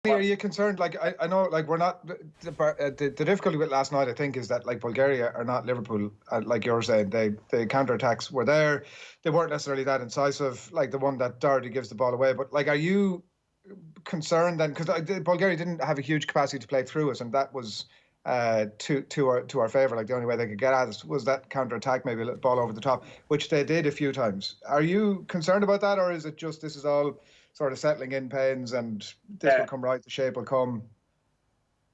Are you concerned? Like I know, like we're not. The difficulty with last night, I think, is that like Bulgaria are not Liverpool. Like you're saying, the counter-attacks were there. They weren't necessarily that incisive, like the one that Doherty gives the ball away. But like, are you concerned then? Because Bulgaria didn't have a huge capacity to play through us, and that was to our favour. Like the only way they could get at us was that counter-attack, maybe a little ball over the top, which they did a few times. Are you concerned about that, or is it just this is all sort of settling in pains and this will come right, the shape will come?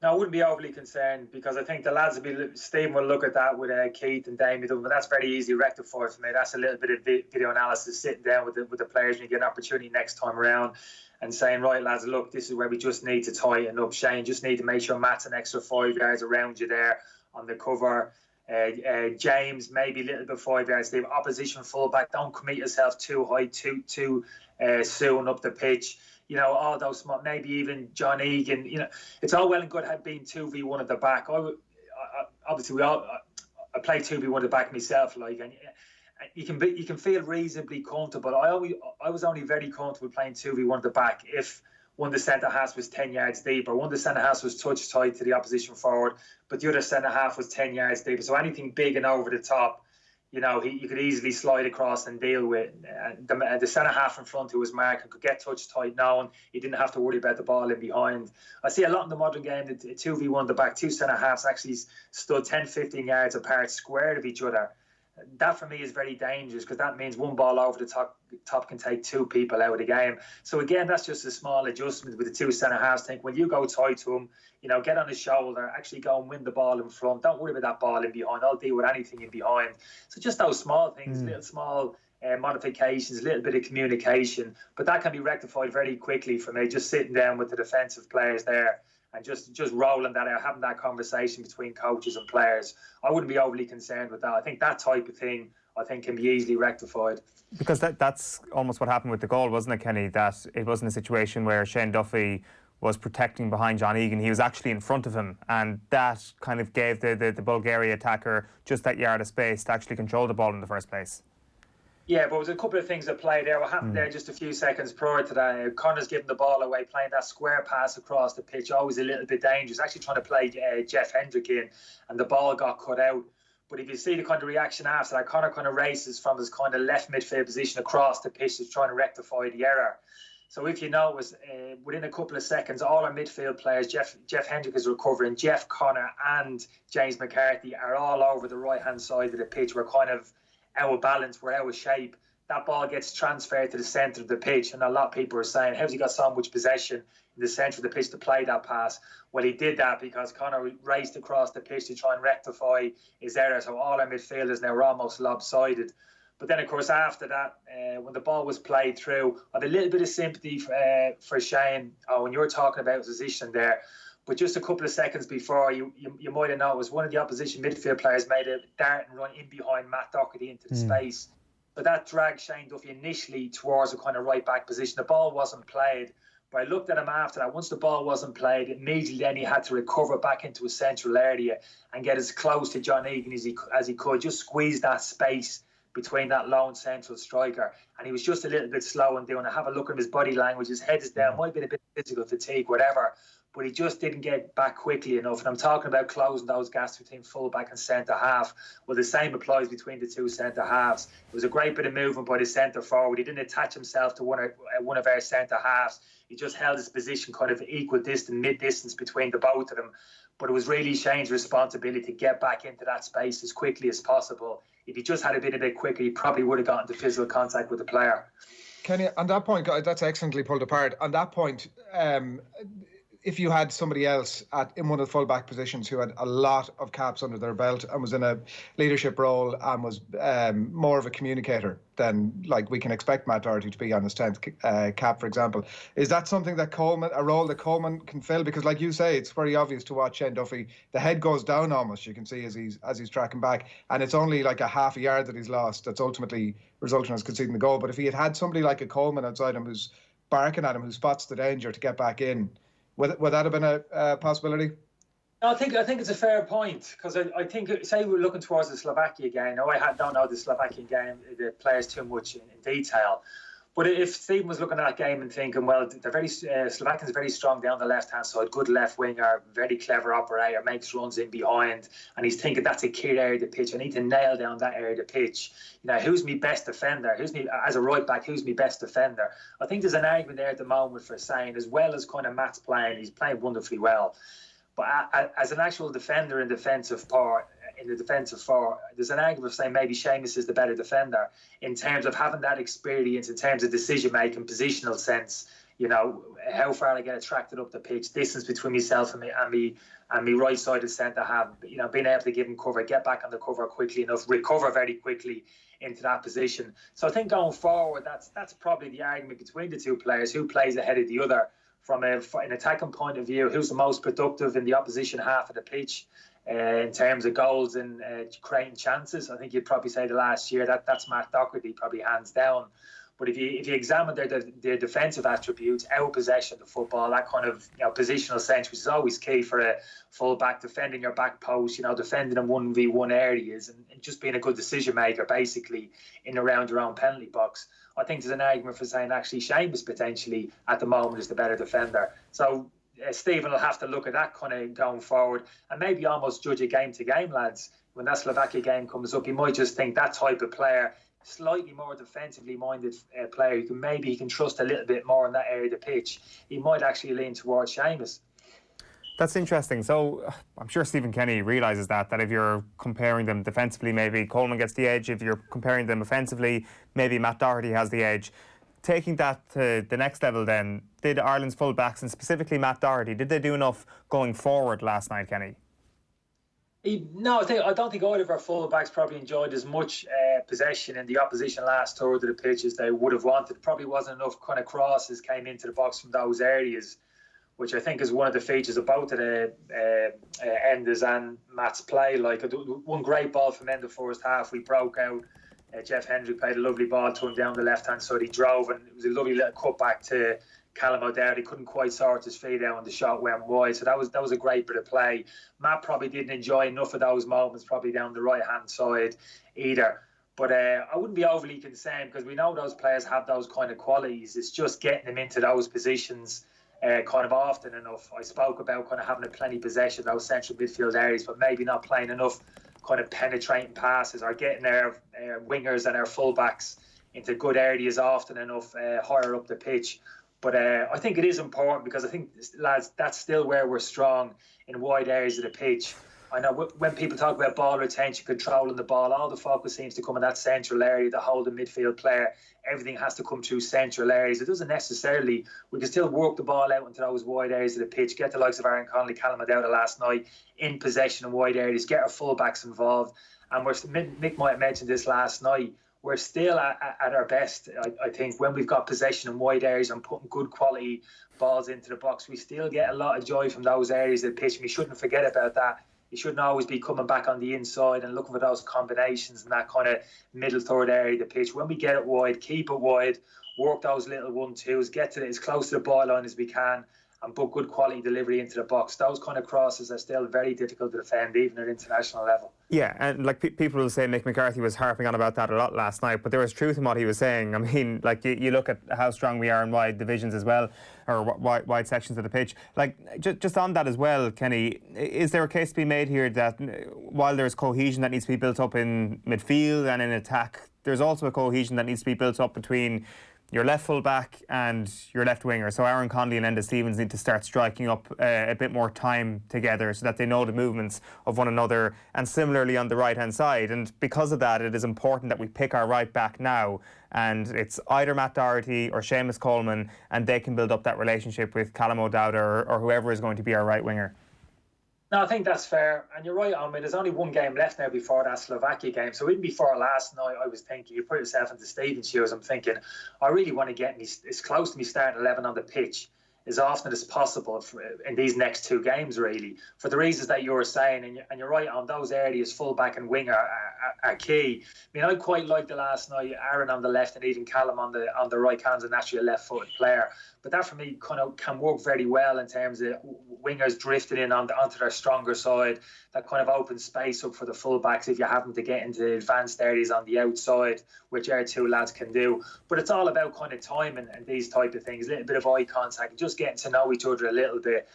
No, I wouldn't be overly concerned, because I think the lads Stephen will look at that with Keith and Damien, but that's very easy rectified for me. That's a little bit of video analysis, sitting down with the players when you get an opportunity next time around and saying, right lads, look, this is where we just need to tighten up. Shane, just need to make sure Matt's an extra 5 yards around you there on the cover. James, maybe a little bit 5 yards. The opposition fullback, don't commit yourself too high, too soon up the pitch. You know, all those small, maybe even John Egan. You know, it's all well and good being 2v1 at the back. Obviously, I play 2v1 at the back myself, like, and you can feel reasonably comfortable. I was only very comfortable playing 2v1 at the back if one of the centre halves was 10 yards deep, or one of the centre halves was touch tight to the opposition forward, but the other centre half was 10 yards deep. So anything big and over the top, you know, you could easily slide across and deal with. The centre half in front who was marking could get touch tight, knowing he didn't have to worry about the ball in behind. I see a lot in the modern game, the 2v1 the back, two centre halves actually stood 10-15 yards apart, square of each other. That for me is very dangerous, because that means one ball over the top can take two people out of the game. So again, that's just a small adjustment with the two centre halves. Think when you go tight to him, you know, get on his shoulder, actually go and win the ball in front. Don't worry about that ball in behind. I'll deal with anything in behind. So just those small things, little small modifications, a little bit of communication, but that can be rectified very quickly for me. Just sitting down with the defensive players there and just rolling that out, having that conversation between coaches and players. I wouldn't be overly concerned with that. I think that type of thing, can be easily rectified. Because that's almost what happened with the goal, wasn't it, Kenny? That it wasn't a situation where Shane Duffy was protecting behind John Egan. He was actually in front of him, and that kind of gave the Bulgaria attacker just that yard of space to actually control the ball in the first place. Yeah, but there was a couple of things that played there. What happened there just a few seconds prior to that, Connor's giving the ball away, playing that square pass across the pitch, always a little bit dangerous. Actually trying to play Jeff Hendrick in, and the ball got cut out. But if you see the kind of reaction after that, Connor kind of races from his kind of left midfield position across the pitch to try and rectify the error. So if you notice, within a couple of seconds, all our midfield players, Jeff Hendrick is recovering, Jeff Connor and James McCarthy are all over the right-hand side of the pitch. We're kind of out of balance, we're out of shape. That ball gets transferred to the centre of the pitch, and a lot of people are saying, how's he got so much possession in the centre of the pitch to play that pass? Well, he did that because Connor raced across the pitch to try and rectify his error. So all our midfielders now were almost lopsided. But then, of course, after that, when the ball was played through, I have a little bit of sympathy for Shane when you were talking about his position there. But just a couple of seconds before, you might have noticed one of the opposition midfield players made a dart and run in behind Matt Doherty into the space. But that dragged Shane Duffy initially towards a kind of right-back position. The ball wasn't played. But I looked at him after that. Once the ball wasn't played, immediately then he had to recover back into a central area and get as close to John Egan as he could. Just squeeze that space between that lone central striker. And he was just a little bit slow in doing it. Have a look at his body language. His head is down. Might have been a bit of physical fatigue, whatever. But he just didn't get back quickly enough. And I'm talking about closing those gaps between full-back and centre-half. Well, the same applies between the two centre-halves. It was a great bit of movement by the centre-forward. He didn't attach himself to one of our centre-halves. He just held his position kind of equal distance, mid-distance between the both of them. But it was really Shane's responsibility to get back into that space as quickly as possible. If he just had been a bit quicker, he probably would have gotten into physical contact with the player. Kenny, on that point, that's excellently pulled apart. On that point, if you had somebody else in one of the full-back positions who had a lot of caps under their belt and was in a leadership role and was more of a communicator than like we can expect Matt Doherty to be on his 10th cap, for example, is that something that a role that Coleman can fill? Because like you say, it's very obvious to watch Shane Duffy. The head goes down almost, you can see as he's tracking back, and it's only like a half a yard that he's lost that's ultimately resulting in us conceding the goal. But if he had somebody like a Coleman outside him who's barking at him, who spots the danger to get back in, would that have been a possibility? No, I think it's a fair point, because I think, say we're looking towards the Slovakia game. Now, don't know the Slovakian game, the players too much in detail, But if Stephen was looking at that game and thinking, well, they're very Slovakians very strong down the left-hand side, good left winger, very clever operator, makes runs in behind, and he's thinking that's a key area of the pitch. I need to nail down that area of the pitch. Who's my best defender? As a right back, who's my best defender? I think there's an argument there at the moment for saying, as well as kind of Matt's playing, he's playing wonderfully well. But as an actual defender in the defensive four, there's an argument of saying maybe Seamus is the better defender in terms of having that experience, in terms of decision making, positional sense. How far I get attracted up the pitch, distance between myself and me right-sided centre half. Being able to give him cover, get back on the cover quickly enough, recover very quickly into that position. So I think going forward, that's probably the argument between the two players, who plays ahead of the other. From an attacking point of view, who's the most productive in the opposition half of the pitch in terms of goals and creating chances? I think you'd probably say the last year that's Matt Doherty, probably hands down. But if you examine their defensive attributes, out possession of the football, that kind of positional sense, which is always key for a full back, defending your back post, defending in 1v1 areas, and just being a good decision maker, basically in around your own penalty box. I think there's an argument for saying actually Seamus potentially at the moment is the better defender. So Stephen will have to look at that kind of going forward and maybe almost judge it game to game, lads. When that Slovakia game comes up, he might just think that type of player, slightly more defensively minded player, he can trust a little bit more in that area of the pitch. He might actually lean towards Seamus. That's interesting. So I'm sure Stephen Kenny realises that if you're comparing them defensively, maybe Coleman gets the edge. If you're comparing them offensively, maybe Matt Doherty has the edge. Taking that to the next level then, did Ireland's full-backs, and specifically Matt Doherty, did they do enough going forward last night, Kenny? No, I don't think either of our full-backs probably enjoyed as much possession in the opposition last third of the pitch as they would have wanted. Probably wasn't enough kind of crosses came into the box from those areas, which I think is one of the features of both of the Enders and Matt's play. Like one great ball from end of first half, we broke out. Jeff Hendrick played a lovely ball to him down the left-hand side. He drove, and it was a lovely little cut back to Callum O'Dowd. He couldn't quite sort his feet out, and the shot went wide. So that was a great bit of play. Matt probably didn't enjoy enough of those moments, probably down the right-hand side either. But I wouldn't be overly concerned because we know those players have those kind of qualities. It's just getting them into those positions kind of often enough. I spoke about kind of having a plenty possession, those central midfield areas, but maybe not playing enough kind of penetrating passes or getting our wingers and our fullbacks into good areas often enough higher up the pitch. But I think it is important because I think, lads, that's still where we're strong in wide areas of the pitch. I know when people talk about ball retention, controlling the ball, all the focus seems to come in that central area, the holding midfield player. Everything has to come through central areas. It doesn't necessarily. We can still work the ball out into those wide areas of the pitch, get the likes of Aaron Connolly, Callum O'Dowd last night in possession in wide areas, get our full-backs involved. And Mick might have mentioned this last night, we're still at our best, I think, when we've got possession in wide areas and putting good quality balls into the box. We still get a lot of joy from those areas of the pitch, and we shouldn't forget about that. You shouldn't always be coming back on the inside and looking for those combinations in that kind of middle third area of the pitch. When we get it wide, keep it wide, work those little 1-2s, get to it as close to the byline as we can, and put good quality delivery into the box. Those kind of crosses are still very difficult to defend, even at international level. Yeah, and like people will say Mick McCarthy was harping on about that a lot last night, but there was truth in what he was saying. I mean, like you look at how strong we are in wide divisions as well, or wide sections of the pitch. Like just on that as well, Kenny, is there a case to be made here that while there's cohesion that needs to be built up in midfield and in attack, there's also a cohesion that needs to be built up between your left full back and your left winger? So Aaron Connolly and Enda Stevens need to start striking up a bit more time together so that they know the movements of one another, and similarly on the right hand side. And because of that, it is important that we pick our right back now, and it's either Matt Doherty or Seamus Coleman, and they can build up that relationship with Callum O'Dowd or whoever is going to be our right winger. No, I think that's fair. And you're right, Eoin. There's only one game left now before that Slovakia game. So even before last night, I was thinking, you put yourself into Stephen's shoes, I'm thinking, I really want to get me as close to me starting 11 on the pitch as often as possible in these next two games, really, for the reasons that you were saying. And you're right on those areas, fullback and winger are key. I mean, I quite liked the last night, Aaron on the left and even Callum on the right hand, and actually a left-footed player. But that for me kind of can work very well in terms of wingers drifting in onto their stronger side. That kind of opens space up for the fullbacks if you happen to get into advanced areas on the outside, which our two lads can do. But it's all about kind of timing and these type of things, a little bit of eye contact, just getting to know each other a little bit.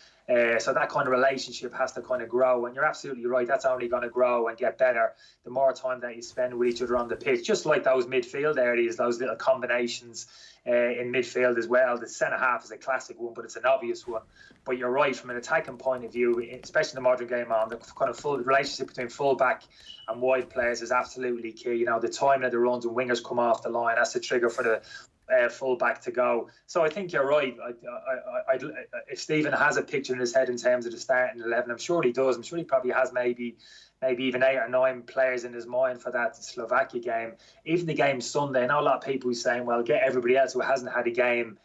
So that kind of relationship has to kind of grow, and you're absolutely right, that's only going to grow and get better the more time that you spend with each other on the pitch, just like those midfield areas, those little combinations in midfield as well. The centre half is a classic one, but it's an obvious one. But you're right, from an attacking point of view, especially in the modern game, the kind of full relationship between full-back and wide players is absolutely key. You know, the timing of the runs and wingers come off the line, that's the trigger for the full-back to go. So I think you're right. If Stephen has a picture in his head in terms of the starting 11, I'm sure he does. I'm sure he probably has maybe even 8 or 9 players in his mind for that Slovakia game. Even the game Sunday, I know a lot of people are saying, well, get everybody else who hasn't had a game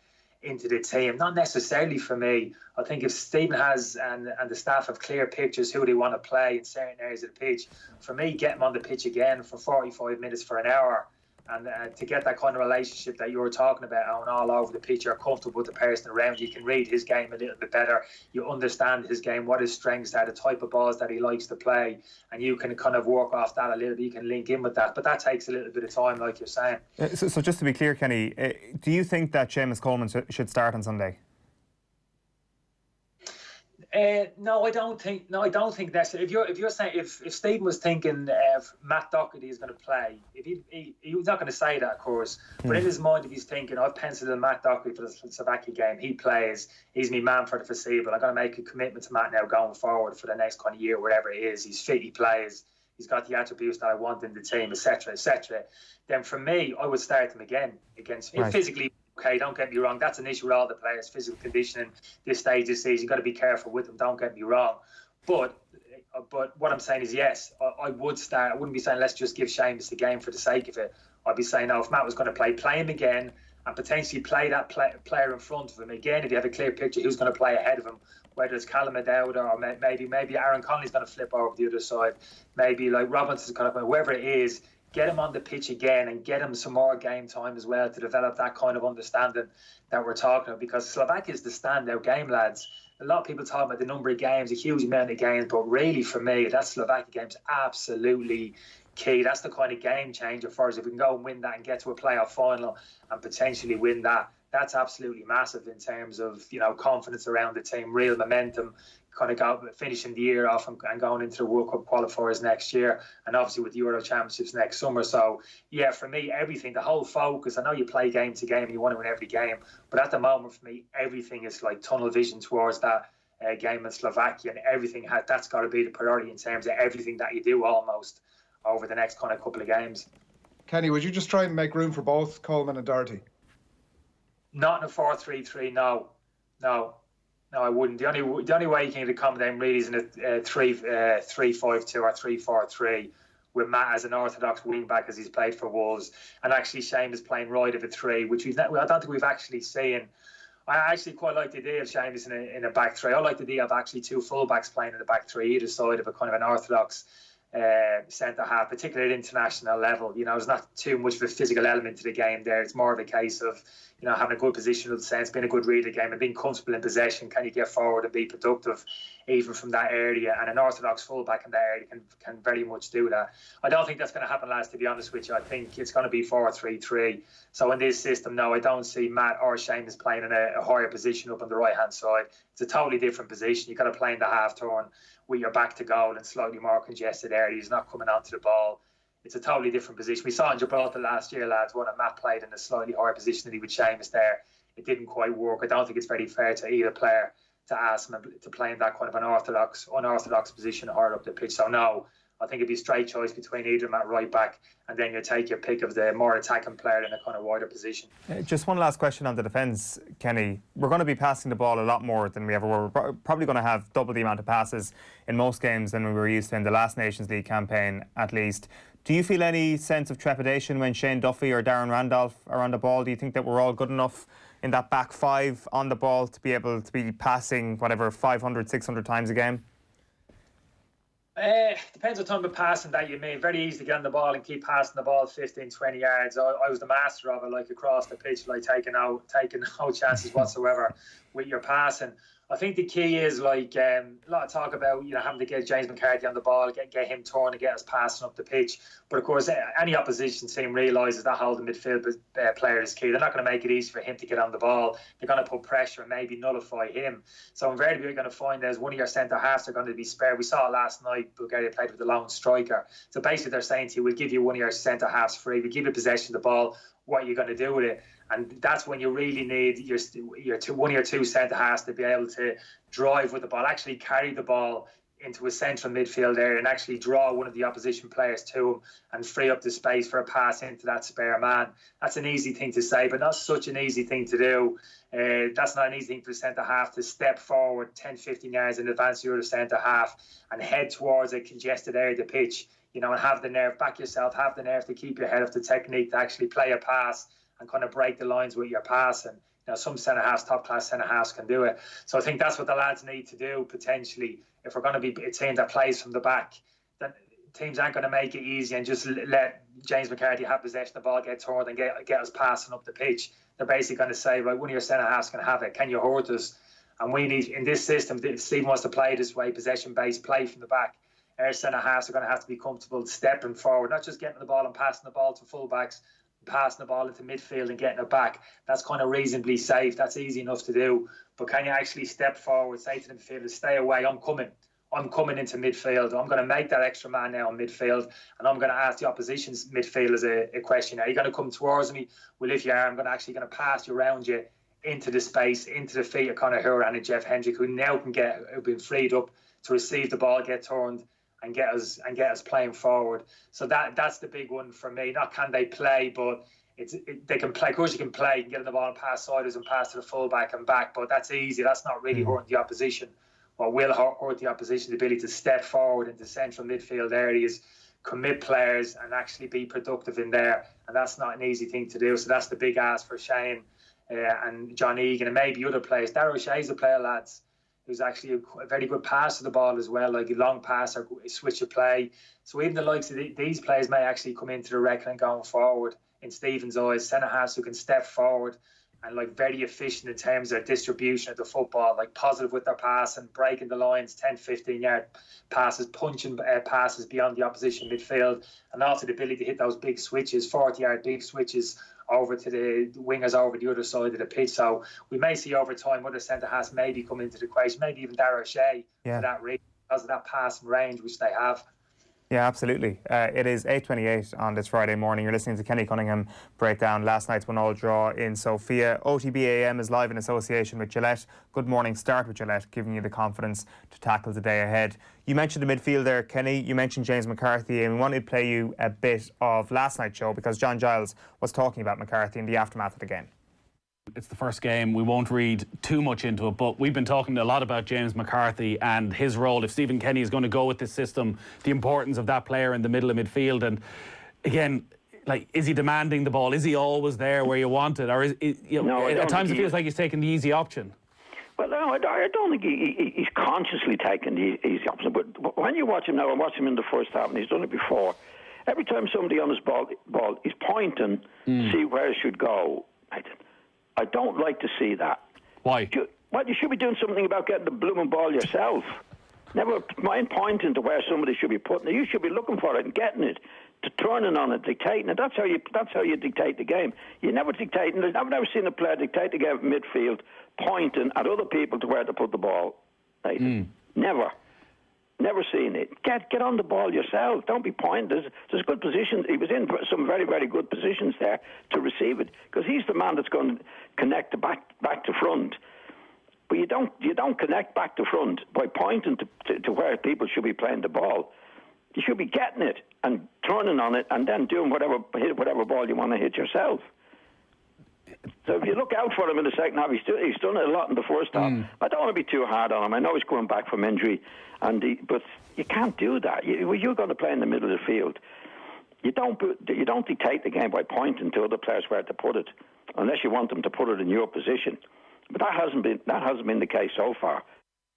into the team. Not necessarily for me. I think if Stephen has and the staff have clear pictures who they want to play in certain areas of the pitch, for me, get them on the pitch again for 45 minutes, for an hour. And to get that kind of relationship that you were talking about on all over the pitch, you're comfortable with the person around you, can read his game a little bit better, you understand his game, what his strengths are, the type of balls that he likes to play, and you can kind of work off that a little bit, you can link in with that, but that takes a little bit of time, like you're saying. So just to be clear, Kenny, do you think that Seamus Coleman should start on Sunday? No, I don't think that's. If you're saying if Stephen was thinking Matt Doherty is going to play, if he was not going to say that, of course. But in his mind, if he's thinking, I've penciled in Matt Doherty for the Slovakia game, he plays, he's my man for the foreseeable. I'm going to make a commitment to Matt now going forward for the next kind of year, whatever it is. He's fit, he plays, he's got the attributes that I want in the team, etc., etc. Then for me, I would start him again against him physically. Okay, don't get me wrong, that's an issue with all the players, physical conditioning, this stage of the season, you've got to be careful with them, don't get me wrong. But what I'm saying is, yes, I would start. I wouldn't be saying, let's just give Seamus the game for the sake of it. I'd be saying, no, if Matt was going to play him again and potentially play that player in front of him. Again, if you have a clear picture who's going to play ahead of him, whether it's Callum O'Dowd or maybe Aaron Connolly's going to flip over the other side, maybe like Robinson's going to play, whoever it is, get him on the pitch again and get him some more game time as well to develop that kind of understanding that we're talking about, because Slovakia is the standout game, lads. A lot of people talk about the number of games, a huge amount of games, but really for me, that Slovakia game's absolutely key. That's the kind of game changer for us. If we can go and win that and get to a playoff final and potentially win that, that's absolutely massive in terms of, you know, confidence around the team, real momentum, kind of finishing the year off and going into the World Cup qualifiers next year, and obviously with the Euro Championships next summer. So yeah, for me, everything, the whole focus, I know you play game to game and you want to win every game, but at the moment for me, everything is like tunnel vision towards that game in Slovakia, and everything that's got to be the priority in terms of everything that you do almost over the next kind of couple of games. Kenny, would you just try and make room for both Coleman and Doherty? Not in a 4-3-3, no, I wouldn't. The only way you can accommodate him really is in a 3-5-2 or 3-4-3 with Matt as an orthodox wing back, as he's played for Wolves, and actually Seamus playing right of a 3, which I don't think we've actually seen. I actually quite like the idea of Seamus in a back 3. I like the idea of actually 2 full-backs playing in the back 3, either side of a kind of an orthodox centre half, particularly at international level. You know, there's not too much of a physical element to the game there. It's more of a case of, you know, having a good positional sense, being a good reader of the game and being comfortable in possession. Can you get forward and be productive even from that area? And an orthodox fullback in that area can very much do that. I don't think that's going to happen, lads, to be honest with you. I think it's going to be 4-3-3. So in this system, no, I don't see Matt or Seamus playing in a higher position up on the right-hand side. It's a totally different position. You've got to play in the half-turn with your back to goal and slightly more congested areas, not coming onto the ball. It's a totally different position. We saw in Gibraltar last year, lads, when Matt played in a slightly higher position than he would Seamus there. It didn't quite work. I don't think it's very fair to either player to ask him to play in that kind of an unorthodox position higher up the pitch. So no, I think it'd be a straight choice between either at right back, and then you take your pick of the more attacking player in a kind of wider position. Just one last question on the defence, Kenny. We're going to be passing the ball a lot more than we ever were. We're probably going to have double the amount of passes in most games than we were used to in the last Nations League campaign, at least. Do you feel any sense of trepidation when Shane Duffy or Darren Randolph are on the ball? Do you think that we're all good enough in that back five on the ball to be able to be passing, whatever, 500, 600 times a game? Depends what type of passing that you mean. Very easy to get on the ball and keep passing the ball 15, 20 yards. I was the master of it, like across the pitch, like taking no chances whatsoever with your passing. I think the key is like a lot of talk about having to get James McCarthy on the ball, get him torn and get us passing up the pitch. But of course, any opposition team realises that holding midfield player is key. They're not going to make it easy for him to get on the ball. They're going to put pressure and maybe nullify him. So invariably, you're going to find there's one of your centre halves are going to be spared. We saw it last night. Bulgaria played with a lone striker. So basically, they're saying to you, "We'll give you one of your centre halves free. We give you possession of the ball. What are you going to do with it?" And that's when you really need one of your two centre halves to be able to drive with the ball, actually carry the ball into a central midfield area and actually draw one of the opposition players to him and free up the space for a pass into that spare man. That's an easy thing to say, but not such an easy thing to do. That's not an easy thing for the centre half to step forward 10, 15 yards in advance of your centre half and head towards a congested area of the pitch, and have the nerve, back yourself, have the nerve to keep your head off the technique to actually play a pass and kind of break the lines with your passing. Some centre halves, top class centre halves can do it. So I think that's what the lads need to do potentially. If we're going to be a team that plays from the back, then teams aren't going to make it easy and just let James McCarthy have possession of the ball, get toward and get us passing up the pitch. They're basically going to say, right, one of your centre halves can have it. Can you hurt us? And we need, in this system, if Steve wants to play this way, possession-based play from the back, our centre halves are going to have to be comfortable stepping forward, not just getting the ball and passing the ball to full-backs, passing the ball into midfield and getting it back. That's kind of reasonably safe. That's easy enough to do. But can you actually step forward, say to the midfielder, stay away, I'm coming into midfield. I'm going to make that extra man now in midfield, and I'm going to ask the opposition's midfielders a question. Are you going to come towards me? Well, if you are, I'm actually going to pass you around you into the space, into the feet of Conor Horan and Jeff Hendrick, who now have been freed up to receive the ball, get turned, and get us playing forward. So that's the big one for me. Not can they play, but they can play. Of course, you can play. You can get the ball past siders and pass to the fullback and back, but that's easy. That's not really hurting the opposition. What will hurt the opposition, the ability to step forward into central midfield areas, commit players, and actually be productive in there. And that's not an easy thing to do. So that's the big ask for Shane and John Egan and maybe other players. Darragh O'Shea's a player, lads, who's actually a very good pass of the ball as well, like a long pass or a switch of play. So even the likes of these players may actually come into the reckoning going forward in Stephen's eyes, centre halves who can step forward and like very efficient in terms of distribution of the football, like positive with their pass and breaking the lines, 10, 15 yard passes, punching passes beyond the opposition midfield, and also the ability to hit those big switches, 40-yard big switches over to the wingers over the other side of the pitch. So we may see over time other centre halves maybe come into the equation, maybe even Darragh O'Shea for that reason, because of that passing range which they have. Yeah, absolutely. It is 8:28 on this Friday morning. You're listening to Kenny Cunningham break down last night's 1-1 draw in Sofia. OTB AM is live in association with Gillette. Good morning. Start with Gillette, giving you the confidence to tackle the day ahead. You mentioned the midfield there, Kenny. You mentioned James McCarthy, and we wanted to play you a bit of last night's show because John Giles was talking about McCarthy in the aftermath of the game. It's the first game. We won't read too much into it, but we've been talking a lot about James McCarthy and his role. If Stephen Kenny is going to go with this system, the importance of that player in the middle of midfield. And again, like, is he demanding the ball? Is he always there where you want it? Or at times it feels like he's taking the easy option. Well, no, I don't think he's consciously taking the easy option. But when you watch him now, and watch him in the first half, and he's done it before, every time somebody on his ball is pointing, see where it should go. I don't like to see that. Why? You should be doing something about getting the blooming ball yourself. Never mind pointing to where somebody should be putting it. You should be looking for it and getting it, to turning on it, dictating it. That's how you dictate the game. You never dictate. I've never seen a player dictate the game at midfield, pointing at other people to where to put the ball. Right? Never. Never seen it. Get on the ball yourself. Don't be pointing. There's good positions. He was in some very, very good positions there to receive it, because he's the man that's going to connect the back to front. But you don't connect back to front by pointing to where people should be playing the ball. You should be getting it and turning on it and then doing whatever ball you want to hit yourself. So if you look out for him in the second half, he's done it a lot in the first half. I don't want to be too hard on him. I know he's coming back from injury, but you can't do that. You're going to play in the middle of the field. You don't dictate the game by pointing to other players where to put it. unless you want them to put it in your position. But that hasn't been the case so far.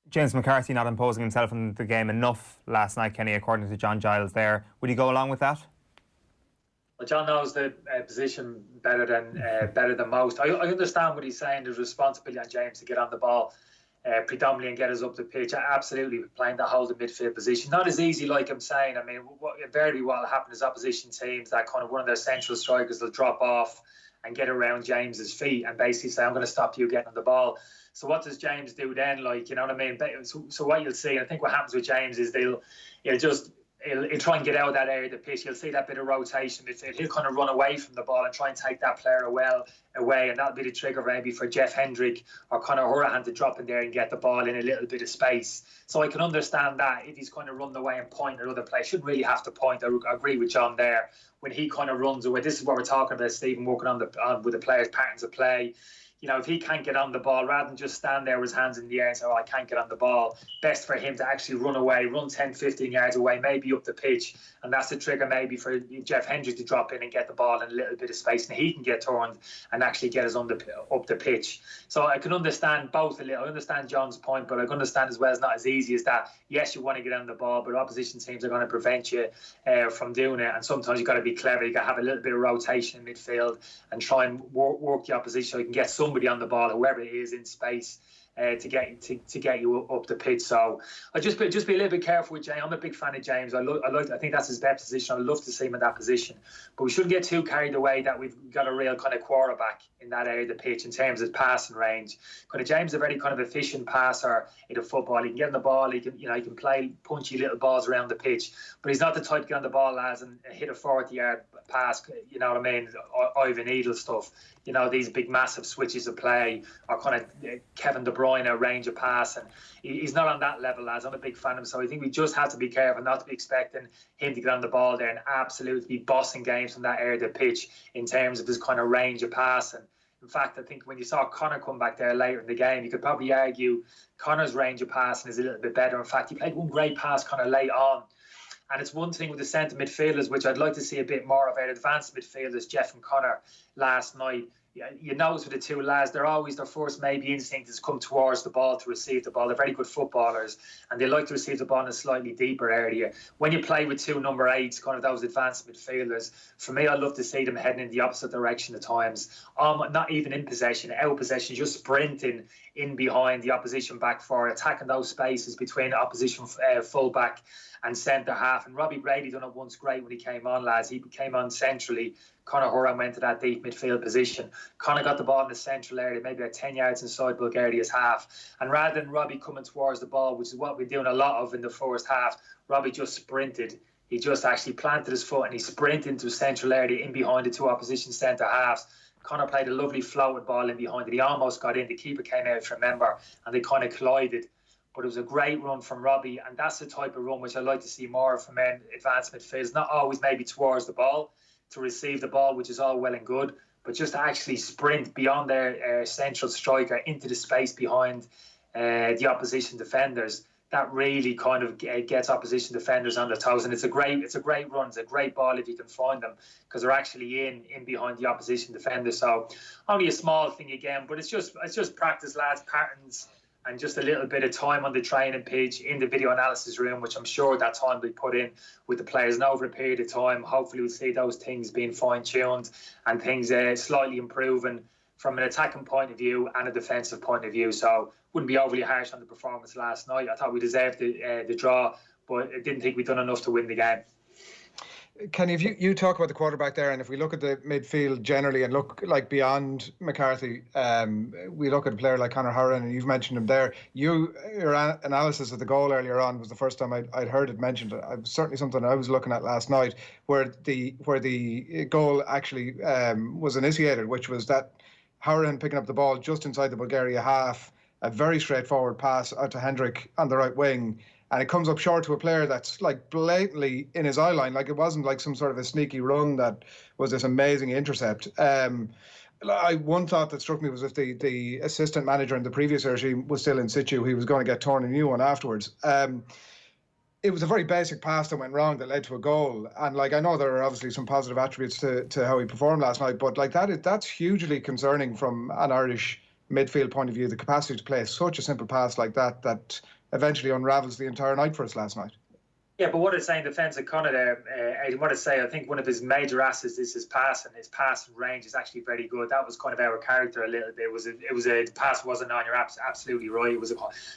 James McCarthy not imposing himself in the game enough last night, Kenny, according to John Giles there. Would you go along with that? Well, John knows the position better than most. I understand what he's saying. There's responsibility on James to get on the ball predominantly and get us up the pitch. Absolutely playing that hold the midfield position. Not as easy like I'm saying. I mean, invariably what will happen is opposition teams, that kind of one of their central strikers will drop off and get around James's feet and basically say, I'm going to stop you getting on the ball. So what does James do then? Like, you know what I mean? So what you'll see, I think what happens with James is he'll try and get out of that area of the pitch. You'll see that bit of rotation midfield. He'll kind of run away from the ball and try and take that player away, and that'll be the trigger maybe for Jeff Hendrick or Conor Hourihane to drop in there and get the ball in a little bit of space. So I can understand that if he's kind of run away and point at other players. Shouldn't really have to point. I agree with John there. When he kind of runs away, this is what we're talking about, Stephen, working on with the players' patterns of play. You know, if he can't get on the ball, rather than just stand there with his hands in the air and say, oh, I can't get on the ball, best for him to actually run away, run 10, 15 yards away, maybe up the pitch. And that's the trigger maybe for Jeff Hendrick to drop in and get the ball in a little bit of space, and he can get turned and actually get us up the pitch. So I can understand both a little. I understand John's point, but I can understand as well it's not as easy as that. Yes, you want to get on the ball, but opposition teams are going to prevent you from doing it. And sometimes you've got to be clever. You've got to have a little bit of rotation in midfield and try and work the opposition so you can get somebody on the ball, whoever it is, in space to get you up the pitch. So I just be a little bit careful with James. I'm a big fan of James. I think that's his best position. I'd love to see him in that position, but we shouldn't get too carried away that we've got a real kind of quarterback in that area of the pitch in terms of passing range. Kind of James is a very kind of efficient passer in the football. He can get on the ball. He can play punchy little balls around the pitch, but he's not the type to get on the ball, lads, and hit a 40-yard pass. You know what I mean? Ivan Edel stuff. You know, these big massive switches of play, or kind of Kevin De Bruyne range of pass, and he's not on that level, lads. I'm a big fan of him, so I think we just have to be careful not to be expecting him to get on the ball there and absolutely be bossing games from that area of the pitch in terms of his kind of range of passing. In fact, I think when you saw Conor come back there later in the game, you could probably argue Conor's range of passing is a little bit better. In fact, he played one great pass kind of late on. And it's one thing with the centre midfielders, which I'd like to see a bit more of our advanced midfielders, Jeff and Conor, last night. You notice with the two lads, they're always, their first maybe instinct is come towards the ball to receive the ball. They're very good footballers, and they like to receive the ball in a slightly deeper area. When you play with two number 8s, kind of those advanced midfielders, for me, I love to see them heading in the opposite direction at times. Not even in possession, out possession, just sprinting in behind the opposition back four, attacking those spaces between the opposition fullback and centre half. And Robbie Brady done it once great when he came on, lads. He came on centrally. Conor Hourihane went to that deep midfield position. Conor got the ball in the central area, maybe about 10 yards inside Bulgaria's half. And rather than Robbie coming towards the ball, which is what we're doing a lot of in the first half, Robbie just sprinted. He just actually planted his foot and he sprinted into the central area in behind the two opposition centre halves. Conor played a lovely floated ball in behind it. He almost got in. The keeper came out, if you remember, and they kind of collided. But it was a great run from Robbie, and that's the type of run which I like to see more from advanced midfielders. Not always maybe towards the ball to receive the ball, which is all well and good, but just to actually sprint beyond their central striker into the space behind the opposition defenders. That really kind of gets opposition defenders on their toes, and it's a great run. It's a great ball if you can find them, because they're actually in behind the opposition defenders. So only a small thing again, but it's just practice, lads, patterns, and just a little bit of time on the training pitch in the video analysis room, which I'm sure that time will be put in with the players. And over a period of time, hopefully we'll see those things being fine-tuned and things slightly improving from an attacking point of view and a defensive point of view. So wouldn't be overly harsh on the performance last night. I thought we deserved the draw, but I didn't think we'd done enough to win the game. Kenny, if you talk about the quarterback there, and if we look at the midfield generally and look like beyond McCarthy, we look at a player like Conor Hourihane, and you've mentioned him there. Your analysis of the goal earlier on was the first time I'd heard it mentioned. It was certainly something I was looking at last night, where the goal actually was initiated, which was that Hourihane picking up the ball just inside the Bulgaria half, a very straightforward pass out to Hendrick on the right wing. And it comes up short to a player that's like blatantly in his eye line. Like, it wasn't like some sort of a sneaky run that was this amazing intercept. One thought that struck me was if the assistant manager in the previous regime was still in situ, he was going to get torn a new one afterwards. it was a very basic pass that went wrong that led to a goal. And like, I know there are obviously some positive attributes to how he performed last night, but like that's hugely concerning from an Irish midfield point of view, the capacity to play such a simple pass like that eventually unravels the entire night for us last night. Yeah, but what I'd say in defence of Conor there, what I'd say, I think one of his major assets is his passing. His passing range is actually very good. That was kind of our character a little bit. The pass wasn't on. You're absolutely right. It was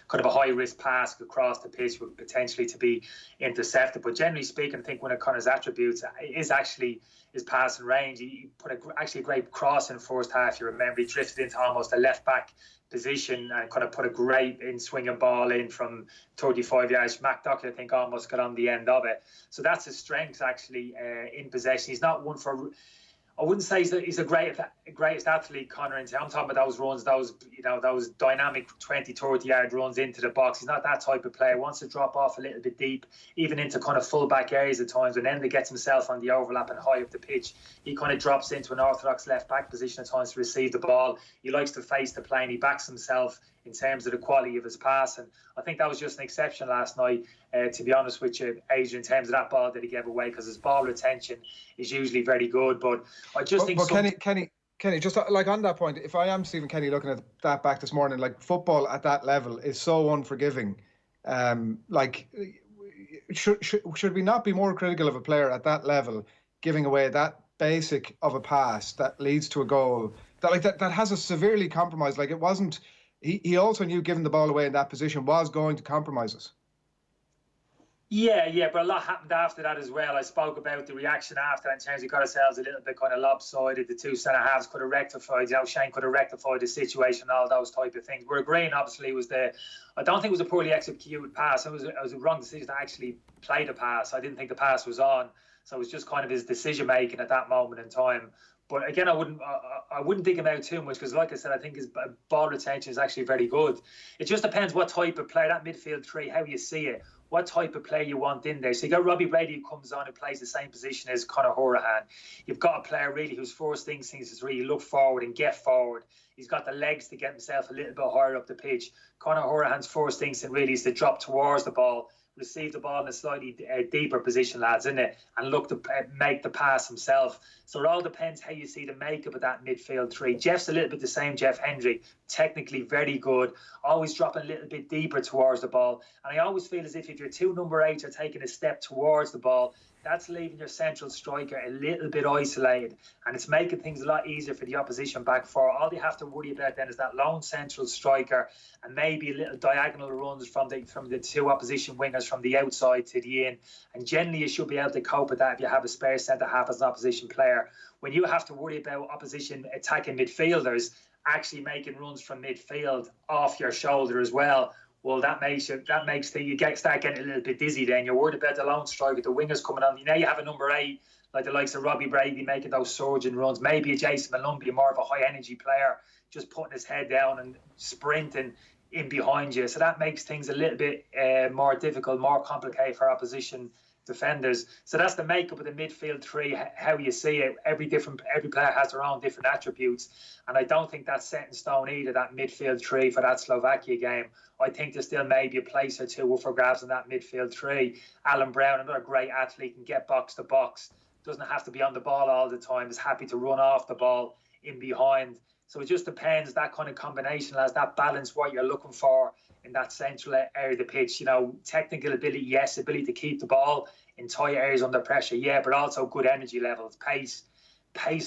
kind of a high risk pass across the pitch, with potentially to be intercepted. But generally speaking, I think one of Conor's attributes is actually his passing range. He put actually a great cross in the first half. You remember he drifted into almost a left back position and kind of put a great swinging ball in from 35 yards. Matt Duffy, I think, almost got on the end of it. So that's his strength, actually, in possession. He's not one for... I wouldn't say he's the greatest athlete, Conor. I'm talking about those runs, those dynamic 20, 30-yard runs into the box. He's not that type of player. He wants to drop off a little bit deep, even into kind of full-back areas at times. And then he gets himself on the overlap and high up the pitch, he kind of drops into an orthodox left-back position at times to receive the ball. He likes to face the play, and he backs himself in terms of the quality of his pass. And I think that was just an exception last night, to be honest with you, Adrian, in terms of that ball that he gave away, because his ball retention is usually very good. But I just think... Kenny, just like on that point, if I am Stephen Kenny looking at that back this morning, like, football at that level is so unforgiving. Should we not be more critical of a player at that level giving away that basic of a pass that leads to a goal that has a severely compromised, like, it wasn't... He also knew giving the ball away in that position was going to compromise us. Yeah, but a lot happened after that as well. I spoke about the reaction after that in terms of got ourselves a little bit kind of lopsided. The two centre-halves could have rectified, Shane could have rectified the situation, all those type of things. We're agreeing, obviously, I don't think it was a poorly executed pass. It was a wrong decision to actually play the pass. I didn't think the pass was on. So it was just kind of his decision-making at that moment in time. But again, I wouldn't dig him out too much, because, like I said, I think his ball retention is actually very good. It just depends what type of player, that midfield three, how you see it, what type of player you want in there. So you got Robbie Brady, who comes on and plays the same position as Conor Hourihane. You've got a player really whose first things is really look forward and get forward. He's got the legs to get himself a little bit higher up the pitch. Conor Hourihane's first instinct really is to drop towards the ball, receive the ball in a slightly deeper position, lads, isn't it? And look to make the pass himself. So it all depends how you see the makeup of that midfield three. Jeff's a little bit the same, Jeff Hendry, technically very good, always dropping a little bit deeper towards the ball. And I always feel as if your two number 8s are taking a step towards the ball, that's leaving your central striker a little bit isolated, and it's making things a lot easier for the opposition back four. All they have to worry about then is that lone central striker and maybe a little diagonal runs from the two opposition wingers from the outside to the in. And generally you should be able to cope with that if you have a spare centre-half as an opposition player. When you have to worry about opposition attacking midfielders actually making runs from midfield off your shoulder as well, well, that makes you start getting a little bit dizzy. Then you're worried about the lone striker, the wingers coming on. You have a number 8 like the likes of Robbie Brady making those surging runs. Maybe a Jason Malumbi, more of a high energy player, just putting his head down and sprinting in behind you. So that makes things a little bit more difficult, more complicated for opposition defenders. So that's the makeup of the midfield three, how you see it. Every player has their own different attributes, and I don't think that's set in stone either, that midfield three for that Slovakia game. I think there's still maybe a place or two for grabs in that midfield three. Alan Brown, another great athlete, can get box to box, doesn't have to be on the ball all the time, is happy to run off the ball in behind. So it just depends, that kind of combination, as that balance, what you're looking for in that central area of the pitch. Technical ability, yes, ability to keep the ball in tight areas under pressure, yeah, but also good energy levels, pace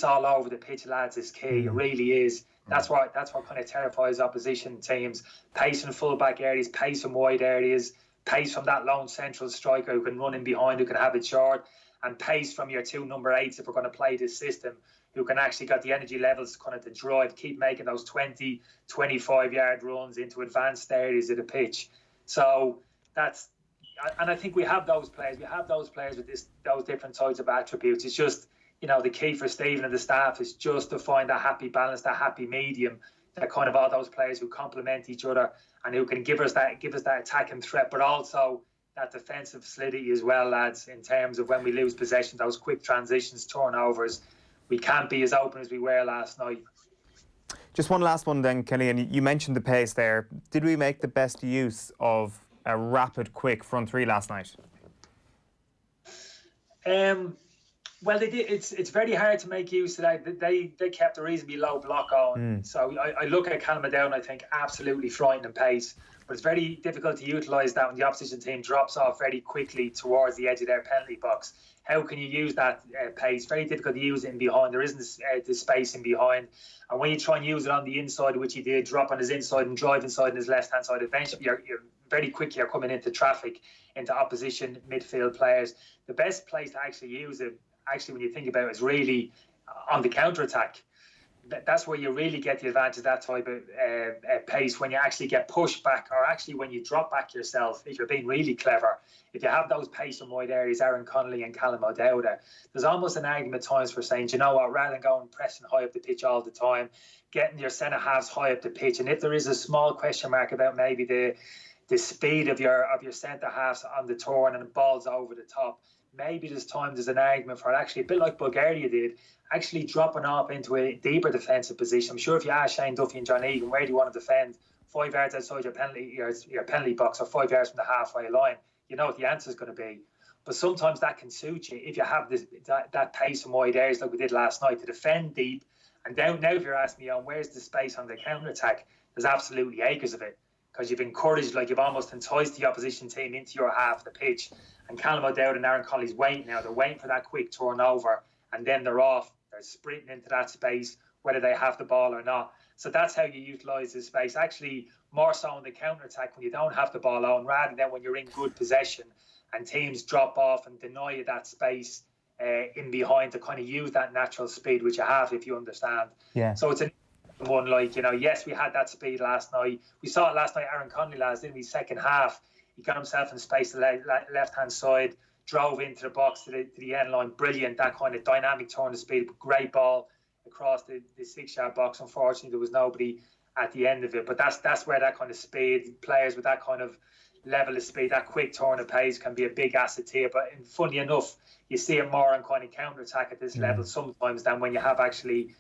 all over the pitch, lads, is key. It really is. That's what kind of terrifies opposition teams. Pace in full-back areas, pace in wide areas, pace from that lone central striker who can run in behind, who can have it short, and pace from your two number 8s if we're going to play this system, who can actually got the energy levels kind of to drive, keep making those 20, 25-yard runs into advanced areas of the pitch. So and I think we have those players. We have those players with those different types of attributes. It's just, the key for Stephen and the staff is just to find that happy balance, that happy medium, that kind of all those players who complement each other and who can give us that attacking threat, but also that defensive solidity as well, lads, in terms of when we lose possession, those quick transitions, turnovers. We can't be as open as we were last night. Just one last one then, Kenny, and you mentioned the pace there. Did we make the best use of a rapid, quick front three last night? Well, they did. It's very hard to make use of that. They kept a reasonably low block on. So I look at Callum O'Dowd and I think absolutely frightening pace. But it's very difficult to utilise that when the opposition team drops off very quickly towards the edge of their penalty box. How can you use that pace? Very difficult to use it in behind. There isn't the space in behind. And when you try and use it on the inside, which he did, drop on his inside and drive inside on his left-hand side, eventually you're very quickly you're coming into traffic, into opposition midfield players. The best place to actually use it, when you think about it, is really on the counter-attack. That's where you really get the advantage of that type of pace, when you actually get pushed back, or actually when you drop back yourself, if you're being really clever. If you have those pace in wide areas, Aaron Connolly and Callum O'Dowd, there's almost an argument at times for saying, you know what, rather than going pressing high up the pitch all the time, getting your centre-halves high up the pitch, and if there is a small question mark about maybe the speed of your centre-halves on the turn and balls over the top, maybe there's an argument for it, actually, a bit like Bulgaria did, actually dropping off into a deeper defensive position. I'm sure if you ask Shane Duffy and John Egan, where do you want to defend? 5 yards outside your penalty box, or 5 yards from the halfway line, you know what the answer is going to be. But sometimes that can suit you if you have that pace in wide areas like we did last night, to defend deep. And now if you're asking me on where's the space on the counter-attack, there's absolutely acres of it, because you've encouraged, like you've almost enticed the opposition team into your half of the pitch. And Callum O'Dowd and Aaron Connolly's waiting now. They're waiting for that quick turnover, and then they're off. They're sprinting into that space, whether they have the ball or not. So that's how you utilise the space. Actually, more so on the counter-attack when you don't have the ball on, rather than when you're in good possession and teams drop off and deny you that space in behind, to kind of use that natural speed which you have, if you understand. Yeah. So it's an one, like, yes, we had that speed last night. We saw it last night, Aaron Connolly, didn't we? Second half, he got himself in space to the left-hand side, drove into the box to the end line. Brilliant, that kind of dynamic turn of speed. Great ball across the 6-yard box. Unfortunately, there was nobody at the end of it. But that's where that kind of speed, players with that kind of level of speed, that quick turn of pace, can be a big asset here. But funny enough, you see it more on kind of counter-attack at this level sometimes than when you have actually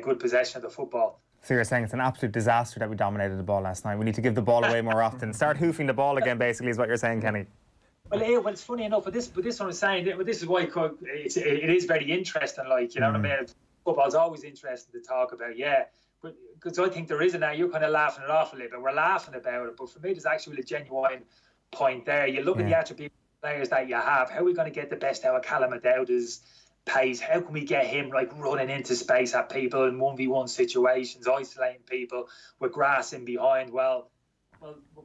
good possession of the football. So you're saying it's an absolute disaster that we dominated the ball last night. We need to give the ball away more often. Start hoofing the ball again, basically, is what you're saying, Kenny. Well, it's funny enough, but this what I'm saying, this is why it is very interesting, like, you know what I mean? Football's always interesting to talk about, but because I think there is now, you're kind of laughing it off a little bit. We're laughing about it, but for me, there's actually a genuine point there. You look at the attribute players that you have. How are we going to get the best out of Callum O'Dowd's pace? How can we get him like running into space at people in 1v1 situations, isolating people with grass in behind? Well,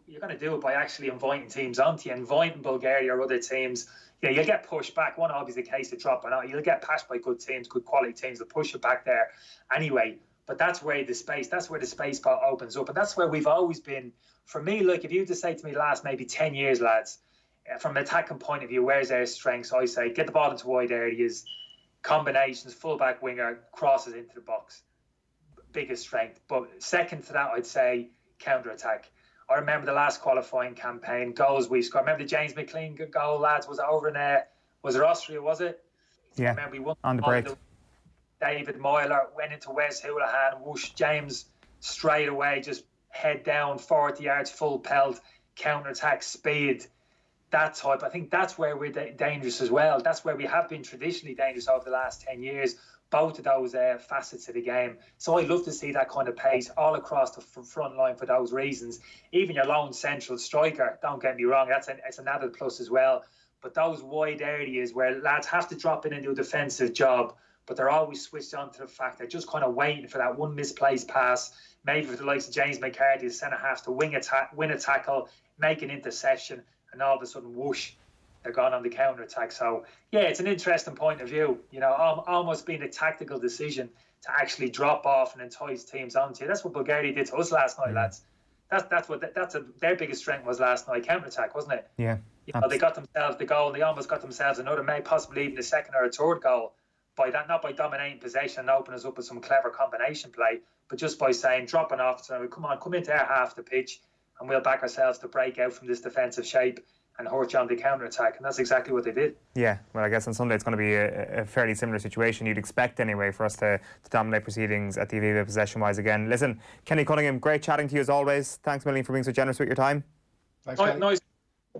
you're going to do it by actually inviting teams onto you, inviting Bulgaria or other teams. You'll get pushed back. One obviously the case of dropping out. You'll get passed by good teams, good quality teams that push you back there anyway. But that's where the space spot opens up. And that's where we've always been. For me, like, if you were to say to me last maybe 10 years, lads, from an attacking point of view, where's their strengths? I say get the ball into wide areas, combinations, full-back winger, crosses into the box. Biggest strength. But second to that, I'd say counter-attack. I remember the last qualifying campaign, goals we scored. Remember the James McLean goal, lads? Was it over in, was it Austria, was it? Yeah, I remember we won on the break. David Moyler went into Wes Houlihan, whoosh, James straight away, just head down, 40 yards, full pelt, counter-attack, speed, that type. I think that's where we're dangerous as well. That's where we have been traditionally dangerous over the last 10 years. Both of those facets of the game. So I love to see that kind of pace all across the front line for those reasons. Even your lone central striker, don't get me wrong, it's an added plus as well. But those wide areas where lads have to drop in and do a defensive job, but they're always switched on to the fact they're just kind of waiting for that one misplaced pass, maybe for the likes of James McCarthy, the centre-half, to win a tackle, make an interception, and all of a sudden, whoosh, they're gone on the counter-attack. So, it's an interesting point of view. Almost being a tactical decision to actually drop off and entice teams onto you. That's what Bulgaria did to us last night, lads. Their biggest strength was last night, counter-attack, wasn't it? Yeah. They got themselves the goal, and they almost got themselves another, maybe possibly even a second or a third goal. By that, not by dominating possession and opening us up with some clever combination play, but just by saying, dropping off, so come into our half the pitch, and we'll back ourselves to break out from this defensive shape and hurt you on the counter-attack. And that's exactly what they did. Yeah, well, I guess on Sunday it's going to be a fairly similar situation. You'd expect anyway for us to dominate proceedings at the Aviva possession-wise again. Listen, Kenny Cunningham, great chatting to you as always. Thanks a million for being so generous with your time. Thanks, Kenny. Nice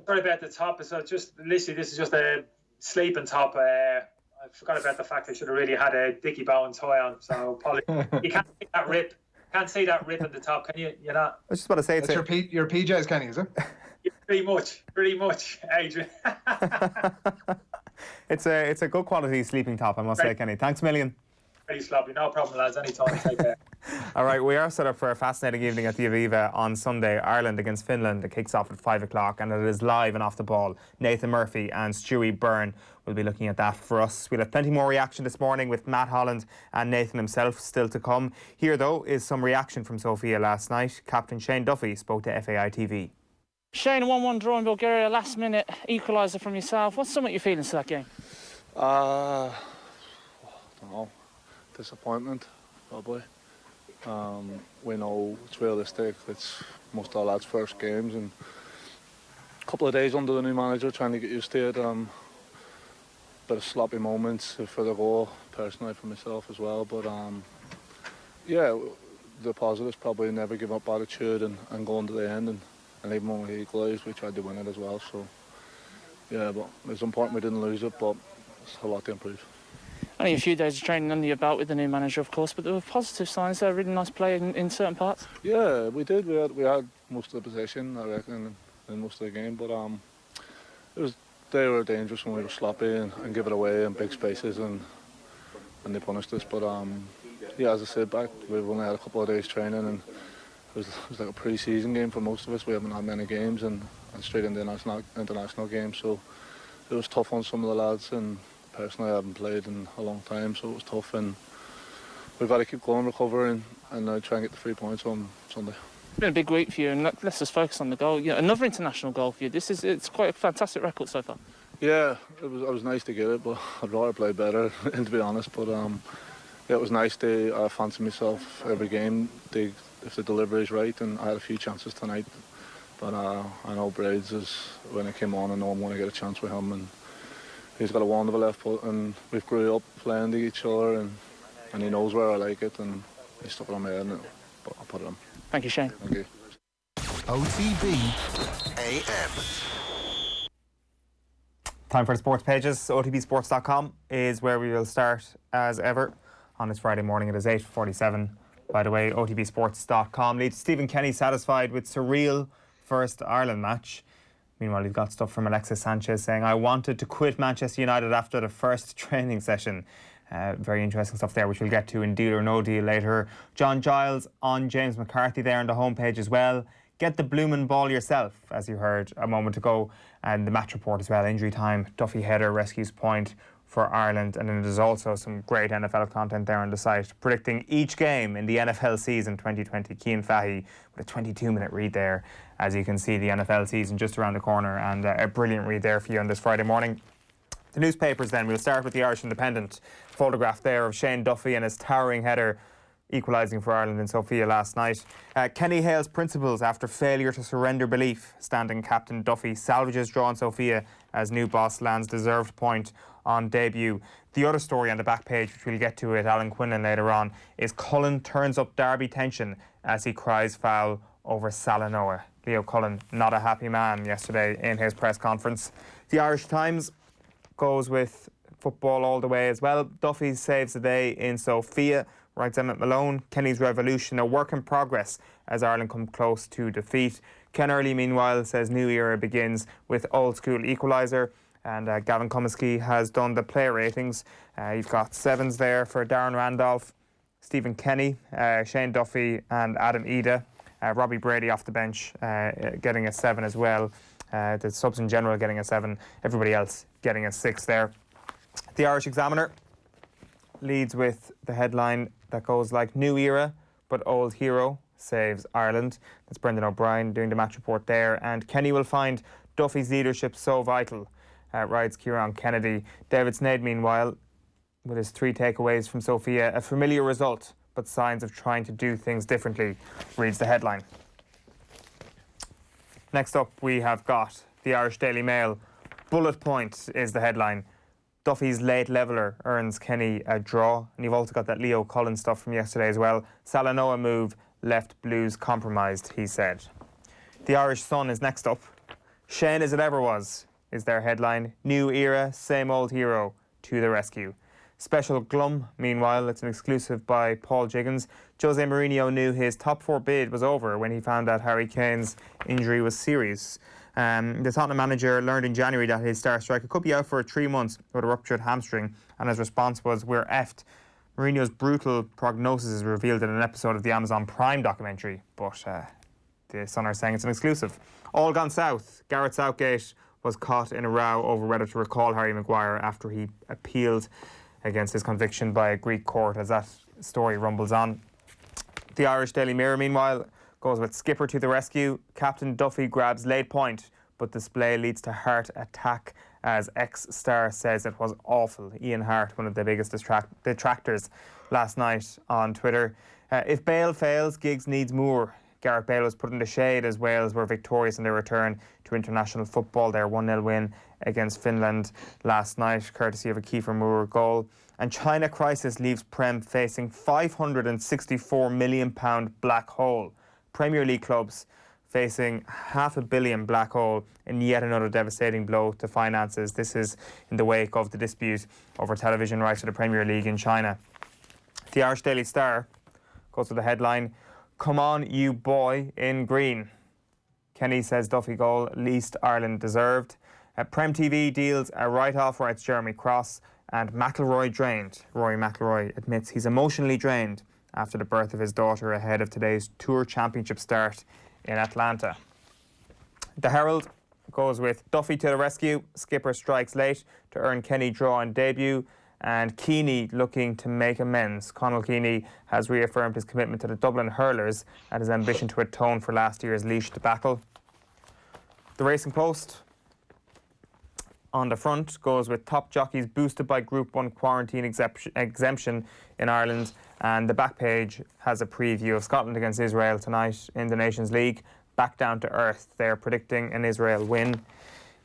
Sorry about the top. So just literally, this is just a sleeping top. I forgot about the fact I should have really had a Dickie Bowen tie on. So you can't see that rip. Can't see that rip at the top, can you? You're not. I was just about to say it's your PJs, Kenny, is it? Pretty much, Adrian. It's a good quality sleeping top, I must say, Kenny. Thanks a million. Pretty sloppy, no problem, lads. Anytime, take care. All right, we are set up for a fascinating evening at the Aviva on Sunday. Ireland against Finland. It kicks off at 5 o'clock and it is live and off the ball. Nathan Murphy and Stewie Byrne will be looking at that for us. We'll have plenty more reaction this morning with Matt Holland and Nathan himself still to come. Here, though, is some reaction from Sofia last night. Captain Shane Duffy spoke to FAI TV. Shane, a 1-1 draw in Bulgaria, last minute equaliser from yourself. What's some of your feelings to that game? I don't know. Disappointment, probably. We know it's realistic. It's most of the lads' first games, and a couple of days under the new manager, trying to get used to it. Bit of sloppy moments for the goal, personally for myself as well. But yeah, the positives probably never give up attitude and going to the end, and even when we equalised, we tried to win it as well. So yeah, but it's important we didn't lose it, but it's a lot to improve. Only a few days of training under your belt with the new manager, of course, but there were positive signs there. Really nice play in certain parts. Yeah, we did. We had most of the possession, I reckon, in most of the game. But they were dangerous when we were sloppy and give it away in big spaces, and they punished us. But yeah, as I said, we've only had a couple of days training, and it was like a pre-season game for most of us. We haven't had many games, and straight into international games. So it was tough on some of the lads, and personally I haven't played in a long time, so it was tough, and we've got to keep going, recovering, and try and get the 3 points on Sunday. It's been a big week for you, and let's just focus on the goal. Yeah, another international goal for you. It's quite a fantastic record so far. Yeah, it was nice to get it, but I'd rather play better, to be honest. But yeah, it was nice. I fancy myself every game if the delivery is right, and I had a few chances tonight. But I know Braids when it came on, I know I'm going to get a chance with him, and he's got a wonderful left foot, and we've grew up playing to each other, and he knows where I like it, and he stuck it on my head, and I put it on. Thank you, Shane. Thank you. OTB AM. Time for the sports pages. OTBsports.com is where we will start as ever on this Friday morning. It is 8:47. By the way, OTBsports.com leads Stephen Kenny satisfied with surreal first Ireland match. Meanwhile, you've got stuff from Alexis Sanchez saying, I wanted to quit Manchester United after the first training session. Very interesting stuff there, which we'll get to in Deal or No Deal later. John Giles on James McCarthy there on the homepage as well. Get the bloomin' ball yourself, as you heard a moment ago. And the match report as well. Injury time, Duffy header, rescues point for Ireland. And then there's also some great NFL content there on the site, predicting each game in the NFL season 2020. Cian Fahey with a 22-minute read there. As you can see, the NFL season just around the corner, and a brilliant read there for you on this Friday morning. The newspapers then, we'll start with the Irish Independent. Photograph there of Shane Duffy and his towering header equalising for Ireland in Sofia last night. Kenny hails principles after failure to surrender belief. Standing captain Duffy salvages draw in Sofia as new boss lands deserved point on debut. The other story on the back page, which we'll get to with Alan Quinlan later on, is Cullen turns up Derby tension as he cries foul over Salanoa. Leo Cullen, not a happy man yesterday in his press conference. The Irish Times goes with football all the way as well. Duffy saves the day in Sofia, writes Emmett Malone. Kenny's revolution, a work in progress as Ireland come close to defeat. Ken Early, meanwhile, says new era begins with old school equaliser. And Gavin Comiskey has done the player ratings. You've got sevens there for Darren Randolph, Stephen Kenny, Shane Duffy and Adam Ida. Robbie Brady off the bench getting a 7 as well. The subs in general getting a 7. Everybody else getting a 6 there. The Irish Examiner leads with the headline that goes like new era but old hero saves Ireland. That's Brendan O'Brien doing the match report there. And Kenny will find Duffy's leadership so vital, writes Kieran Kennedy. David Sneyd, meanwhile, with his 3 takeaways from Sofia, a familiar result but signs of trying to do things differently, reads the headline. Next up, we have got the Irish Daily Mail. Bullet point is the headline. Duffy's late leveller earns Kenny a draw. And you've also got that Leo Cullen stuff from yesterday as well. Salanoa move left Blues compromised, he said. The Irish Sun is next up. Shane as it ever was is their headline. New era, same old hero to the rescue. Special glum, meanwhile, it's an exclusive by Paul Jiggins. Jose Mourinho knew his top 4 bid was over when he found out Harry Kane's injury was serious. The Tottenham manager learned in January that his star striker could be out for 3 months with a ruptured hamstring, and his response was, "We're effed." Mourinho's brutal prognosis is revealed in an episode of the Amazon Prime documentary, but the Sun are saying it's an exclusive. All gone south. Gareth Southgate was caught in a row over whether to recall Harry Maguire after he appealed against his conviction by a Greek court, as that story rumbles on. The Irish Daily Mirror, meanwhile, goes with skipper to the rescue. Captain Duffy grabs late point, but display leads to heart attack as ex-star says it was awful. Ian Hart, one of the biggest detractors last night on Twitter. If Bale fails, Giggs needs Moore. Gareth Bale was put in the shade as Wales were victorious in their return to international football. Their 1-0 win against Finland last night, courtesy of a Kiefer Moore goal. And China crisis leaves Prem facing £564 million black hole. Premier League clubs facing £500 million black hole in yet another devastating blow to finances. This is in the wake of the dispute over television rights to the Premier League in China. The Irish Daily Star goes with the headline, "Come on, you boy in green." Kenny says Duffy goal least Ireland deserved. Prem TV deals a write-off rights Jeremy Cross, and McIlroy drained. Rory McIlroy admits he's emotionally drained after the birth of his daughter ahead of today's Tour Championship start in Atlanta. The Herald goes with Duffy to the rescue. Skipper strikes late to earn Kenny draw on debut, and Keeney looking to make amends. Conal Keeney has reaffirmed his commitment to the Dublin Hurlers and his ambition to atone for last year's Laois debacle. The Racing Post on the front goes with top jockeys boosted by Group 1 quarantine exemption in Ireland, and the back page has a preview of Scotland against Israel tonight in the Nations League. Back down to earth, they're predicting an Israel win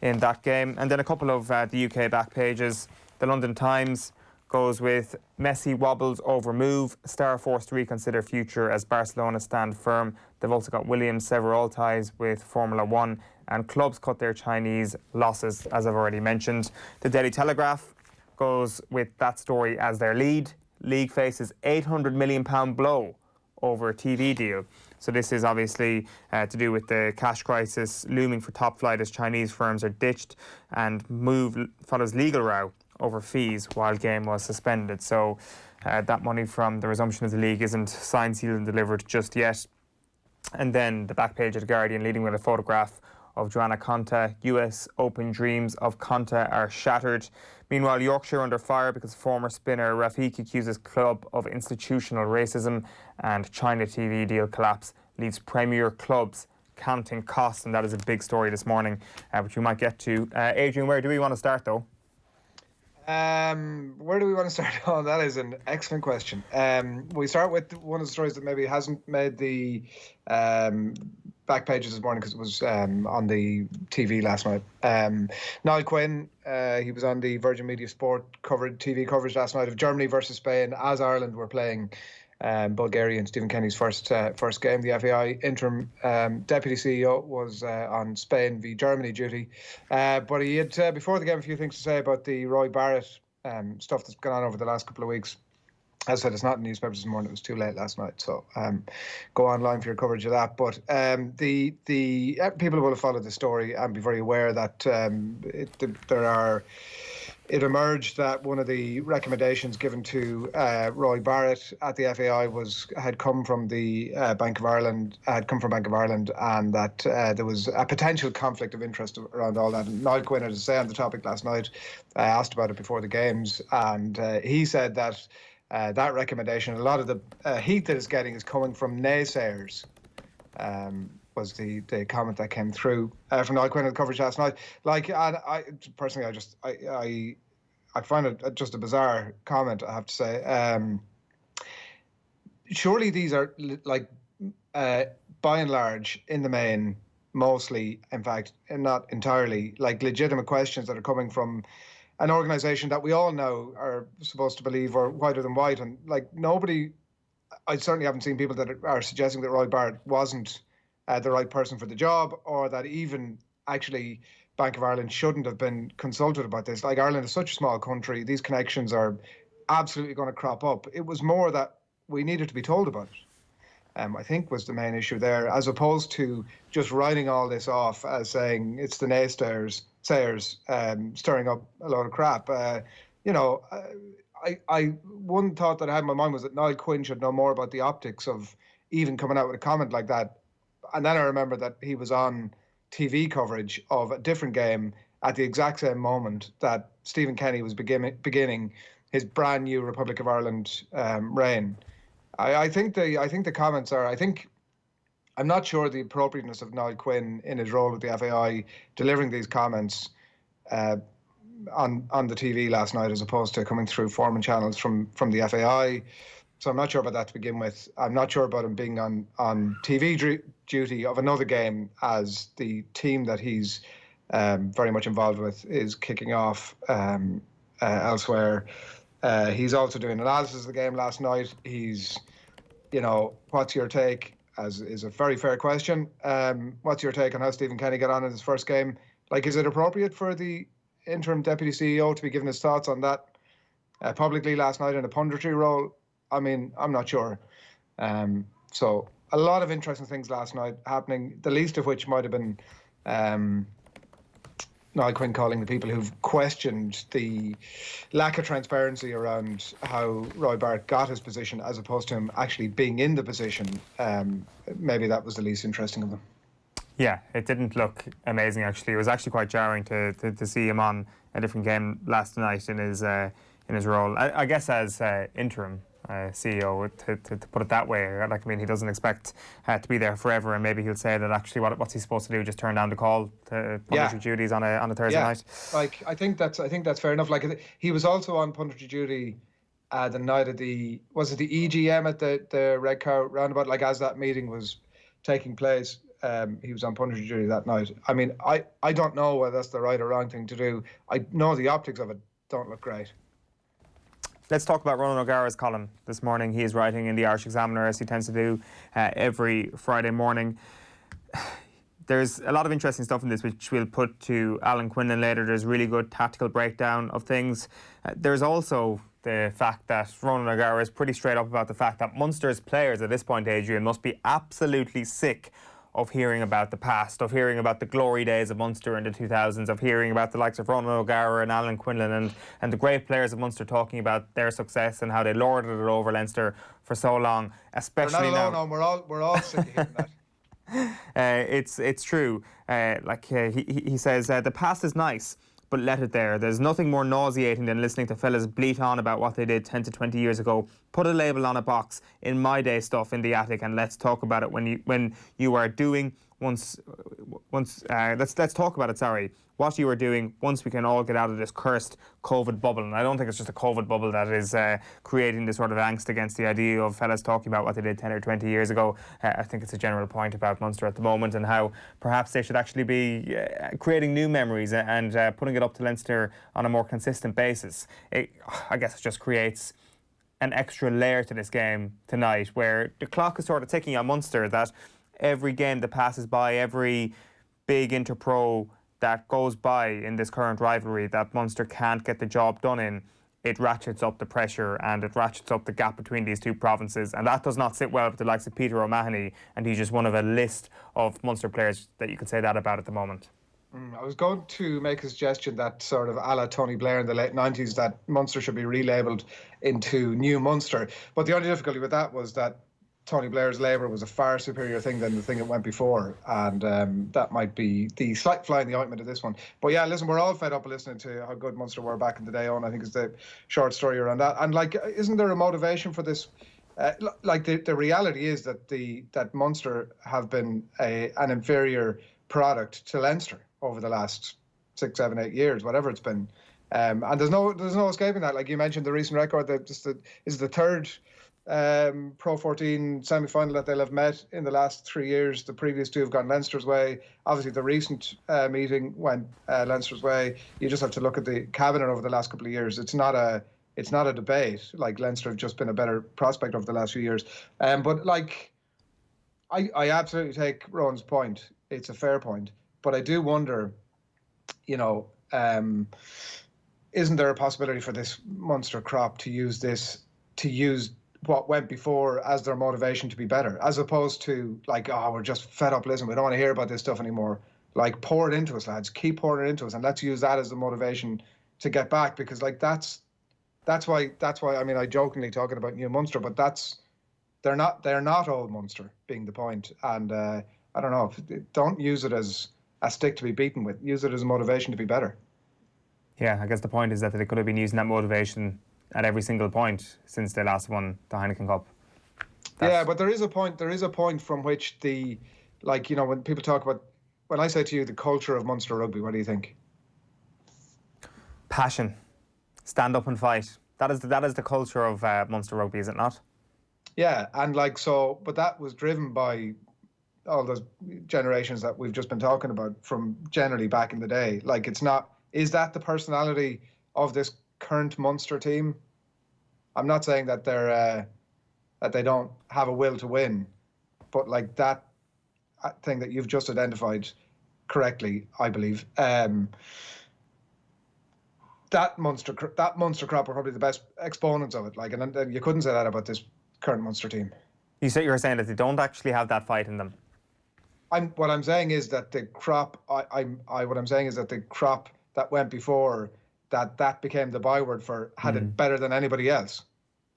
in that game. And then a couple of the UK back pages. The London Times goes with Messi wobbles over move, Star forced to reconsider future as Barcelona stand firm. They've also got Williams sever all ties with Formula 1, and clubs cut their Chinese losses, as I've already mentioned. The Daily Telegraph goes with that story as their lead. League faces £800 million blow over a TV deal. So this is obviously to do with the cash crisis looming for top flight as Chinese firms are ditched, and move follows legal row over fees while game was suspended. So that money from the resumption of the league isn't signed, sealed and delivered just yet. And then the back page of The Guardian leading with a photograph of Joanna Conta. US Open dreams of Conta are shattered. Meanwhile, Yorkshire under fire because former spinner Rafiq accuses club of institutional racism, and China TV deal collapse leaves Premier clubs counting costs, and that is a big story this morning, which we might get to. Adrian, where do we want to start though? Where do we want to start? Oh, that is an excellent question. We start with one of the stories that maybe hasn't made the back pages this morning because it was on the TV last night. Niall Quinn, he was on the Virgin Media Sport TV coverage last night of Germany versus Spain as Ireland were playing Bulgaria in Stephen Kenny's first game. The FAI interim deputy CEO was on Spain v Germany duty, but he had before the game a few things to say about the Roy Barrett stuff that's gone on over the last couple of weeks. As I said, it's not in newspapers this morning. It was too late last night, so go online for your coverage of that. But the people will have followed the story and be very aware that it emerged that one of the recommendations given to Roy Barrett at the FAI had come from the Bank of Ireland, and that there was a potential conflict of interest around all that. And Niall Quinn had to say on the topic last night, asked about it before the games, and he said that that recommendation, a lot of the heat that it's getting is coming from naysayers. Was the comment that came through from Niall Quinn at the coverage last night. Like, and I personally, I find it just a bizarre comment, I have to say. Surely these are like, by and large, in the main, mostly, in fact, and not entirely, like legitimate questions that are coming from an organisation that we all know are supposed to believe are whiter than white, and like nobody, I certainly haven't seen people that are suggesting that Roy Barrett wasn't the right person for the job, or that even actually Bank of Ireland shouldn't have been consulted about this. Like, Ireland is such a small country, these connections are absolutely going to crop up. It was more that we needed to be told about it, I think was the main issue there, as opposed to just writing all this off as saying it's the naysayers stirring up a load of crap. One thought that I had in my mind was that Niall Quinn should know more about the optics of even coming out with a comment like that. And then I remember that he was on TV coverage of a different game at the exact same moment that Stephen Kenny was beginning his brand new Republic of Ireland reign. I think the comments are. I'm not sure the appropriateness of Niall Quinn in his role with the FAI delivering these comments on the TV last night, as opposed to coming through foreign channels from the FAI. So I'm not sure about that to begin with. I'm not sure about him being on TV duty of another game as the team that he's very much involved with is kicking off elsewhere. He's also doing analysis of the game last night. He's, what's your take? As is a very fair question. What's your take on how Stephen Kenny got on in his first game? Like, is it appropriate for the interim deputy CEO to be giving his thoughts on that publicly last night in a punditry role? I mean, I'm not sure. So a lot of interesting things last night happening, the least of which might have been Niall Quinn calling the people who've questioned the lack of transparency around how Roy Barrett got his position, as opposed to him actually being in the position. Maybe that was the least interesting of them. Yeah, it didn't look amazing, actually. It was actually quite jarring to see him on a different game last night in his role. I guess as interim CEO, to put it that way. Like, I mean, he doesn't expect to be there forever, and maybe he'll say that actually what's he supposed to do? Just turn down the call to punditry duties on a Thursday night. Like, I think that's fair enough. Like, he was also on punditry duty the night of the EGM at the Red Cow roundabout. Like, as that meeting was taking place, he was on punditry duty that night. I mean, I don't know whether that's the right or wrong thing to do. I know the optics of it don't look great. Let's talk about Ronan O'Gara's column this morning. He is writing in the Irish Examiner, as he tends to do every Friday morning. There's a lot of interesting stuff in this, which we'll put to Alan Quinlan later. There's really good tactical breakdown of things. There's also the fact that Ronan O'Gara is pretty straight up about the fact that Munster's players at this point, Adrian, must be absolutely sick of hearing about the past, of hearing about the glory days of Munster in the 2000s, of hearing about the likes of Ronan O'Gara and Alan Quinlan and the great players of Munster talking about their success and how they lorded it over Leinster for so long, especially now. We're all sick of hearing that. It's true. He says, the past is nice, but let it there. There's nothing more nauseating than listening to fellas bleat on about what they did 10 to 20 years ago. Put a label on a box, in my day stuff in the attic, and let's talk about it when you are doing let's talk about it, what you are doing once we can all get out of this cursed COVID bubble. And I don't think it's just a COVID bubble that is creating this sort of angst against the idea of fellas talking about what they did 10 or 20 years ago. I think it's a general point about Munster at the moment and how perhaps they should actually be creating new memories and putting it up to Leinster on a more consistent basis. I guess it just creates an extra layer to this game tonight, where the clock is sort of ticking on Munster, that every game that passes by, every big inter-pro that goes by in this current rivalry that Munster can't get the job done in, it ratchets up the pressure and it ratchets up the gap between these two provinces, and that does not sit well with the likes of Peter O'Mahony, and he's just one of a list of Munster players that you could say that about at the moment. I was going to make a suggestion that sort of a la Tony Blair in the late 90s, that Munster should be relabelled into New Munster. But the only difficulty with that was that Tony Blair's Labour was a far superior thing than the thing that went before. And that might be the slight fly in the ointment of this one. But yeah, listen, we're all fed up listening to how good Munster were back in the day on. I think is the short story around that. And like, isn't there a motivation for this? The reality is that Munster have been an inferior product to Leinster over the last 6, 7, 8 years, whatever it's been, and there's no escaping that. Like you mentioned, the recent record that is the third Pro 14 semi-final that they'll have met in the last 3 years. The previous two have gone Leinster's way. Obviously, the recent meeting went Leinster's way. You just have to look at the cabinet over the last couple of years. It's not a debate. Like, Leinster have just been a better prospect over the last few years. But like, I absolutely take Rowan's point. It's a fair point. But I do wonder, isn't there a possibility for this Munster crop to use what went before as their motivation to be better, as opposed to like, oh, we're just fed up, listen, we don't want to hear about this stuff anymore. Like, pour it into us, lads, keep pouring it into us, and let's use that as the motivation to get back, because like that's why I mean, I jokingly talking about new Munster, but they're not old Munster being the point. And I don't know, don't use it as a stick to be beaten with, use it as a motivation to be better. Yeah, I guess the point is that they could have been using that motivation at every single point since they last won the Heineken Cup. Yeah, but there is a point from which when people talk about, when I say to you the culture of Munster rugby, what do you think? Passion. Stand up and fight. That is the culture of Munster rugby, is it not? Yeah, and but that was driven by all those generations that we've just been talking about from generally back in the day. Like, it's not, is that the personality of this current Munster team? I'm not saying that that they don't have a will to win, but like that thing that you've just identified correctly, I believe, that Munster crop are probably the best exponents of it. Like, and you couldn't say that about this current Munster team. You were saying that they don't actually have that fight in them. What I'm saying is that the crop. What I'm saying is that the crop that went before that became the byword for had it better than anybody else.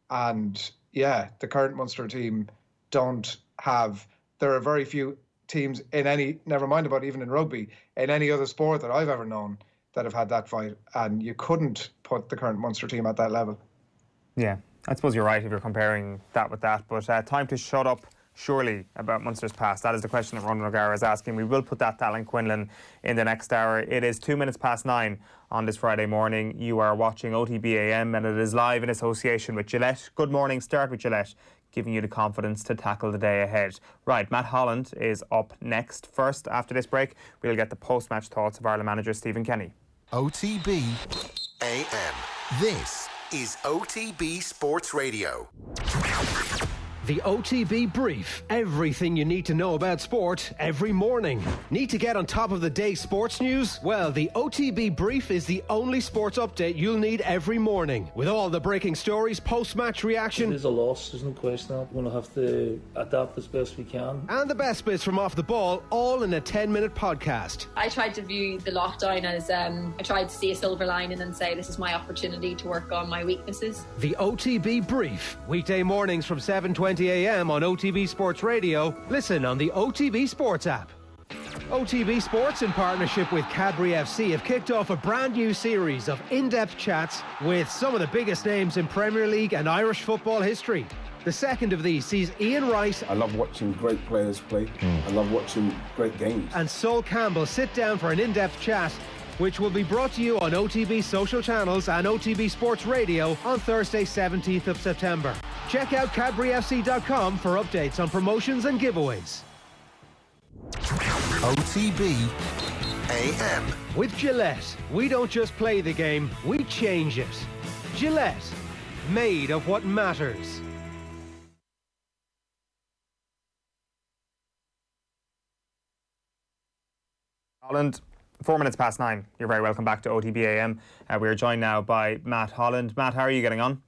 And yeah, the current Munster team don't have. There are very few teams in any. Never mind about even in rugby, in any other sport that I've ever known that have had that fight, and you couldn't put the current Munster team at that level. Yeah, I suppose you're right if you're comparing that with that, but time to shut up, surely, about Munster's past. That is the question that Ronan O'Gara is asking. We will put that to Alan Quinlan in the next hour. It is 9:02 on this Friday morning. You are watching OTB AM, and it is live in association with Gillette. Good morning, start with Gillette, giving you the confidence to tackle the day ahead. Right, Matt Holland is up next. First, after this break, we'll get the post-match thoughts of Ireland manager Stephen Kenny. OTB AM. This is OTB Sports Radio. The OTB Brief. Everything you need to know about sport every morning. Need to get on top of the day's sports news? Well, the OTB Brief is the only sports update you'll need every morning. With all the breaking stories, post-match reaction. It is a loss, there's no question. We're going to have to adapt as best we can. And the best bits from off the ball, all in a 10-minute podcast. I tried to view the lockdown as I tried to see a silver lining and say this is my opportunity to work on my weaknesses. The OTB Brief. Weekday mornings from 7:20 a.m. on OTB Sports Radio. Listen on the OTB Sports app. OTB Sports, in partnership with Cadbury FC, have kicked off a brand new series of in-depth chats with some of the biggest names in Premier League and Irish football history. The second of these sees Ian Wright. I love watching great players play. I love watching great games. And Sol Campbell sit down for an in-depth chat, which will be brought to you on OTB social channels and OTB Sports Radio on Thursday, 17th of September. Check out CadburyFC.com for updates on promotions and giveaways. OTB AM. With Gillette, we don't just play the game, we change it. Gillette, made of what matters. Holland. 9:04. You're very welcome back to OTB AM. We are joined now by Matt Holland. Matt, how are you getting on?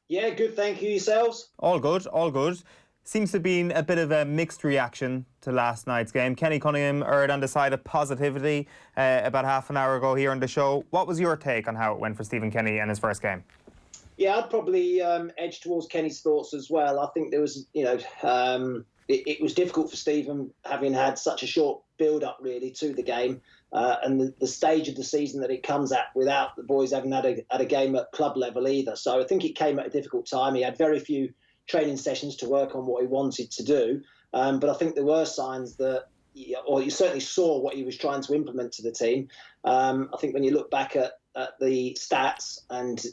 Yeah, good, thank you. Yourselves? All good, all good. Seems to have been a bit of a mixed reaction to last night's game. Kenny Cunningham erred on the side of positivity about half an hour ago here on the show. What was your take on how it went for Stephen Kenny and his first game? Yeah, I'd probably edge towards Kenny's thoughts as well. I think there was, it was difficult for Stephen, having had such a short build-up, really, to the game. And the stage of the season that it comes at without the boys having had a game at club level either. So I think it came at a difficult time. He had very few training sessions to work on what he wanted to do. But I think there were signs that, or you certainly saw what he was trying to implement to the team. I think when you look back at the stats and,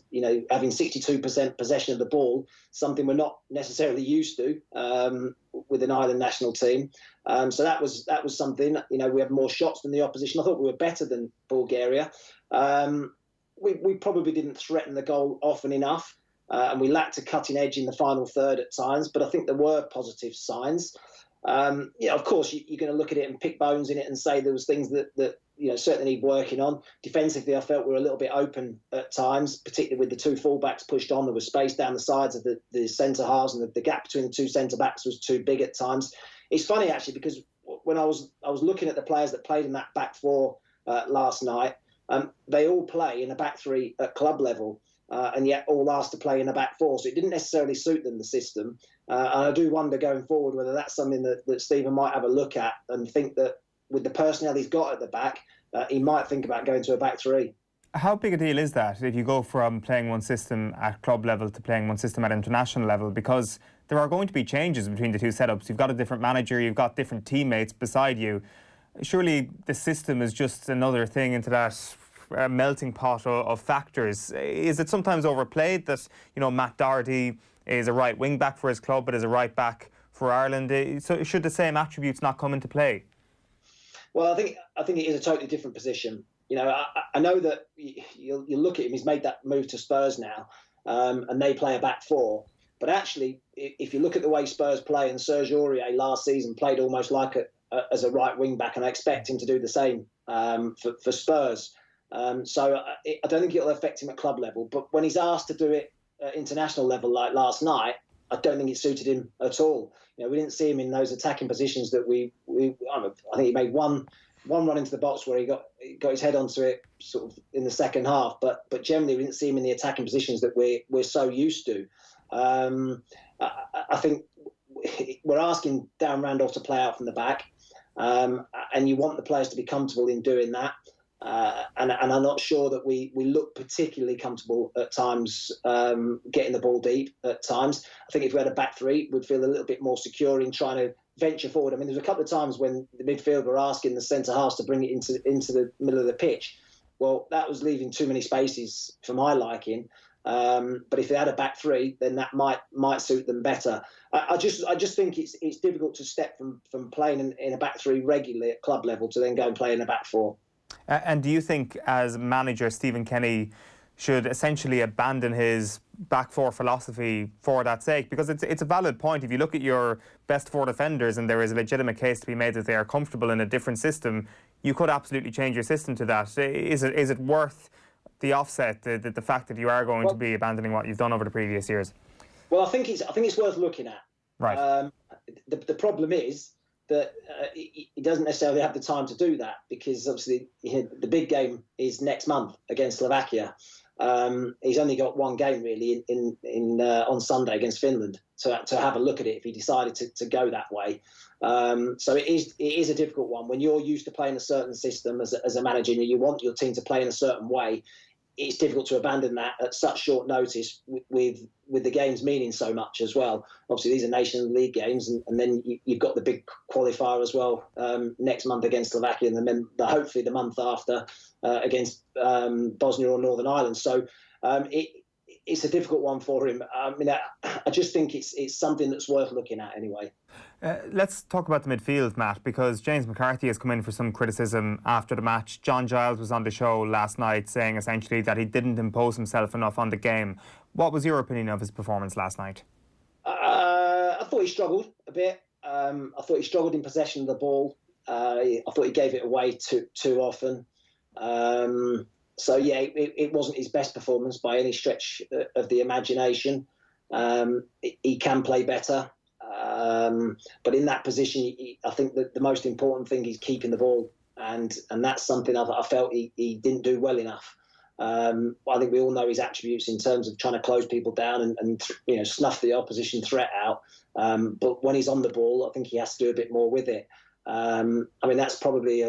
having 62% possession of the ball, something we're not necessarily used to with an Ireland national team. So that was something. We had more shots than the opposition. I thought we were better than Bulgaria. We probably didn't threaten the goal often enough, and we lacked a cutting edge in the final third at times. But I think there were positive signs. Of course, you're going to look at it and pick bones in it and say there was things that certainly need working on. Defensively, I felt we were a little bit open at times, particularly with the two fullbacks pushed on. There was space down the sides of the centre halves, and the gap between the two centre backs was too big at times. It's funny actually, because when I was looking at the players that played in that back four last night, they all play in a back three at club level. And yet all asked to play in a back four. So it didn't necessarily suit them, the system. And I do wonder going forward whether that's something that Stephen might have a look at and think that with the personnel he's got at the back, he might think about going to a back three. How big a deal is that if you go from playing one system at club level to playing one system at international level? Because there are going to be changes between the two setups. You've got a different manager, you've got different teammates beside you. Surely the system is just another thing into that melting pot of factors. Is it sometimes overplayed that, Matt Doherty is a right wing back for his club but is a right back for Ireland? So should the same attributes not come into play? Well, I think it is a totally different position. I know that you look at him, he's made that move to Spurs now, and they play a back four. But actually, if you look at the way Spurs play, and Serge Aurier last season played almost like as a right wing back, and I expect him to do the same for Spurs. So I don't think it'll affect him at club level. But when he's asked to do it at international level like last night, I don't think it suited him at all. We didn't see him in those attacking positions that I think he made one run into the box where he got his head onto it sort of in the second half. But generally, we didn't see him in the attacking positions that we're so used to. I think we're asking Darren Randolph to play out from the back, and you want the players to be comfortable in doing that. And I'm not sure that we look particularly comfortable at times getting the ball deep at times. I think if we had a back three, we'd feel a little bit more secure in trying to venture forward. I mean, there's a couple of times when the midfield were asking the centre halves to bring it into the middle of the pitch. Well, that was leaving too many spaces for my liking. But if they had a back three, then that might suit them better. I just think it's difficult to step from playing in a back three regularly at club level to then go and play in a back four. And do you think, as manager, Stephen Kenny should essentially abandon his back four philosophy for that sake? Because it's a valid point. If you look at your best four defenders and there is a legitimate case to be made that they are comfortable in a different system, you could absolutely change your system to that. Is it worth the offset, the fact that you are going to be abandoning what you've done over the previous years? Well, I think it's worth looking at. Right. The problem is that he doesn't necessarily have the time to do that, because obviously the big game is next month against Slovakia. He's only got one game really in on Sunday against Finland to have a look at it if he decided to go that way. So it is a difficult one when you're used to playing a certain system as a manager and you want your team to play in a certain way. It's difficult to abandon that at such short notice with the games meaning so much as well. Obviously, these are Nations League games, and then you've got the big qualifier as well next month against Slovakia, and then hopefully the month after against Bosnia or Northern Ireland. So it's a difficult one for him. I mean, I just think it's something that's worth looking at anyway. Let's talk about the midfield, Matt, because James McCarthy has come in for some criticism after the match. John Giles was on the show last night saying essentially that he didn't impose himself enough on the game. What was your opinion of his performance last night? I thought he struggled a bit. I thought he struggled in possession of the ball. I thought he gave it away too often. So, yeah, it wasn't his best performance by any stretch of the imagination. He can play better. But in that position, I think that the most important thing is keeping the ball. And that's something I felt he didn't do well enough. I think we all know his attributes in terms of trying to close people down and snuff the opposition threat out. But when he's on the ball, I think he has to do a bit more with it. I mean, that's probably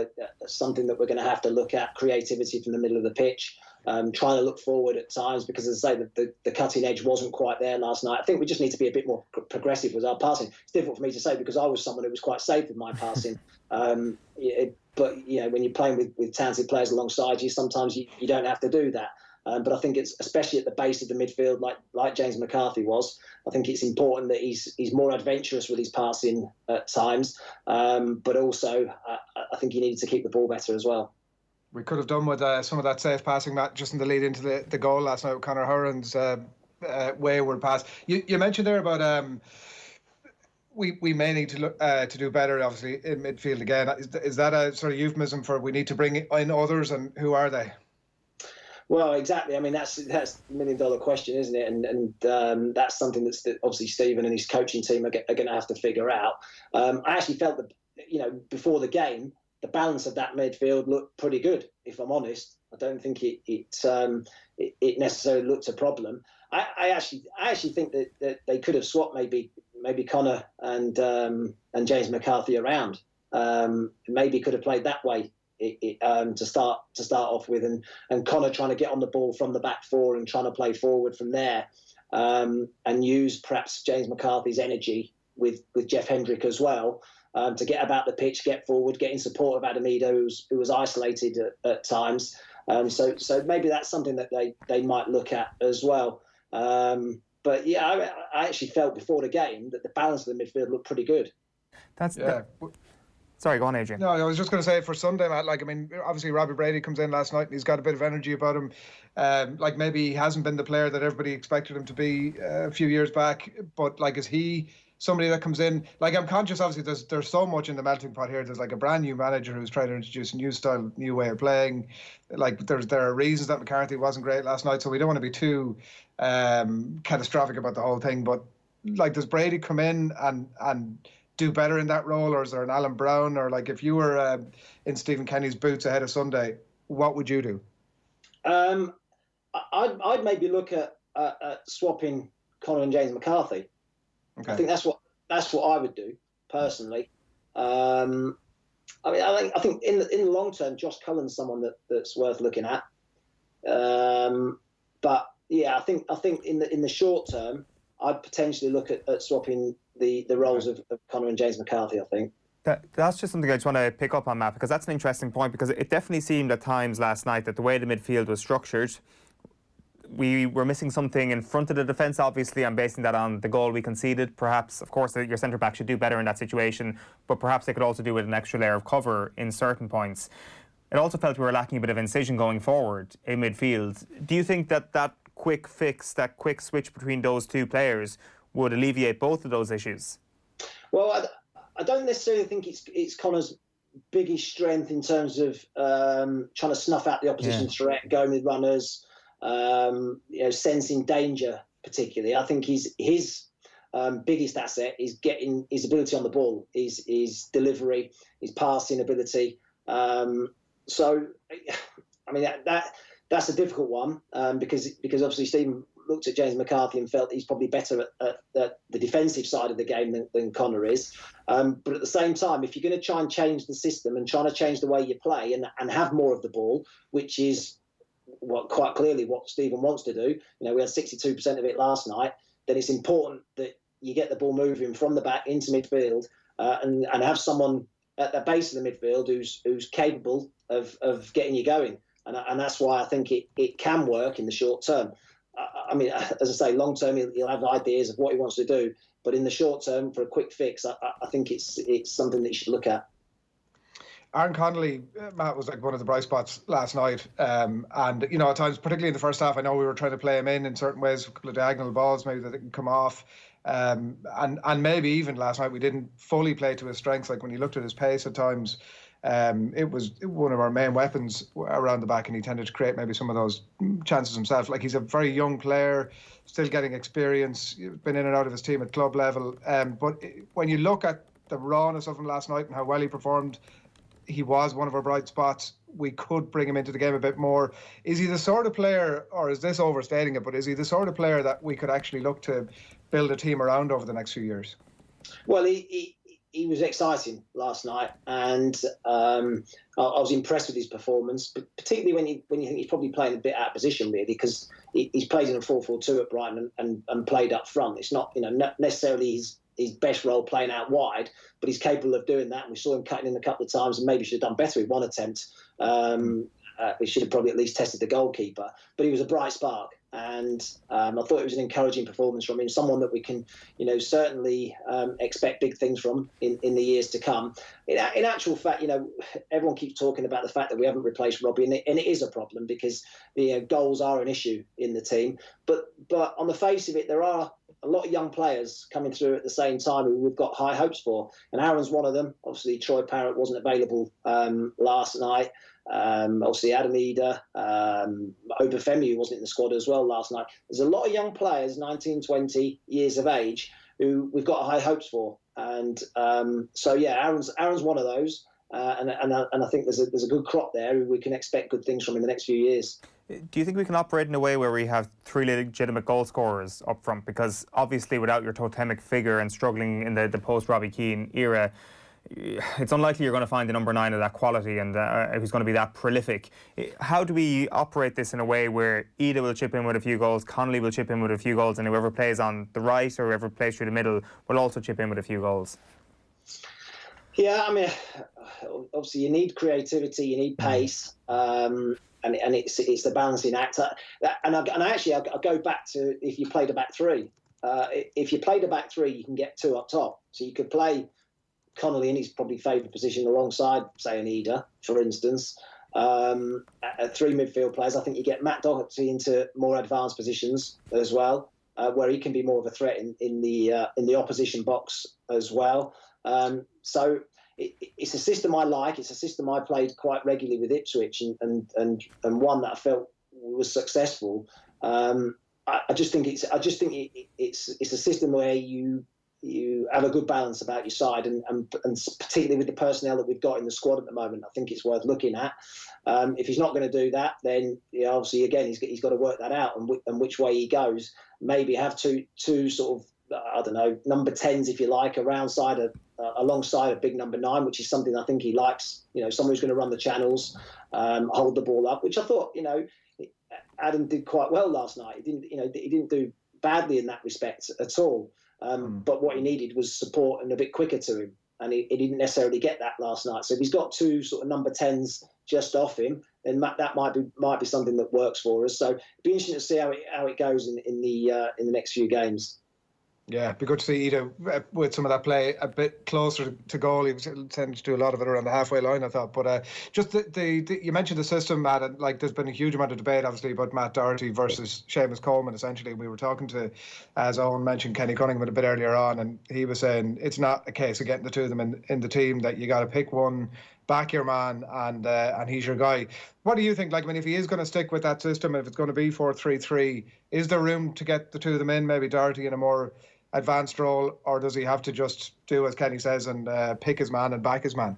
something that we're going to have to look at, creativity from the middle of the pitch, trying to look forward at times, because, as I say, the cutting edge wasn't quite there last night. I think we just need to be a bit more progressive with our passing. It's difficult for me to say because I was someone who was quite safe with my passing. But when you're playing with talented players alongside you, sometimes you don't have to do that. But I think it's especially at the base of the midfield, like James McCarthy was. I think it's important that he's more adventurous with his passing at times. But also, I think he needed to keep the ball better as well. We could have done with some of that safe passing, Matt, just in the lead into the goal last night with Conor Horan's wayward pass. You mentioned there about we may need to look to do better, obviously, in midfield again. Is that a sort of euphemism for we need to bring in others, and who are they? Well, exactly. I mean, that's the $1 million question, isn't it? And that's something that obviously Stephen and his coaching team are going to have to figure out. I actually felt that, before the game, the balance of that midfield looked pretty good, if I'm honest. I don't think it necessarily looked a problem. I actually think that they could have swapped maybe Connor and James McCarthy around. Maybe could have played that way to start off with, and Connor trying to get on the ball from the back four and trying to play forward from there, and use perhaps James McCarthy's energy with Jeff Hendrick as well, to get about the pitch, get forward, get in support of Adamido, who was isolated at times. So maybe that's something that they might look at as well. But yeah, I actually felt before the game that the balance of the midfield looked pretty good. Sorry, go on, Adrian. No, I was just going to say for Sunday, Matt, obviously Robbie Brady comes in last night and he's got a bit of energy about him. Maybe he hasn't been the player that everybody expected him to be a few years back, but is he somebody that comes in? I'm conscious, obviously, there's so much in the melting pot here. There's a brand new manager who's trying to introduce a new style, new way of playing. There are reasons that McCarthy wasn't great last night, so we don't want to be too catastrophic about the whole thing. But does Brady come in and do better in that role, or is there an Alan Brown, or if you were in Stephen Kenny's boots ahead of Sunday, what would you do? I'd maybe look at swapping Connor and James McCarthy. Okay. I think that's what I would do personally. I think in the long term, Josh Cullen's someone that's worth looking at. But yeah, I think in the short term, I'd potentially look at swapping the roles of Connor and James McCarthy, I think. That's just something I just want to pick up on, Matt, because that's an interesting point, because it definitely seemed at times last night that the way the midfield was structured, we were missing something in front of the defence. Obviously, I'm basing that on the goal we conceded. Perhaps, of course, your centre-back should do better in that situation, but perhaps they could also do with an extra layer of cover in certain points. It also felt we were lacking a bit of incision going forward in midfield. Do you think that quick fix, that quick switch between those two players would alleviate both of those issues? Well, I don't necessarily think it's Connor's biggest strength in terms of trying to snuff out the opposition's threat, going with runners, sensing danger particularly. I think his biggest asset is getting his ability on the ball, his delivery, his passing ability. So, I mean, that's a difficult one because obviously Stephen looked at James McCarthy and felt he's probably better at the defensive side of the game than Connor is. But at the same time, if you're going to try and change the system and trying to change the way you play and have more of the ball, which is quite clearly what Stephen wants to do, we had 62% of it last night, then it's important that you get the ball moving from the back into midfield and have someone at the base of the midfield who's capable of getting you going. And that's why I think it can work in the short term. I mean, as I say, long term he'll have ideas of what he wants to do, but in the short term, for a quick fix, I think it's something that you should look at. Aaron Connolly, Matt, was one of the bright spots last night, and at times, particularly in the first half, I know we were trying to play him in certain ways, a couple of diagonal balls maybe that didn't come off, and maybe even last night we didn't fully play to his strengths. When you looked at his pace at times, it was one of our main weapons around the back, and he tended to create maybe some of those chances himself. He's a very young player, still getting experience, been in and out of his team at club level. But when you look at the rawness of him last night and how well he performed, he was one of our bright spots. We could bring him into the game a bit more. Is he the sort of player, or is this overstating it, but is he the sort of player that we could actually look to build a team around over the next few years? Well, he was exciting last night, and I was impressed with his performance, particularly when you think he's probably playing a bit out of position, really, because he's played in a 4-4-2 at Brighton and played up front. It's not not necessarily his best role playing out wide, but he's capable of doing that. And we saw him cutting in a couple of times, and maybe should have done better with one attempt. we should have probably at least tested the goalkeeper. But he was a bright spark, and I thought it was an encouraging performance from him. Someone that we can, certainly expect big things from in the years to come. In actual fact, everyone keeps talking about the fact that we haven't replaced Robbie, and it is a problem because goals are an issue in the team. But on the face of it, there are a lot of young players coming through at the same time who we've got high hopes for, and Aaron's one of them. Obviously, Troy Parrott wasn't available last night. Obviously, Adam Eder, Obafemi, who wasn't in the squad as well last night. There's a lot of young players, 19, 20 years of age, who we've got high hopes for. And Aaron's one of those. And I think there's a good crop there who we can expect good things from in the next few years. Do you think we can operate in a way where we have 3 legitimate goal scorers up front? Because obviously without your totemic figure and struggling in the post-Robbie Keane era, it's unlikely you're going to find the number 9 of that quality and who's going to be that prolific. How do we operate this in a way where Ida will chip in with a few goals, Connolly will chip in with a few goals, and whoever plays on the right or whoever plays through the middle will also chip in with a few goals? Yeah, I mean, obviously you need creativity, you need pace, and it's the balancing act. And I go back to if you played a back three. If you played a back three, you can get 2 up top. So you could play Connolly in his probably favoured position alongside, say, an Eder, for instance. At 3 midfield players, I think you get Matt Doherty into more advanced positions as well, where he can be more of a threat in the opposition box as well. So it's a system I like. It's a system I played quite regularly with Ipswich, and one that I felt was successful. I just think it's a system where you have a good balance about your side, and particularly with the personnel that we've got in the squad at the moment, I think it's worth looking at. If he's not going to do that, then obviously again he's got to work that out and which way he goes. Maybe have two sort of, I don't know, number 10s if you like, alongside a big number 9, which is something I think he likes. Someone who's going to run the channels, hold the ball up, which I thought Adam did quite well last night. He didn't do badly in that respect at all. But what he needed was support and a bit quicker to him, and he didn't necessarily get that last night. So if he's got 2 sort of number 10s just off him, then that might be something that works for us. So it'd be interesting to see how it goes in the next few games. Yeah, it'd be good to see Ida with some of that play a bit closer to goal. He tended to do a lot of it around the halfway line, I thought. But just you mentioned the system, Matt, and there's been a huge amount of debate, obviously, about Matt Doherty versus Seamus Coleman. Essentially, we were talking to, as Eoin mentioned, Kenny Cunningham a bit earlier on, and he was saying it's not a case of getting the 2 of them in the team, that you got to pick one, back your man, and he's your guy. What do you think? If he is going to stick with that system, if it's going to be 4-3-3, is there room to get the 2 of them in, maybe Doherty in a more advanced role, or does he have to just do as Kenny says and pick his man and back his man?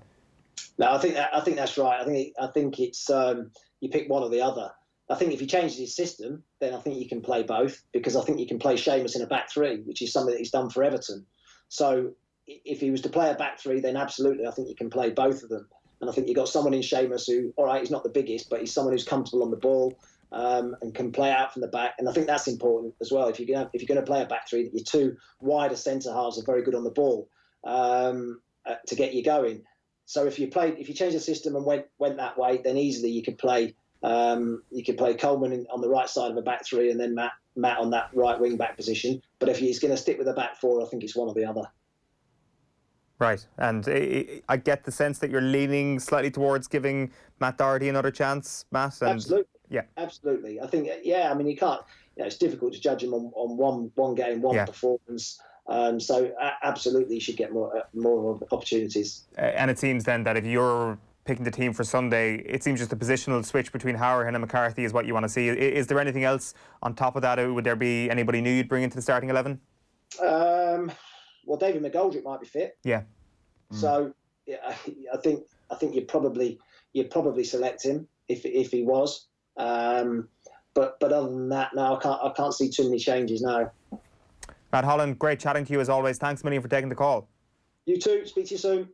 No, I think that's right. I think it's you pick one or the other. I think if he changes his system, then I think you can play both, because I think you can play Seamus in a back 3, which is something that he's done for Everton. So if he was to play a back 3, then absolutely I think you can play both of them. And I think you've got someone in Seamus who, all right, he's not the biggest, but he's someone who's comfortable on the ball. And can play out from the back, and I think that's important as well. If you're going to play a back 3, that your 2 wider centre halves are very good on the ball to get you going. So if you change the system and went that way, then easily you could play Coleman on the right side of a back 3, and then Matt on that right wing back position. But if he's going to stick with a back 4, I think it's one or the other. Right, and I get the sense that you're leaning slightly towards giving Matt Doherty another chance, Matt. And absolutely. Yeah, absolutely. I think, you can't. It's difficult to judge him on one game, one performance. So absolutely, you should get more opportunities. And it seems then that if you're picking the team for Sunday, it seems just a positional switch between Hourhan and McCarthy is what you want to see. Is there anything else on top of that? Would there be anybody new you'd bring into the starting 11? Well, David McGoldrick might be fit. Yeah. So I think you'd probably select him if he was. But other than that, no, I can't see too many changes now. Matt Holland, great chatting to you as always. Thanks a million for taking the call. You too. Speak to you soon.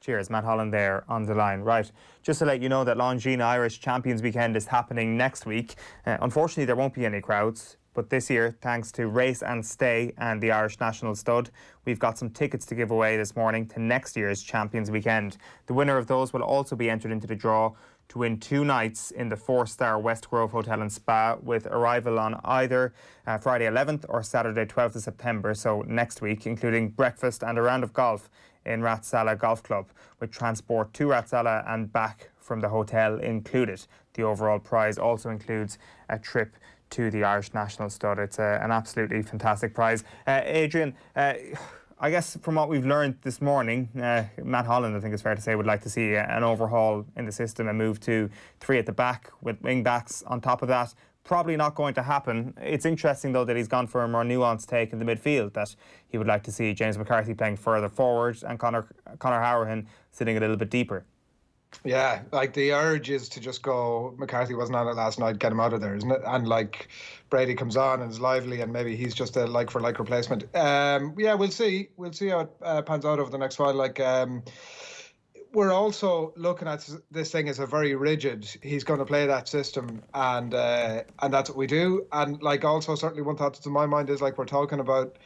Cheers, Matt Holland there on the line. Right, just to let you know that Longines Irish Champions Weekend is happening next week. Unfortunately, there won't be any crowds. But this year, thanks to Race and Stay and the Irish National Stud, we've got some tickets to give away this morning to next year's Champions Weekend. The winner of those will also be entered into the draw to win 2 nights in the 4-star West Grove Hotel and Spa, with arrival on either Friday 11th or Saturday 12th of September, so next week, including breakfast and a round of golf in Ratsala Golf Club, with transport to Ratsala and back from the hotel included. The overall prize also includes a trip to the Irish National Stud. It's an absolutely fantastic prize. Adrian, I guess from what we've learned this morning, Matt Holland, I think it's fair to say, would like to see an overhaul in the system and move to 3 at the back with wing backs on top of that. Probably not going to happen. It's interesting, though, that he's gone for a more nuanced take in the midfield, that he would like to see James McCarthy playing further forward and Conor Hourhan sitting a little bit deeper. Yeah, like the urge is to just go, McCarthy wasn't on it last night, get him out of there, isn't it? And like Brady comes on and is lively and maybe he's just a like-for-like replacement. Yeah, we'll see. We'll see how it pans out over the next while. Like, we're also looking at this thing as a very rigid, he's going to play that system and that's what we do. And like also certainly one thought that's in my mind is like we're talking about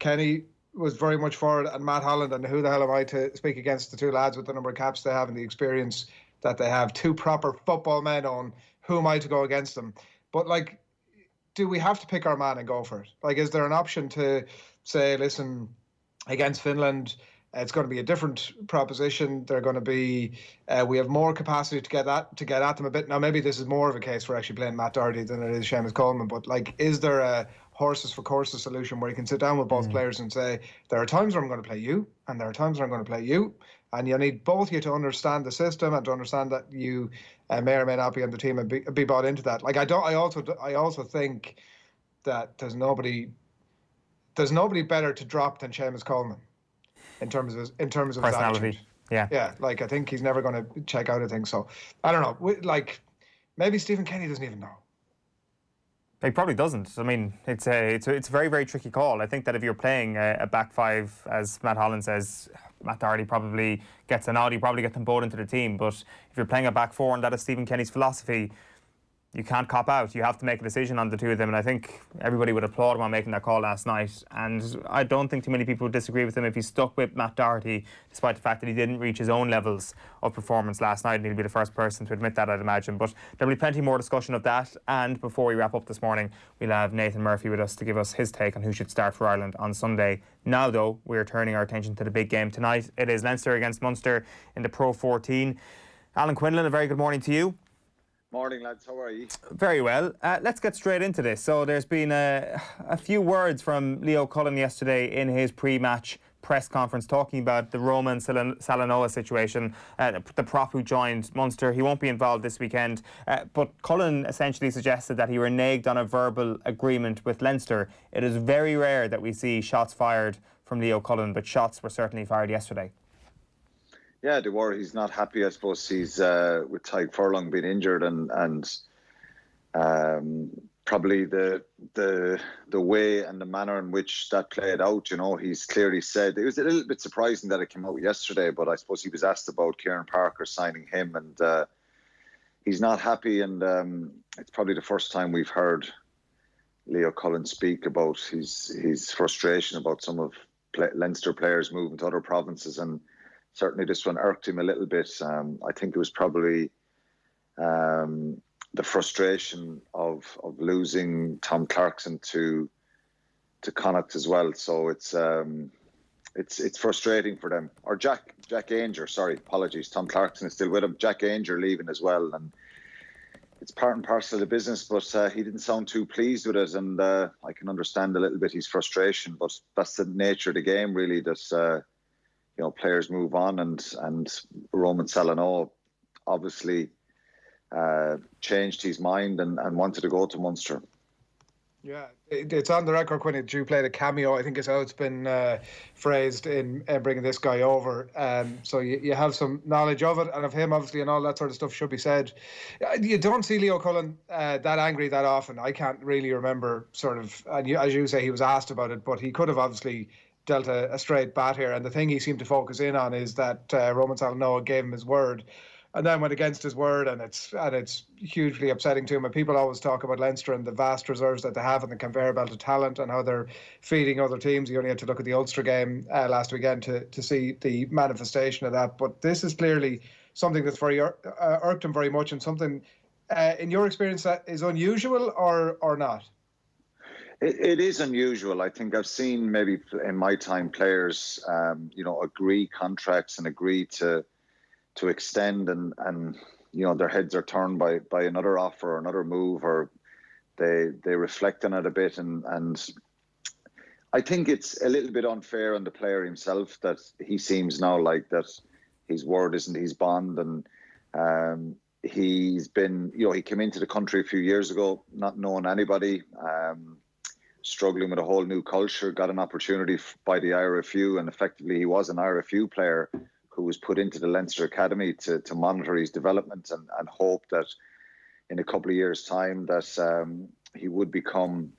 Kenny was very much for it, and Matt Holland, and who the hell am I to speak against the two lads with the number of caps they have and the experience that they have, two proper football men on, who am I to go against them? But like, do we have to pick our man and go for it? Like, is there an option to say, listen, against Finland, it's going to be a different proposition. They're going to be, we have more capacity to get at them a bit. Now, maybe this is more of a case for actually playing Matt Doherty than it is Seamus Coleman, but like, is there a horses for courses solution where you can sit down with both players and say, there are times where I'm going to play you and there are times where I'm going to play you, and you need both of you to understand the system and to understand that you may or may not be on the team and be bought into that. Like, I also think that there's nobody better to drop than Seamus Coleman in terms of his personality. Yeah, like I think he's never going to check out of things. So I don't know. Like, maybe Stephen Kenny doesn't even know. He probably doesn't. I mean, it's a very, very tricky call. I think that if you're playing a back five, as Matt Holland says, Matt Doherty probably gets a nod. You probably get them both into the team. But if you're playing a back four and that is Stephen Kenny's philosophy, you can't cop out. You have to make a decision on the two of them. And I think everybody would applaud him on making that call last night. And I don't think too many people would disagree with him if he stuck with Matt Doherty, despite the fact that he didn't reach his own levels of performance last night. And he'll be the first person to admit that, I'd imagine. But there'll be plenty more discussion of that. And before we wrap up this morning, we'll have Nathan Murphy with us to give us his take on who should start for Ireland on Sunday. Now, though, we're turning our attention to the big game tonight. It is Leinster against Munster in the Pro 14. Alan Quinlan, a very good morning to you. Morning, lads. How are you? Very well. Let's get straight into this. So there's been a few words from Leo Cullen yesterday in his pre-match press conference talking about the Roman Salanoa situation, the prop who joined Munster. He won't be involved this weekend. But Cullen essentially suggested that he reneged on a verbal agreement with Leinster. It is very rare that we see shots fired from Leo Cullen, but shots were certainly fired yesterday. Yeah, they were. He's not happy. I suppose he's with Tadhg Furlong being injured and probably the way and the manner in which that played out. You know, he's clearly said it was a little bit surprising that it came out yesterday, but I suppose he was asked about Kieran Parker signing him, and he's not happy. And it's probably the first time we've heard Leo Cullen speak about his frustration about some of Leinster players moving to other provinces, and certainly this one irked him a little bit. I think it was probably the frustration of losing Tom Clarkson to Connacht as well. So it's frustrating for them. Or Jack Ainger, sorry, apologies. Tom Clarkson is still with him. Jack Ainger leaving as well, and it's part and parcel of the business. But he didn't sound too pleased with it, and I can understand a little bit his frustration. But that's the nature of the game, really. That you know, players move on, and Roman Salanoa obviously changed his mind and wanted to go to Munster. Yeah, it's on the record, Quinn, that you played a cameo, I think is how it's been phrased, in bringing this guy over. So you have some knowledge of it and of him, obviously, and all that sort of stuff should be said. You don't see Leo Cullen that angry that often. I can't really remember sort of, and as you say, he was asked about it, but he could have obviously dealt a straight bat here. And the thing he seemed to focus in on is that Roman Salanoa gave him his word and then went against his word, and it's hugely upsetting to him. And people always talk about Leinster and the vast reserves that they have and the conveyor belt of talent and how they're feeding other teams. You only had to look at the Ulster game last weekend to see the manifestation of that. But this is clearly something that's very irked him very much, and something in your experience that is unusual or not? It is unusual. I think I've seen maybe in my time players, agree contracts and agree to extend, and their heads are turned by another offer or another move, or they reflect on it a bit, and I think it's a little bit unfair on the player himself that he seems now like that his word isn't his bond, and he's been, he came into the country a few years ago not knowing anybody, struggling with a whole new culture, got an opportunity by the IRFU, and effectively he was an IRFU player who was put into the Leinster Academy to monitor his development and hope that in a couple of years' time that he would become,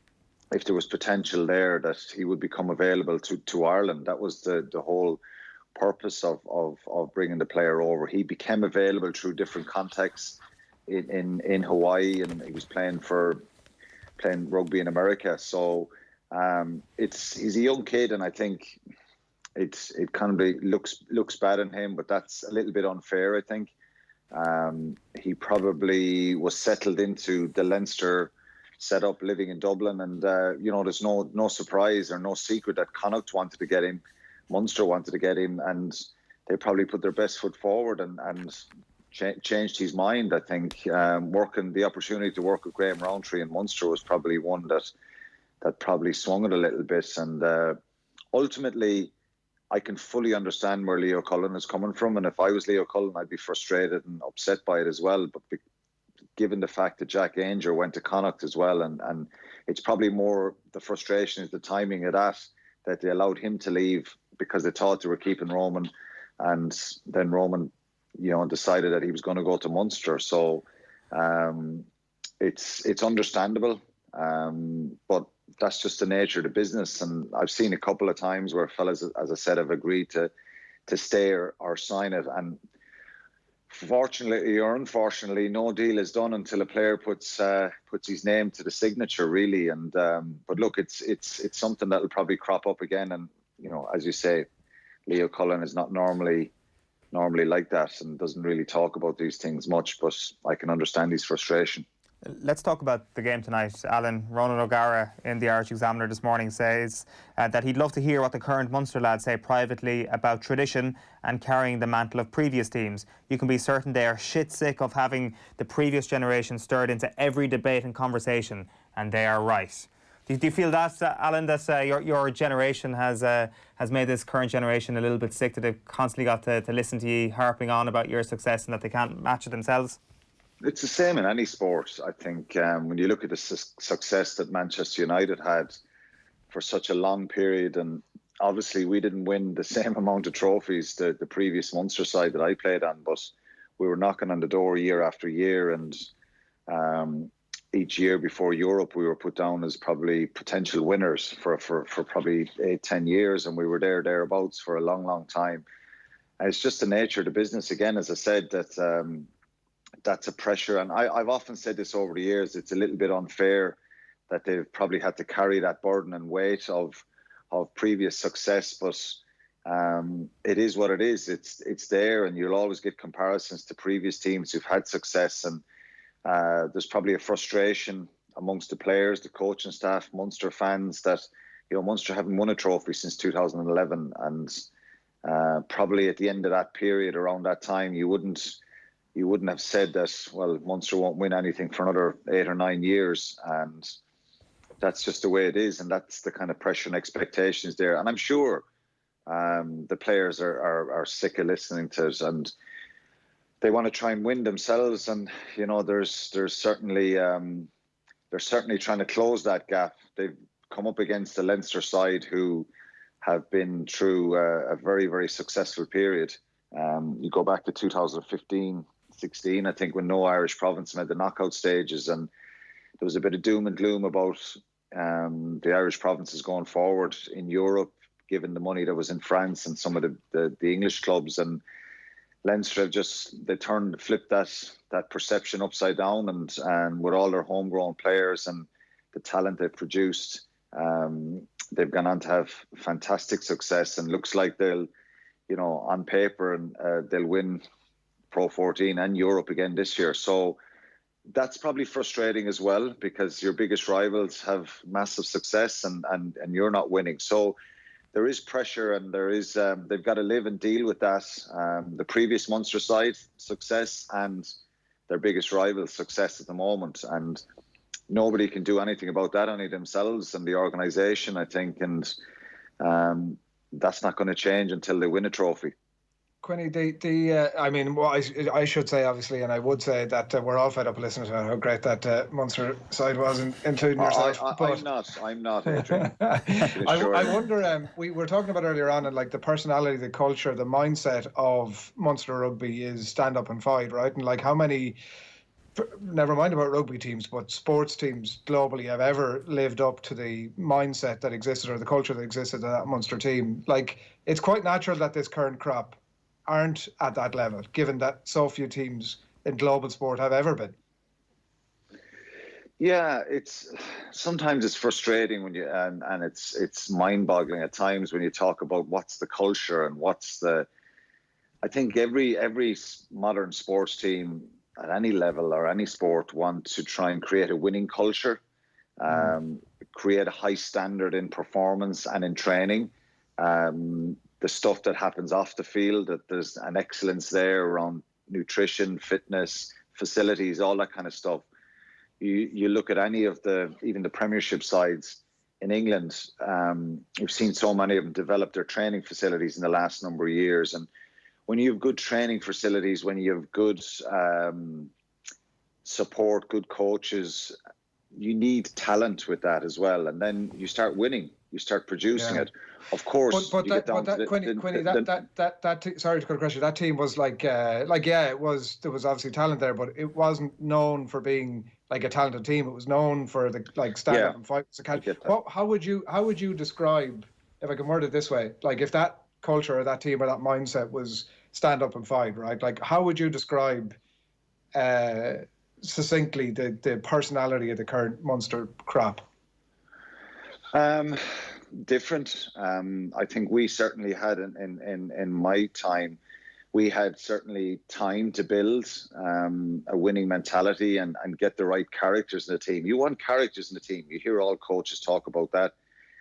if there was potential there, that he would become available to Ireland. That was the whole purpose of bringing the player over. He became available through different contexts in Hawaii, and he was playing rugby in America. So he's a young kid, and I think it kind of looks bad on him, but that's a little bit unfair, I think. He probably was settled into the Leinster setup, living in Dublin, and there's no surprise or no secret that Connacht wanted to get him, Munster wanted to get him, and they probably put their best foot forward and changed his mind. I think the opportunity to work with Graham Rowntree in Munster was probably one that probably swung it a little bit, and ultimately I can fully understand where Leo Cullen is coming from, and if I was Leo Cullen, I'd be frustrated and upset by it as well. But given the fact that Jack Ainger went to Connacht as well, and it's probably more the frustration is the timing of that they allowed him to leave because they thought they were keeping Roman, and then Roman, decided that he was going to go to Munster. So it's understandable, but that's just the nature of the business. And I've seen a couple of times where fellas, as I said, have agreed to stay or sign it, and fortunately or unfortunately, no deal is done until a player puts his name to the signature, really. And but look, it's something that'll probably crop up again. And as you say, Leo Cullen is not normally like that and doesn't really talk about these things much, but I can understand his frustration. Let's talk about the game tonight. Alan, Ronan O'Gara in the Irish Examiner this morning says that he'd love to hear what the current Munster lads say privately about tradition and carrying the mantle of previous teams. You can be certain they are shit sick of having the previous generation stirred into every debate and conversation, and they are right. Do you feel that, Alan, that your generation has made this current generation a little bit sick, that they've constantly got to listen to you harping on about your success and that they can't match it themselves? It's the same in any sport. I think when you look at the success that Manchester United had for such a long period, and obviously we didn't win the same amount of trophies the previous Munster side that I played on, but we were knocking on the door year after year, and each year before Europe we were put down as probably potential winners for probably 8-10 years, and we were thereabouts for a long time. And it's just the nature of the business, again, as I said, that that's a pressure. And I've often said this over the years, it's a little bit unfair that they've probably had to carry that burden and weight of previous success, but it is what it is. It's there, and you'll always get comparisons to previous teams who've had success, and there's probably a frustration amongst the players, the coaching staff, Munster fans, that Munster haven't won a trophy since 2011, and probably at the end of that period, around that time, you wouldn't have said that, well, Munster won't win anything for another 8 or 9 years, and that's just the way it is, and that's the kind of pressure and expectations there. And I'm sure the players are sick of listening to it, and they want to try and win themselves. And there's certainly they're certainly trying to close that gap. They've come up against the Leinster side who have been through a very, very successful period. You go back to 2015. 16, I think, when no Irish province made the knockout stages, and there was a bit of doom and gloom about the Irish provinces going forward in Europe, given the money that was in France and some of the English clubs. And Leinster have flipped that perception upside down, and with all their homegrown players and the talent they've produced, they've gone on to have fantastic success, and looks like they'll, on paper, and they'll win Pro 14 and Europe again this year. So that's probably frustrating as well, because your biggest rivals have massive success and you're not winning. So there is pressure, and there is they've got to live and deal with that. The previous Munster side success and their biggest rival success at the moment, and nobody can do anything about that, only themselves and the organisation, I think, and that's not going to change until they win a trophy. Quinny, I mean, what I should say, obviously, and I would say that we're all fed up listening to how great that Munster side was, including yourself. I'm not, Adrian. I wonder, we were talking about earlier on, and like the personality, the culture, the mindset of Munster rugby is stand up and fight, right? And like how many, never mind about rugby teams, but sports teams globally have ever lived up to the mindset that existed, or the culture that existed at that Munster team. Like, it's quite natural that this current crop aren't at that level, given that so few teams in global sport have ever been. Yeah, sometimes it's frustrating when you and it's mind-boggling at times when you talk about what's the culture and what's the. I think every modern sports team at any level or any sport want to try and create a winning culture, create a high standard in performance and in training. The stuff that happens off the field, that there's an excellence there around nutrition, fitness, facilities, all that kind of stuff. You look at any of even the Premiership sides in England, we've seen so many of them develop their training facilities in the last number of years. And when you have good training facilities, when you have good support, good coaches, you need talent with that as well. And then you start winning, you start producing it. Of course, sorry to cut across you. That team was it was, there was obviously talent there, but it wasn't known for being like a talented team. It was known for the stand up and fight. How would you describe, if I can word it this way, like if that culture or that team or that mindset was stand up and fight, right? Like how would you describe succinctly the personality of the current Munster crop? Different. I think we certainly had in my time, we had certainly time to build a winning mentality and get the right characters in the team. You want characters in the team. You hear all coaches talk about that.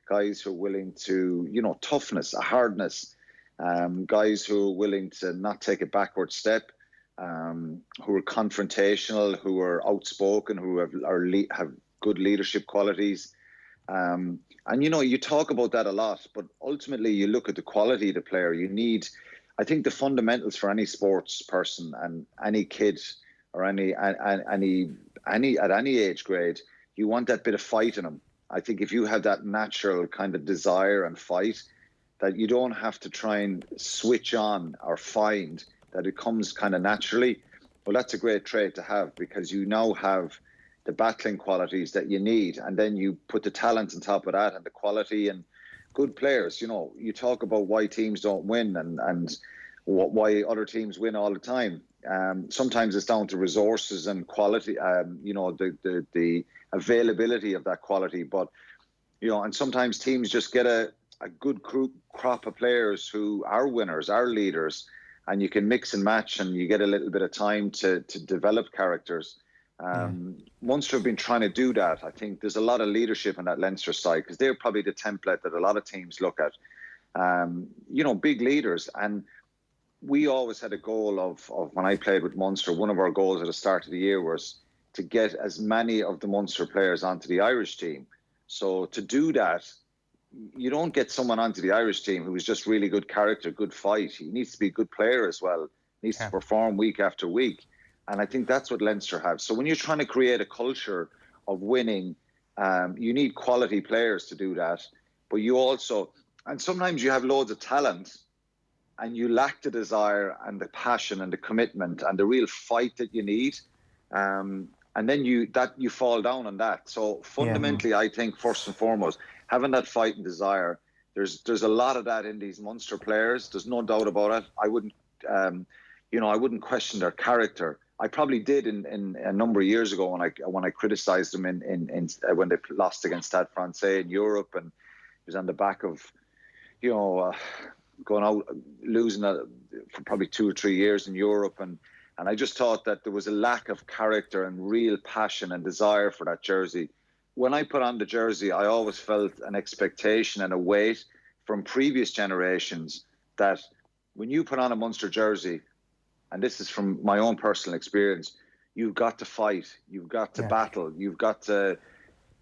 Guys who are willing to, toughness, a hardness. Guys who are willing to not take a backward step, who are confrontational, who are outspoken, who have good leadership qualities. And you talk about that a lot, but ultimately you look at the quality of the player. You need, I think, the fundamentals for any sports person and any kid or any at any age grade. You want that bit of fight in them. I think if you have that natural kind of desire and fight, that you don't have to try and switch on or find, that it comes kind of naturally. Well, that's a great trait to have, because you now have the battling qualities that you need, and then you put the talent on top of that and the quality and good players. You talk about why teams don't win and why other teams win all the time. Sometimes it's down to resources and quality, the availability of that quality. But, and sometimes teams just get a good crop of players who are winners, are leaders, and you can mix and match and you get a little bit of time to develop characters. Munster have been trying to do that. I think there's a lot of leadership on that Leinster side, because they're probably the template that a lot of teams look at. Big leaders. And we always had a goal of when I played with Munster, one of our goals at the start of the year was to get as many of the Munster players onto the Irish team. So to do that, you don't get someone onto the Irish team who is just really good character, good fight. He needs to be a good player as well. He needs to perform week after week. And I think that's what Leinster have. So when you're trying to create a culture of winning, you need quality players to do that. But you also, and sometimes you have loads of talent and you lack the desire and the passion and the commitment and the real fight that you need. And then you fall down on that. So fundamentally, I think first and foremost, having that fight and desire, there's a lot of that in these Munster players. There's no doubt about it. I wouldn't question their character. I probably did in a number of years ago when I criticised them in when they lost against Stade Francais in Europe, and it was on the back of going out losing for probably 2 or 3 years in Europe, and And I just thought that there was a lack of character and real passion and desire for that jersey. When I put on the jersey, I always felt an expectation and a weight from previous generations that when you put on a Munster jersey, and this is from my own personal experience, you've got to fight, you've got to battle, you've got to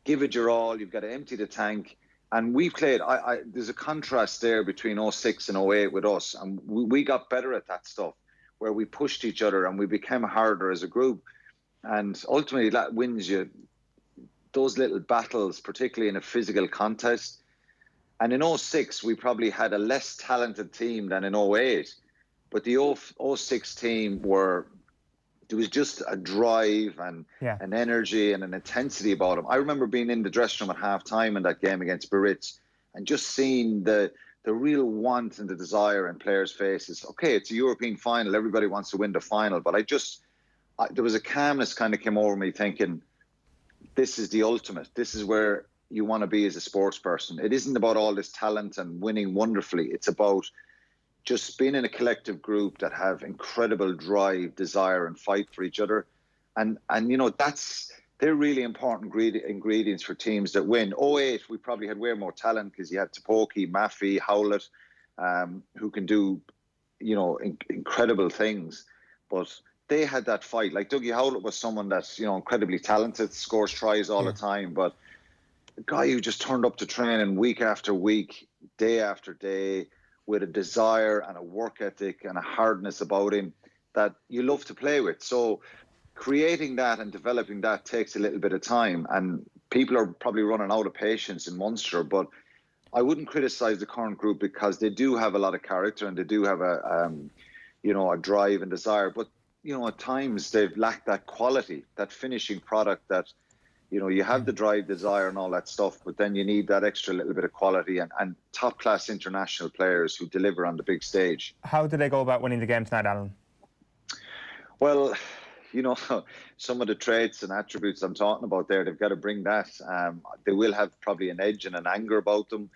give it your all, you've got to empty the tank. And we played, there's a contrast there between 06 and 08 with us. And we got better at that stuff, where we pushed each other and we became harder as a group. And ultimately that wins you those little battles, particularly in a physical contest. And in 06, we probably had a less talented team than in 08. But the 06 team there was just a drive and an energy and an intensity about them. I remember being in the dressing room at half-time in that game against Biarritz and just seeing the real want and the desire in players' faces. Okay, it's a European final. Everybody wants to win the final. But there was a calmness kind of came over me thinking, this is the ultimate. This is where you want to be as a sports person. It isn't about all this talent and winning wonderfully. It's about just being in a collective group that have incredible drive, desire, and fight for each other. And you know, they're really important ingredients for teams that win. 08, we probably had way more talent because you had Topoki, Maffey, Howlett, who can do, you know, incredible things. But they had that fight. Like Dougie Howlett was someone that's, you know, incredibly talented, scores tries all the time, but a guy who just turned up to training week after week, day after day, with a desire and a work ethic and a hardness about him that you love to play with. So creating that and developing that takes a little bit of time, and people are probably running out of patience in Munster, but I wouldn't criticise the current group because they do have a lot of character and they do have a drive and desire, but you know, at times they've lacked that quality, that finishing product that, you know, you have the drive, desire and all that stuff, but then you need that extra little bit of quality and top-class international players who deliver on the big stage. How did they go about winning the game tonight, Alan? Well, you know, some of the traits and attributes I'm talking about there, they've got to bring that. They will have probably an edge and an anger about them,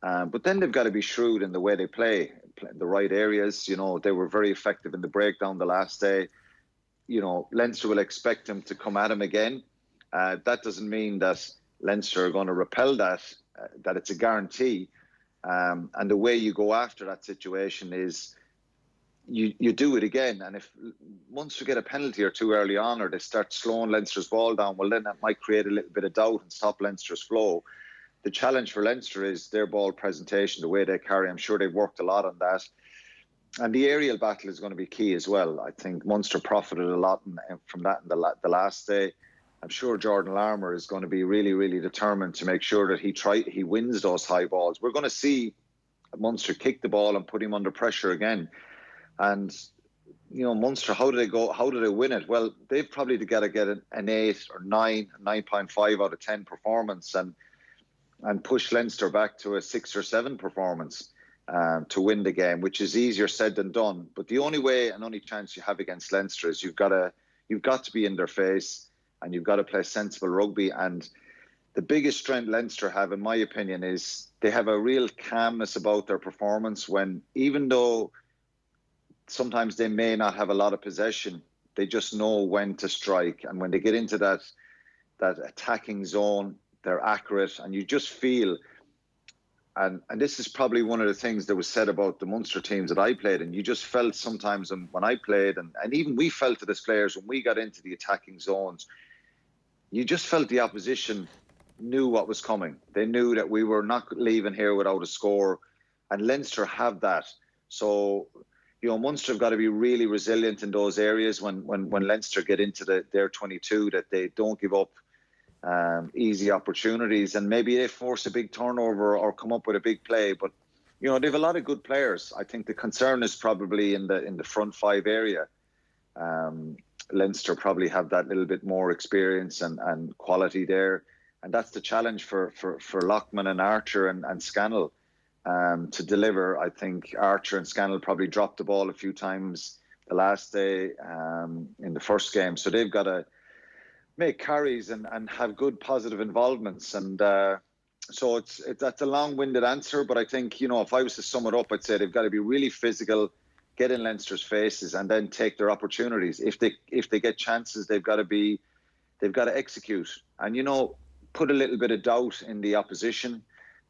but then they've got to be shrewd in the way they play in the right areas. You know, they were very effective in the breakdown the last day. You know, Leinster will expect them to come at them again. That doesn't mean that Leinster are going to repel that it's a guarantee. And the way you go after that situation is you do it again. And if Munster get a penalty or two early on, or they start slowing Leinster's ball down, well, then that might create a little bit of doubt and stop Leinster's flow. The challenge for Leinster is their ball presentation, the way they carry. I'm sure they've worked a lot on that. And the aerial battle is going to be key as well. I think Munster profited a lot from that in the last day. I'm sure Jordan Larmour is going to be really, really determined to make sure that he wins those high balls. We're going to see Munster kick the ball and put him under pressure again. And, you know, Munster, how do they go? How do they win it? Well, they've probably got to get an 8 or 9, 9.5 out of 10 performance and push Leinster back to a 6 or 7 performance to win the game, which is easier said than done. But the only way and only chance you have against Leinster is you've got to be in their face, and you've got to play sensible rugby. And the biggest strength Leinster have, in my opinion, is they have a real calmness about their performance when, even though sometimes they may not have a lot of possession, they just know when to strike. And when they get into that attacking zone, they're accurate, and you just feel, and this is probably one of the things that was said about the Munster teams that I played, and you just felt sometimes when I played, and even we felt it as players when we got into the attacking zones, you just felt the opposition knew what was coming. They knew that we were not leaving here without a score, and Leinster have that. So, you know, Munster have got to be really resilient in those areas when Leinster get into their 22, that they don't give up easy opportunities, and maybe they force a big turnover or come up with a big play. But, you know, they have a lot of good players. I think the concern is probably in the front 5 area. Leinster probably have that little bit more experience and quality there, and that's the challenge for Lockman and Archer and Scannell to deliver. I think Archer and Scannell probably dropped the ball a few times the last day in the first game, so they've got to make carries and have good positive involvements. And so that's a long-winded answer, but I think, you know, if I was to sum it up, I'd say they've got to be really physical, get in Leinster's faces, and then take their opportunities. If they get chances, they've got to execute, and put a little bit of doubt in the opposition.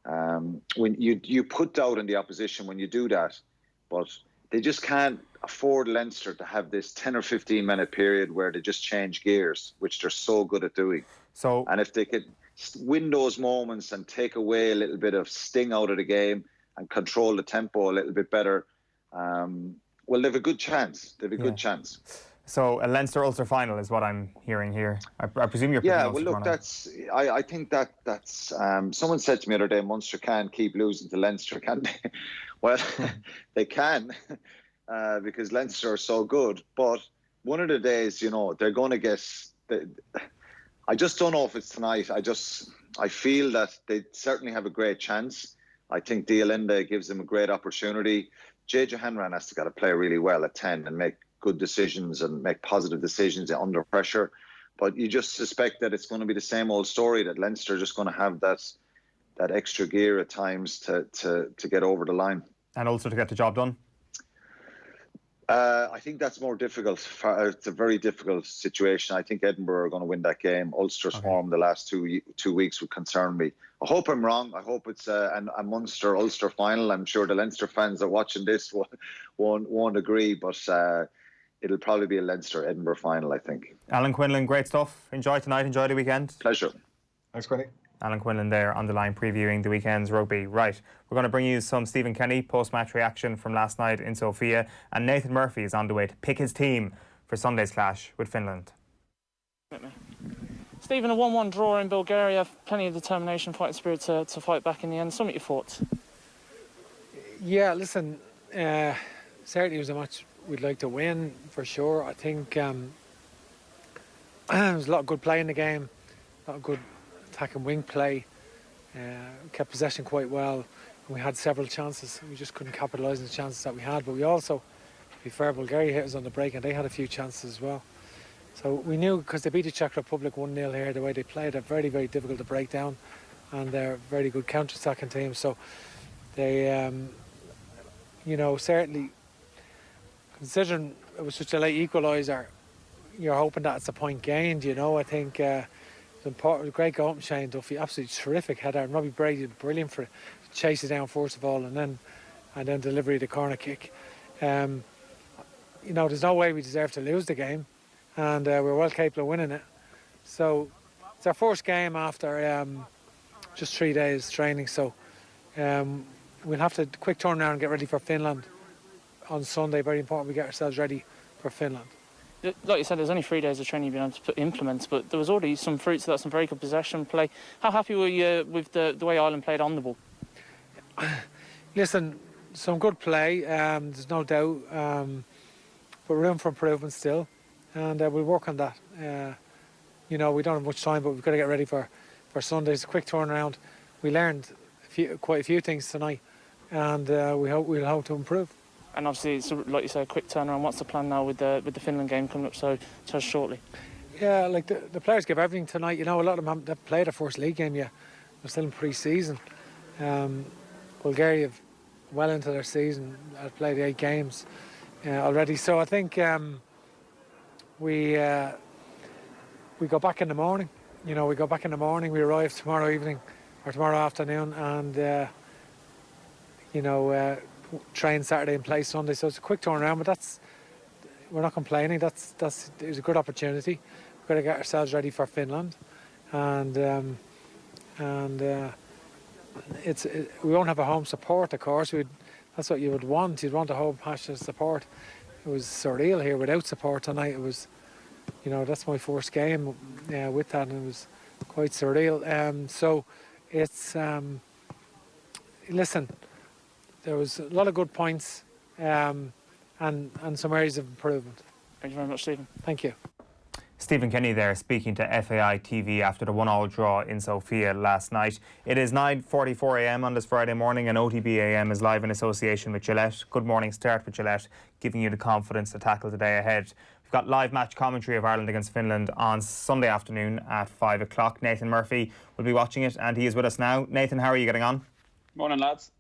When you put doubt in the opposition when you do that, but they just can't afford Leinster to have this 10 or 15 minute period where they just change gears, which they're so good at doing. And if they could win those moments and take away a little bit of sting out of the game and control the tempo a little bit better, well, they have a good chance. They have a good chance. So a Leinster-Ulster final is what I'm hearing here. I presume you're picking Ulster. Well, look, I think that's someone said to me the other day, Munster can't keep losing to Leinster, can they? Well, they can, because Leinster are so good. But one of the days, they're going to get... I just don't know if it's tonight. I feel that they certainly have a great chance. I think Dialinde gives them a great opportunity. JJ Hanran has to play really well at 10 and make good decisions and make positive decisions under pressure. But you just suspect that it's going to be the same old story, that Leinster are just going to have that extra gear at times to get over the line. And also to get the job done? I think that's more difficult. It's a very difficult situation. I think Edinburgh are going to win that game. Ulster's form the last 2 weeks would concern me. I hope I'm wrong. I hope it's a Munster-Ulster final. I'm sure the Leinster fans that are watching this won't agree, but it'll probably be a Leinster-Edinburgh final, I think. Alan Quinlan, great stuff. Enjoy tonight. Enjoy the weekend. Pleasure. Thanks, Quinny. Alan Quinlan there on the line previewing the weekend's rugby. Right, we're going to bring you some Stephen Kenny post-match reaction from last night in Sofia, and Nathan Murphy is on the way to pick his team for Sunday's clash with Finland. Stephen, a 1-1 draw in Bulgaria, plenty of determination, fighting spirit to fight back in the end. Some of your thoughts? Yeah, listen, certainly it was a match we'd like to win for sure. I think there was a lot of good play in the game, a lot of good attack and wing play, kept possession quite well, and we had several chances. We just couldn't capitalise on the chances that we had, but we also, to be fair, Bulgaria hit us on the break and they had a few chances as well. So we knew, because they beat the Czech Republic 1-0 here, the way they played, they're very, very difficult to break down, and they're a very good counter-attacking team. So they, certainly, considering it was such a late equaliser, you're hoping that it's a point gained, I think it's important. Great goal from Shane Duffy, absolutely terrific header, and Robbie Brady did brilliant for it, chase it down first of all, and then delivery of the corner kick. There's no way we deserve to lose the game, and we're well capable of winning it. So it's our first game after just 3 days training, so we'll have to quick turn around and get ready for Finland on Sunday. Very important we get ourselves ready for Finland. Like you said, there's only 3 days of training you've been able to implement, but there was already some fruits of that, some very good possession play. How happy were you with the way Ireland played on the ball? Listen, some good play, there's no doubt, but room for improvement still, and we'll work on that. We don't have much time, but we've got to get ready for Sunday. It's a quick turnaround. We learned quite a few things tonight, and we'll hope to improve. And obviously, it's, like you say, a quick turnaround. What's the plan now with the Finland game coming up so shortly? Yeah, like the players give everything tonight. A lot of them haven't played their first league game yet. They're still in pre-season. Bulgaria, well into their season, have played 8 games already. So I think we go back in the morning. We go back in the morning. We arrive tomorrow evening or tomorrow afternoon, and train Saturday and play Sunday. So it's a quick turnaround, but we're not complaining. It was a good opportunity. We've got to get ourselves ready for Finland, and we won't have a home support, of course. That's what you would want. You'd want a home passionate support. It was surreal here without support tonight. It was, that's my first game with that, and it was quite surreal. So it's listen. There was a lot of good points and some areas of improvement. Thank you very much, Stephen. Thank you. Stephen Kenny there speaking to FAI TV after the 1-1 draw in Sofia last night. It is 9:44 a.m. on this Friday morning, and OTB AM is live in association with Gillette. Good morning start with Gillette, giving you the confidence to tackle the day ahead. We've got live match commentary of Ireland against Finland on Sunday afternoon at 5 o'clock. Nathan Murphy will be watching it, and he is with us now. Nathan, how are you getting on? Morning, lads.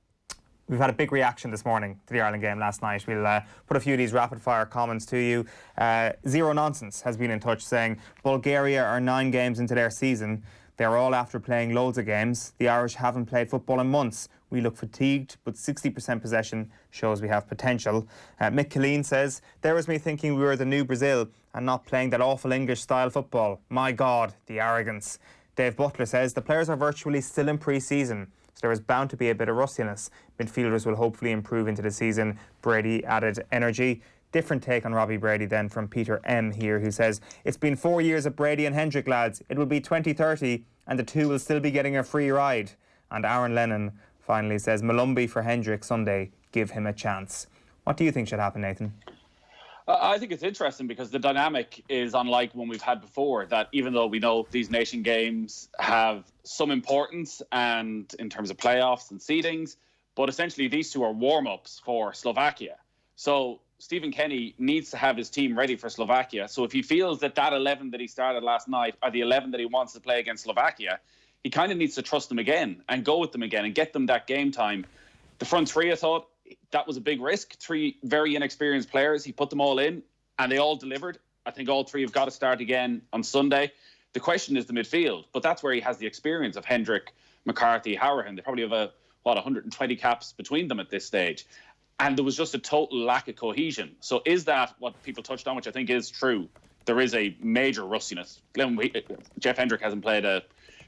We've had a big reaction this morning to the Ireland game last night. We'll put a few of these rapid-fire comments to you. Zero Nonsense has been in touch saying, Bulgaria are 9 games into their season. They're all after playing loads of games. The Irish haven't played football in months. We look fatigued, but 60% possession shows we have potential. Mick Killeen says, there was me thinking we were the new Brazil and not playing that awful English-style football. My God, the arrogance. Dave Butler says, the players are virtually still in pre-season, so there is bound to be a bit of rustiness. Midfielders will hopefully improve into the season. Brady added energy. Different take on Robbie Brady then from Peter M here, who says, it's been 4 years of Brady and Hendrick, lads. It will be 2030 and the two will still be getting a free ride. And Aaron Lennon finally says, Malumbi for Hendrick Sunday, give him a chance. What do you think should happen, Nathan? I think it's interesting because the dynamic is unlike one we've had before, that even though we know these nation games have some importance and in terms of playoffs and seedings, but essentially these two are warm-ups for Slovakia. So Stephen Kenny needs to have his team ready for Slovakia. So if he feels that 11 that he started last night are the 11 that he wants to play against Slovakia, he kind of needs to trust them again and go with them again and get them that game time. The front three, I thought, that was a big risk. 3 very inexperienced players. He put them all in and they all delivered. I think all 3 have got to start again on Sunday. The question is the midfield, but that's where he has the experience of Hendrick, McCarthy, Howerhan. They probably have 120 caps between them at this stage. And there was just a total lack of cohesion. So is that what people touched on, which I think is true? There is a major rustiness. Jeff Hendrick hasn't played a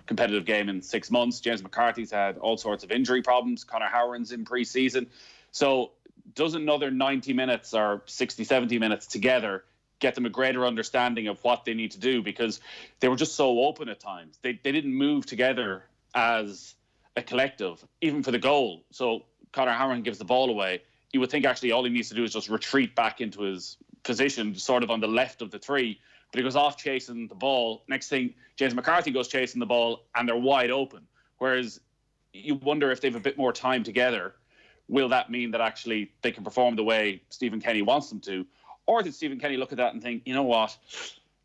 competitive game in 6 months. James McCarthy's had all sorts of injury problems. Conor Howard's in pre-season. So does another 90 minutes or 60, 70 minutes together get them a greater understanding of what they need to do? Because they were just so open at times. They didn't move together as a collective, even for the goal. So Conor Howard gives the ball away. You would think actually all he needs to do is just retreat back into his position, sort of on the left of the 3. But he goes off chasing the ball. Next thing, James McCarthy goes chasing the ball and they're wide open. Whereas you wonder if they have a bit more time together, will that mean that actually they can perform the way Stephen Kenny wants them to? Or did Stephen Kenny look at that and think, you know what,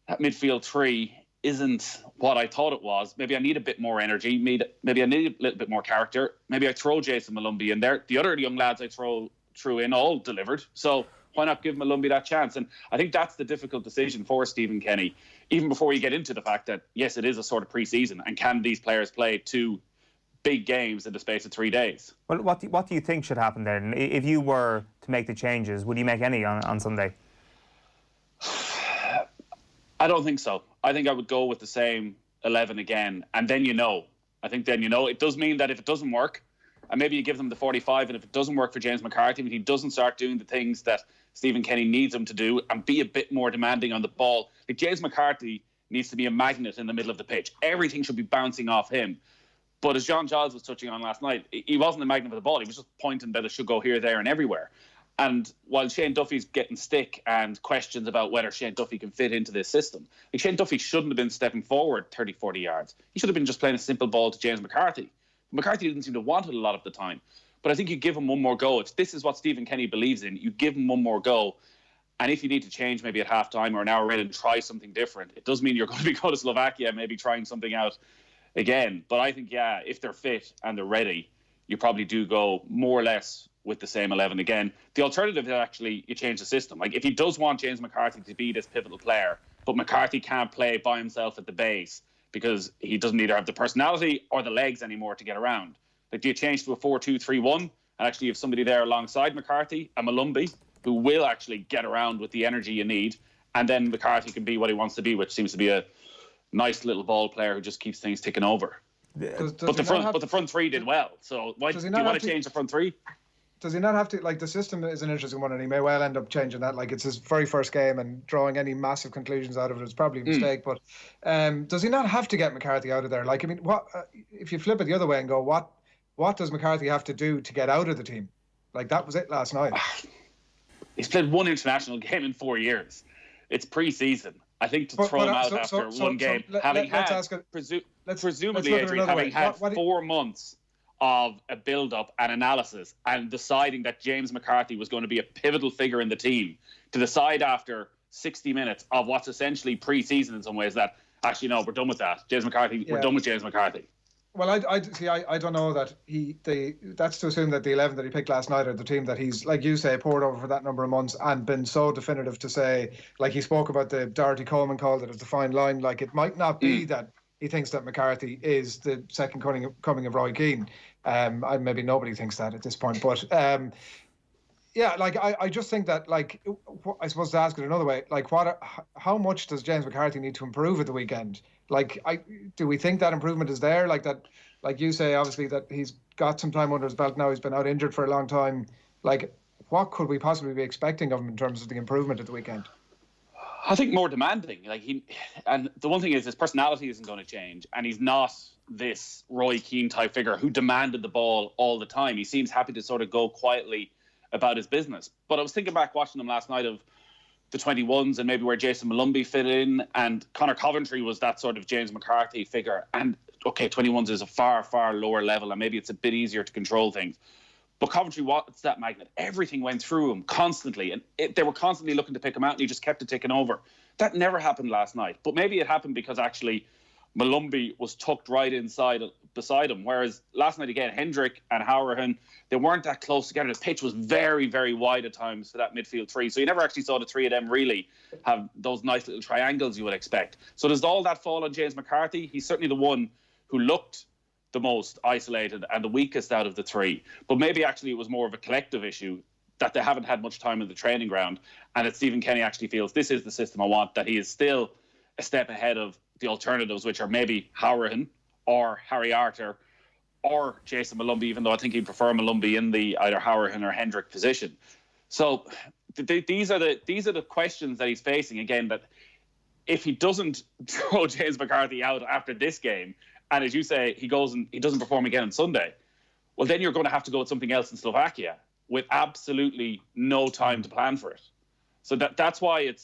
that midfield 3 isn't what I thought it was. Maybe I need a bit more energy. Maybe I need a little bit more character. Maybe I throw Jason Malumbi in there. The other young lads I threw in all delivered. So why not give Malumbi that chance? And I think that's the difficult decision for Stephen Kenny, even before you get into the fact that, yes, it is a sort of pre-season, and can these players play 2 big games in the space of 3 days? Well, what do you think should happen then? If you were to make the changes, would you make any on Sunday? I don't think so. I think I would go with the same 11 again, and then I think then it does mean that if it doesn't work, and maybe you give them the 45, and if it doesn't work for James McCarthy, if he doesn't start doing the things that Stephen Kenny needs him to do and be a bit more demanding on the ball, like James McCarthy needs to be a magnet in the middle of the pitch. Everything should be bouncing off him. But as John Giles was touching on last night, he wasn't a magnet for the ball. He was just pointing that it should go here, there and everywhere. And while Shane Duffy's getting stick and questions about whether Shane Duffy can fit into this system, like Shane Duffy shouldn't have been stepping forward 30, 40 yards. He should have been just playing a simple ball to James McCarthy. McCarthy didn't seem to want it a lot of the time. But I think you give him one more go. This is what Stephen Kenny believes in. You give him one more go. And if you need to change maybe at half-time or an hour in and try something different, it does mean you're going to be going to Slovakia, maybe trying something out again. But I think, yeah, if they're fit and they're ready, you probably do go more or less with the same 11 again. The alternative is actually you change the system. Like if he does want James McCarthy to be this pivotal player, but McCarthy can't play by himself at the base because he doesn't either have the personality or the legs anymore to get around. Like, do you change to a 4-2-3-1 and actually have somebody there alongside McCarthy, a Malumbi, who will actually get around with the energy you need, and then McCarthy can be what he wants to be, which seems to be a nice little ball player who just keeps things ticking over. But the front 3 did well. So why do you want to change the front 3? Does he not have to, like, the system is an interesting one and he may well end up changing that. Like, it's his very first game and drawing any massive conclusions out of it is probably a mistake. But does he not have to get McCarthy out of there? Like, I mean, what if you flip it the other way and go, what does McCarthy have to do to get out of the team? Like, that was it last night. He's played one international game in 4 years. It's pre-season. I think to throw him out after one game, presumably, Adrian, having had 4 months of a build-up and analysis and deciding that James McCarthy was going to be a pivotal figure in the team, to decide after 60 minutes of what's essentially pre-season in some ways that, actually, no, we're done with that. James McCarthy, we're done with James McCarthy. Well, I don't know that that's to assume that the 11 that he picked last night are the team that he's, like you say, poured over for that number of months and been so definitive to say, like he spoke about the Doherty Coleman call that it's a fine line. Like it might not be that he thinks that McCarthy is the second coming of Roy Keane. Maybe nobody thinks that at this point, but yeah, like I just think that, like, I suppose to ask it another way, like how much does James McCarthy need to improve at the weekend? Like, do we think that improvement is there? Like that, like you say, obviously that he's got some time under his belt now. He's been out injured for a long time. Like, what could we possibly be expecting of him in terms of the improvement at the weekend? I think more demanding. And the one thing is his personality isn't going to change, and he's not this Roy Keane type figure who demanded the ball all the time. He seems happy to sort of go quietly about his business. But I was thinking back watching him last night of the 21s and maybe where Jason Malumbi fit in, and Conor Coventry was that sort of James McCarthy figure. And okay, 21s is a far, far lower level, and maybe it's a bit easier to control things. But Coventry was that magnet. Everything went through him constantly, and they were constantly looking to pick him out, and he just kept it ticking over. That never happened last night. But maybe it happened because actually Malumbi was tucked right beside him. Whereas last night, again, Hendrick and Hourahan, they weren't that close together. The pitch was very, very wide at times for that midfield three. So you never actually saw the three of them really have those nice little triangles you would expect. So does all that fall on James McCarthy? He's certainly the one who looked the most isolated and the weakest out of the three. But maybe actually it was more of a collective issue that they haven't had much time in the training ground, and that Stephen Kenny actually feels this is the system I want, that he is still a step ahead of the alternatives, which are maybe Hourahan or Harry Arter or Jason Malumbi, even though I think he'd prefer Malumbi in the either Hourahan or Hendrick position. So these are the questions that he's facing. Again, that if he doesn't throw James McCarthy out after this game, and as you say, he goes and he doesn't perform again on Sunday, well, then you're going to have to go with something else in Slovakia with absolutely no time to plan for it. So that's why it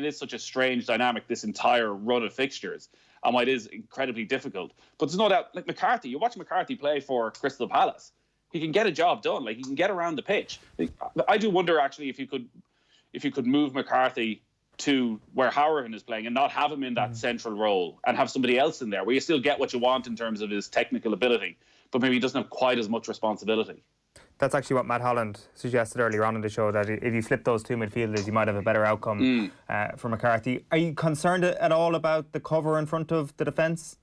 is such a strange dynamic, this entire run of fixtures, and why it is incredibly difficult. But there's no doubt, like McCarthy, you watch McCarthy play for Crystal Palace, he can get a job done. Like, he can get around the pitch. I do wonder actually if you could move McCarthy to where Hourahan is playing and not have him in that central role and have somebody else in there where you still get what you want in terms of his technical ability, but maybe he doesn't have quite as much responsibility. That's actually what Matt Holland suggested earlier on in the show, that if you flip those two midfielders, you might have a better outcome for McCarthy. Are you concerned at all about the cover in front of the defence?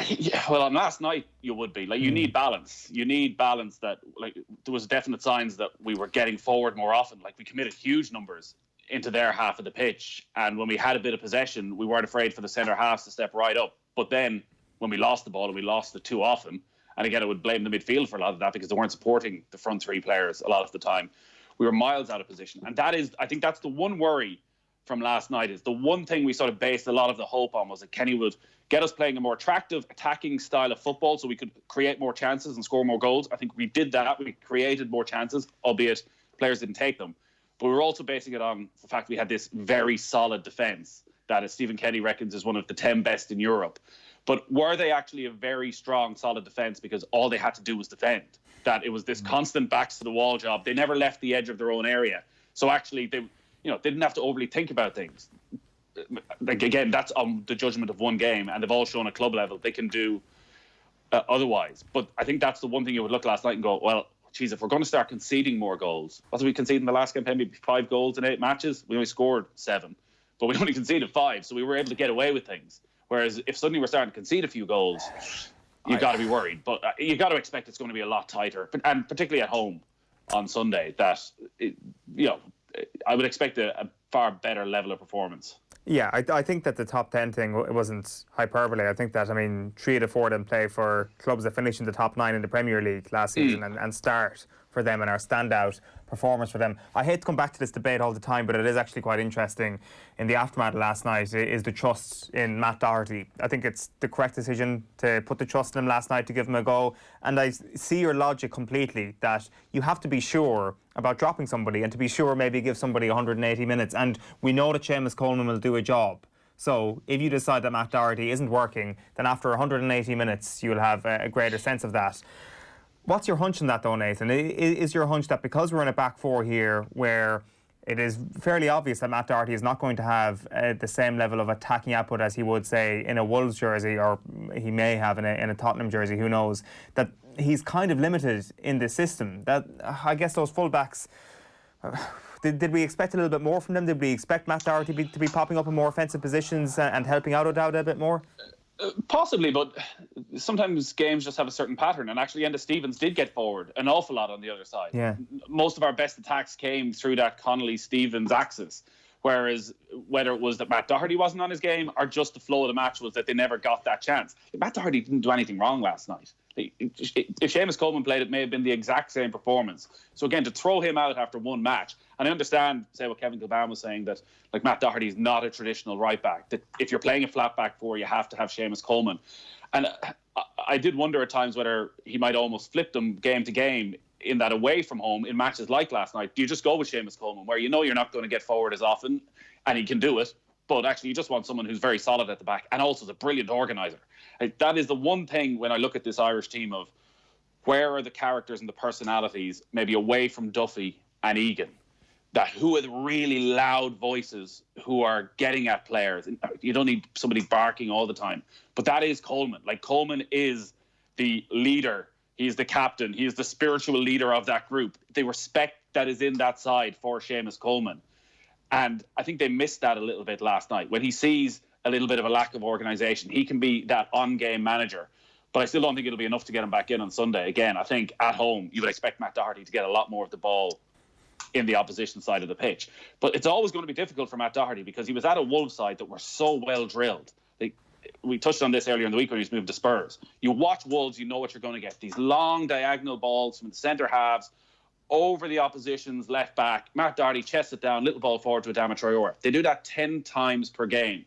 Yeah, well, on last night you would be. Like, you need balance. You need balance. That, like, there was definite signs that we were getting forward more often. Like, we committed huge numbers into their half of the pitch, and when we had a bit of possession, we weren't afraid for the centre halves to step right up. But then when we lost the ball, and we lost it too often, and again, I would blame the midfield for a lot of that because they weren't supporting the front three players a lot of the time, we were miles out of position. And that is, I think that's the one worry from last night, is the one thing we sort of based a lot of the hope on, was that Kenny would get us playing a more attractive attacking style of football so we could create more chances and score more goals. I think we did that. We created more chances, albeit players didn't take them. But we were also basing it on the fact we had this very solid defence that, as Stephen Kenny reckons, is one of the 10 best in Europe. But were they actually a very strong, solid defence because all they had to do was defend? That it was this constant backs to the wall job. They never left the edge of their own area. So actually, they didn't have to overly think about things. Like, again, that's on the judgment of one game, and they've all shown at club level they can do otherwise. But I think that's the one thing you would look last night and go, well, geez, if we're going to start conceding more goals, what did we concede in the last campaign? Maybe 5 goals in 8 matches. We only scored 7, but we only conceded 5, so we were able to get away with things. Whereas if suddenly we're starting to concede a few goals, you've got to be worried. But you've got to expect it's going to be a lot tighter, and particularly at home on Sunday, that I would expect a far better level of performance. Yeah, I think that the top 10 thing, it wasn't hyperbole. I think that, 3 out of 4 of them play for clubs that finished in the top 9 in the Premier League last season and start for them, and our standout performance for them. I hate to come back to this debate all the time, but it is actually quite interesting. In the aftermath of last night is the trust in Matt Doherty. I think it's the correct decision to put the trust in him last night, to give him a go. And I see your logic completely, that you have to be sure about dropping somebody, and to be sure maybe give somebody 180 minutes. And we know that Seamus Coleman will do a job. So if you decide that Matt Doherty isn't working, then after 180 minutes you'll have a greater sense of that. What's your hunch on that though, Nathan? Is your hunch that because we're in a back four here where it is fairly obvious that Matt Doherty is not going to have the same level of attacking output as he would, say, in a Wolves jersey, or he may have in a Tottenham jersey, who knows, that he's kind of limited in this system. That I guess those full-backs... Did we expect a little bit more from them? Did we expect Matt Doherty to be popping up in more offensive positions and helping out O'Dowd a bit more? Possibly, but sometimes games just have a certain pattern, and actually Enda Stevens did get forward an awful lot on the other side. Yeah. Most of our best attacks came through that Connolly-Stevens axis, whereas whether it was that Matt Doherty wasn't on his game or just the flow of the match was that they never got that chance. Matt Doherty didn't do anything wrong last night. If Seamus Coleman played, it may have been the exact same performance. So again, to throw him out after one match, and I understand, say, what Kevin Kilbane was saying, that like Matt Doherty is not a traditional right back, that if you're playing a flat back four, you have to have Seamus Coleman. And I did wonder at times whether he might almost flip them game to game in that away from home in matches like last night. Do you just go with Seamus Coleman, where you know you're not going to get forward as often, and he can do it, but actually you just want someone who's very solid at the back and also is a brilliant organiser. That is the one thing when I look at this Irish team of where are the characters and the personalities, maybe away from Duffy and Egan, that who are the really loud voices who are getting at players. You don't need somebody barking all the time, but that is Coleman. Like, Coleman is the leader. He's the captain. He is the spiritual leader of that group. The respect that is in that side for Seamus Coleman. And I think they missed that a little bit last night. When he sees a little bit of a lack of organisation, he can be that on-game manager. But I still don't think it'll be enough to get him back in on Sunday. Again, I think at home, you would expect Matt Doherty to get a lot more of the ball in the opposition side of the pitch. But it's always going to be difficult for Matt Doherty because he was at a Wolves side that were so well drilled. We touched on this earlier in the week when he was moved to Spurs. You watch Wolves, you know what you're going to get. These long diagonal balls from the centre halves over the opposition's left back. Matt Doherty chests it down, little ball forward to Adama Traore. They do that 10 times per game.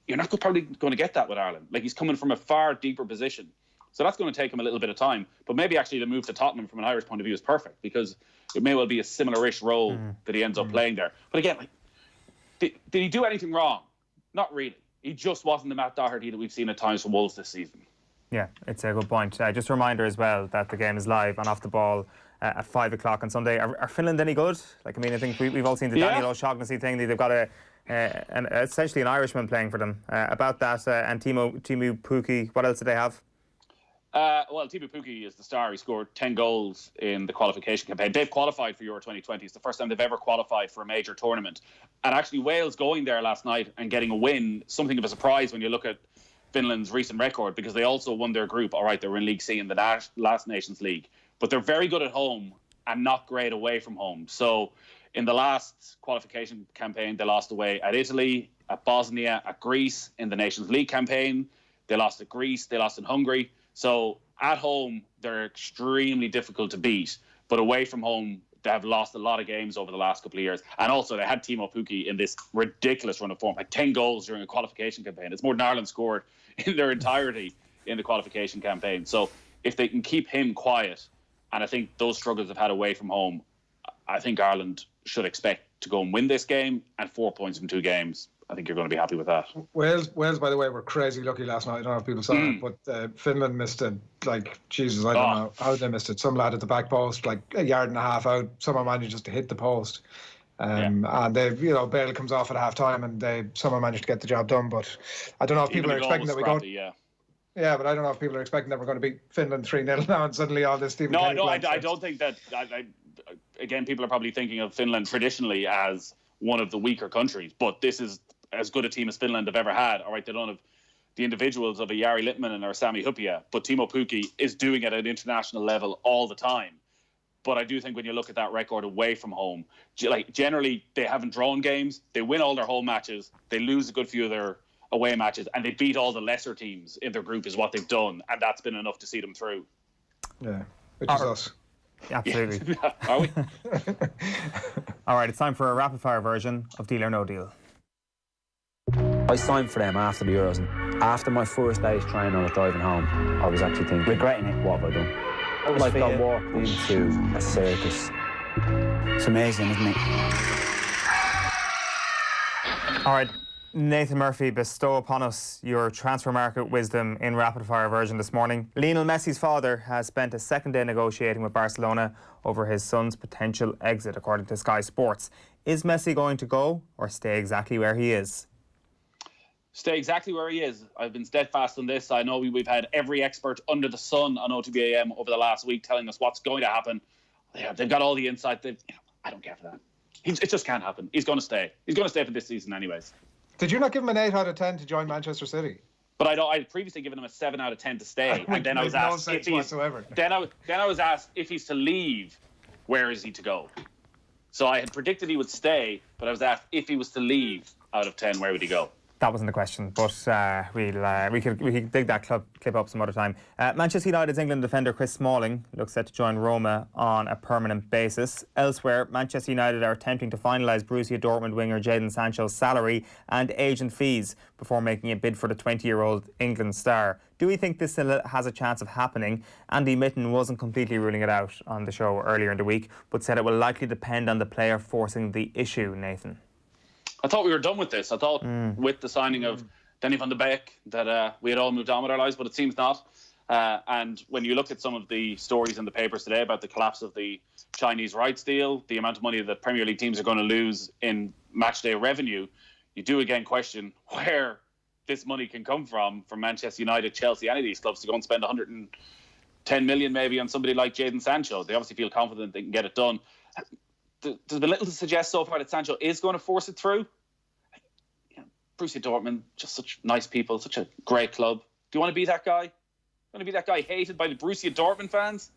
You're not probably going to get that with Ireland. Like, he's coming from a far deeper position. So that's going to take him a little bit of time. But maybe actually the move to Tottenham from an Irish point of view is perfect, because it may well be a similar-ish role that he ends up playing there. But again, like, did he do anything wrong? Not really. He just wasn't the Matt Doherty that we've seen at times from Wolves this season. Yeah, it's a good point. Just a reminder as well that the game is live and off the ball at 5 o'clock on Sunday. Are Finland any good? Like, I mean, I think we've all seen the Daniel O'Shaughnessy thing. They've got essentially an Irishman playing for them. About that, and Teemu Pukki, what else do they have? Well, Teemu Pukki is the star. He scored 10 goals in the qualification campaign. They've qualified for Euro 2020. It's the first time they've ever qualified for a major tournament. And actually, Wales going there last night and getting a win, something of a surprise when you look at Finland's recent record, because they also won their group. All right, they were in League C in the last Nations League. But they're very good at home and not great away from home. So in the last qualification campaign, they lost away at Italy, at Bosnia, at Greece. In the Nations League campaign, they lost at Greece, they lost in Hungary. So at home, they're extremely difficult to beat. But away from home, they have lost a lot of games over the last couple of years. And also, they had Teemu Pukki in this ridiculous run of form, like 10 goals during a qualification campaign. It's more than Ireland scored in their entirety in the qualification campaign. So if they can keep him quiet, and I think those struggles they've had away from home, I think Ireland should expect to go and win this game, and 4 points from 2 games. I think you're going to be happy with that. Wales, by the way, were crazy lucky last night. I don't know if people saw it, but Finland missed it. Like, Jesus, I don't know how they missed it. Some lad at the back post, like a yard and a half out, someone managed just to hit the post. And they, Bale comes off at half time, and someone managed to get the job done. But I don't know if people are expecting that we go. Yeah, but I don't know if people are expecting that we're going to beat Finland 3-0 now, and suddenly all this Stephen Kenny. No, I don't think that. Again, people are probably thinking of Finland traditionally as one of the weaker countries, but this is as good a team as Finland have ever had. All right, they don't have the individuals of a Jari Litmanen or Sami Hupia, but Teemu Pukki is doing it at an international level all the time. But I do think when you look at that record away from home, like, generally they haven't drawn games. They win all their home matches. They lose a good few of their away matches, and they beat all the lesser teams in their group is what they've done, and that's been enough to see them through. Yeah, which is us. Absolutely. Are we? All right, it's time for a rapid-fire version of Deal or No Deal. I signed for them after the Euros, and after my first day's training, I was driving home. I was actually thinking, regretting it. What have I done? Like, I walked into a circus. It's amazing, isn't it? All right. Nathan Murphy, bestow upon us your transfer market wisdom in rapid-fire version this morning. Lionel Messi's father has spent a second day negotiating with Barcelona over his son's potential exit, according to Sky Sports. Is Messi going to go or stay exactly where he is? Stay exactly where he is. I've been steadfast on this. I know we've had every expert under the sun on OTB AM over the last week telling us what's going to happen. They've got all the insight. I don't care for that. It just can't happen. He's going to stay. He's going to stay for this season anyways. Did you not give him an 8 out of 10 to join Manchester City? But I'd previously given him a 7 out of 10 to stay, and then I was asked if he's then I was asked if he's to leave, where is he to go? So I had predicted he would stay, but I was asked if he was to leave out of 10, where would he go? That wasn't the question, but we could dig that clip up some other time. Manchester United's England defender Chris Smalling looks set to join Roma on a permanent basis. Elsewhere, Manchester United are attempting to finalise Borussia Dortmund winger Jadon Sancho's salary and agent fees before making a bid for the 20-year-old England star. Do we think this has a chance of happening? Andy Mitten wasn't completely ruling it out on the show earlier in the week, but said it will likely depend on the player forcing the issue, Nathan. I thought we were done with this. I thought with the signing of Denny van de Beek that we had all moved on with our lives, but it seems not. And when you look at some of the stories in the papers today about the collapse of the Chinese rights deal, the amount of money that Premier League teams are going to lose in matchday revenue, you do again question where this money can come from Manchester United, Chelsea, any of these clubs to go and spend 110 million maybe on somebody like Jadon Sancho. They obviously feel confident they can get it done. There's been little to suggest so far that Sancho is going to force it through. Borussia Dortmund, just such nice people, such a great club. Do you want to be that guy? Do you want to be that guy hated by the Borussia Dortmund fans?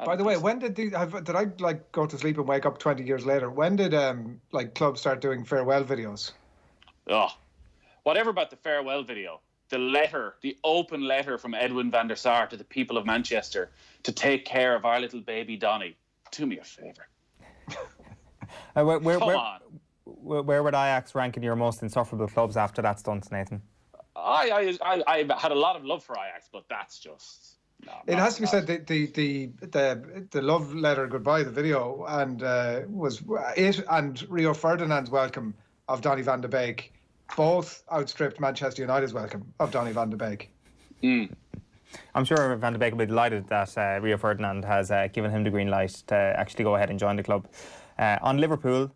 By the way, when did I go to sleep and wake up 20 years later? When did clubs start doing farewell videos? Oh, whatever about the farewell video. The open letter from Edwin van der Sar to the people of Manchester to take care of our little baby Donny. Do me a favour. Come on. Where would Ajax rank in your most insufferable clubs after that stunt, Nathan? I had a lot of love for Ajax, but that's just... No, it has to be said, the love letter goodbye, the video, and was it and Rio Ferdinand's welcome of Donny van de Beek both outstripped Manchester United's welcome of Donny van de Beek. I'm sure Van de Beek will be delighted that Rio Ferdinand has given him the green light to actually go ahead and join the club. On Liverpool,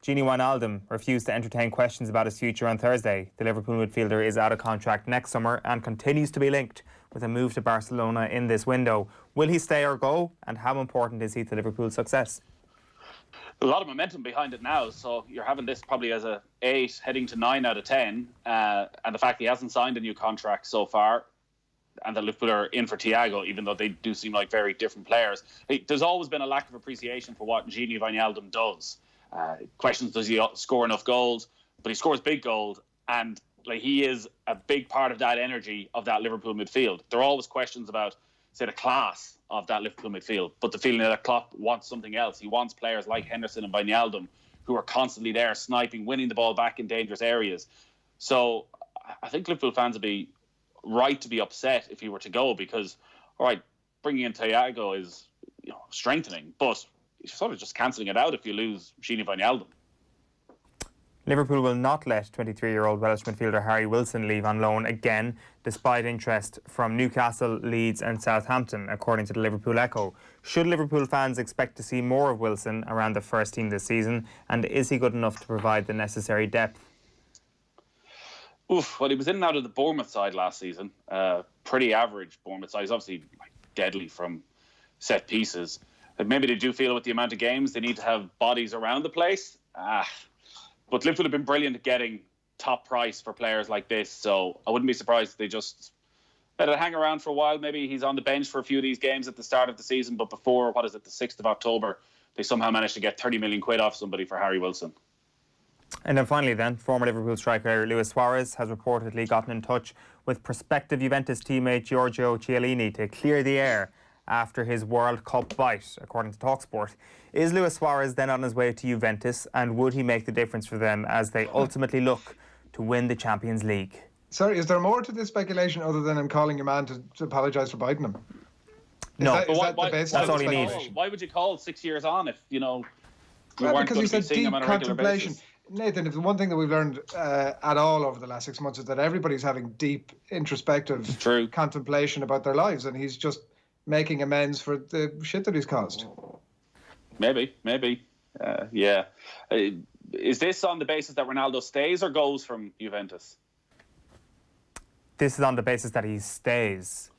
Gini Wijnaldum refused to entertain questions about his future on Thursday. The Liverpool midfielder is out of contract next summer and continues to be linked with a move to Barcelona in this window. Will he stay or go? And how important is he to Liverpool's success? A lot of momentum behind it now, so you're having this probably as a 8 heading to 9 out of 10, and the fact he hasn't signed a new contract so far, and that Liverpool are in for Thiago, even though they do seem like very different players. There's always been a lack of appreciation for what Gini Wijnaldum does. Questions, does he score enough goals? But he scores big goals, and he is a big part of that energy of that Liverpool midfield. There are always questions about, say, the class of that Liverpool midfield, but the feeling that Klopp wants something else. He wants players like Henderson and Wijnaldum who are constantly there, sniping, winning the ball back in dangerous areas. So I think Liverpool fans would be right to be upset if he were to go, because, all right, bringing in Thiago is strengthening, but you're sort of just cancelling it out if you lose Gini Wijnaldum. Liverpool will not let 23-year-old Welsh midfielder Harry Wilson leave on loan again, despite interest from Newcastle, Leeds and Southampton, according to the Liverpool Echo. Should Liverpool fans expect to see more of Wilson around the first team this season, and is he good enough to provide the necessary depth? Well, he was in and out of the Bournemouth side last season. Pretty average Bournemouth side. He's obviously deadly from set pieces. Maybe they do feel with the amount of games they need to have bodies around the place. But Liverpool have been brilliant at getting top price for players like this, so I wouldn't be surprised if they just let it hang around for a while. Maybe he's on the bench for a few of these games at the start of the season, but before, the 6th of October, they somehow managed to get 30 million quid off somebody for Harry Wilson. And then finally former Liverpool striker Luis Suarez has reportedly gotten in touch with prospective Juventus teammate Giorgio Chiellini to clear the air after his World Cup bite, according to TalkSport. Is Luis Suarez then on his way to Juventus, and would he make the difference for them as they ultimately look to win the Champions League? Sorry, is there more to this speculation other than him calling your man to apologise for biting him? No. That's all you need. Why would you call 6 years on if, we well, weren't because going to be he said seeing deep him on a regular contemplation. basis? Nathan, if the one thing that we've learned at all over the last 6 months is that everybody's having deep introspective contemplation about their lives, and he's just making amends for the shit that he's caused. Maybe. Yeah. Is this on the basis that Ronaldo stays or goes from Juventus? This is on the basis that he stays.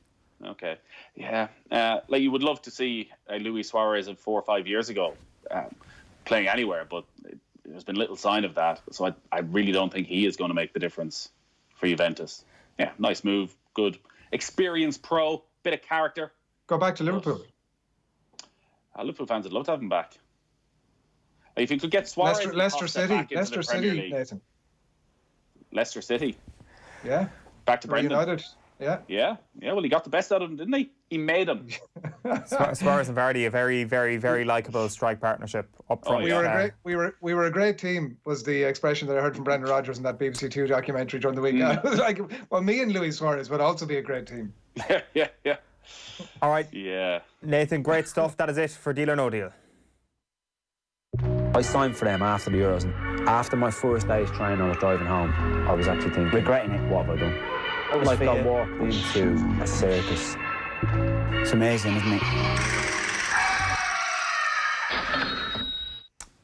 Okay. Yeah. Like you would love to see Luis Suarez of 4 or 5 years ago playing anywhere, but there's been little sign of that. So I really don't think he is going to make the difference for Juventus. Yeah, nice move. Good. Experienced pro, bit of character. Go back to Liverpool. Liverpool fans would love to have him back. If you could get Suarez... Leicester City, Nathan. Leicester City. Yeah. Back to Brendan. United. Yeah. Well, he got the best out of him, didn't he? He made him. Suarez and Vardy, a very, very, very likeable strike partnership up front. We were a great team was the expression that I heard from Brendan Rodgers in that BBC Two documentary during the week. I was like, well, me and Luis Suarez would also be a great team. Yeah. All right. Yeah. Nathan, great stuff. That is it for Deal or No Deal. I signed for them after the Euros, and after my first day's training, I was driving home. I was actually thinking, regretting it, what have I done? Like I walked into a circus. It's amazing, isn't it?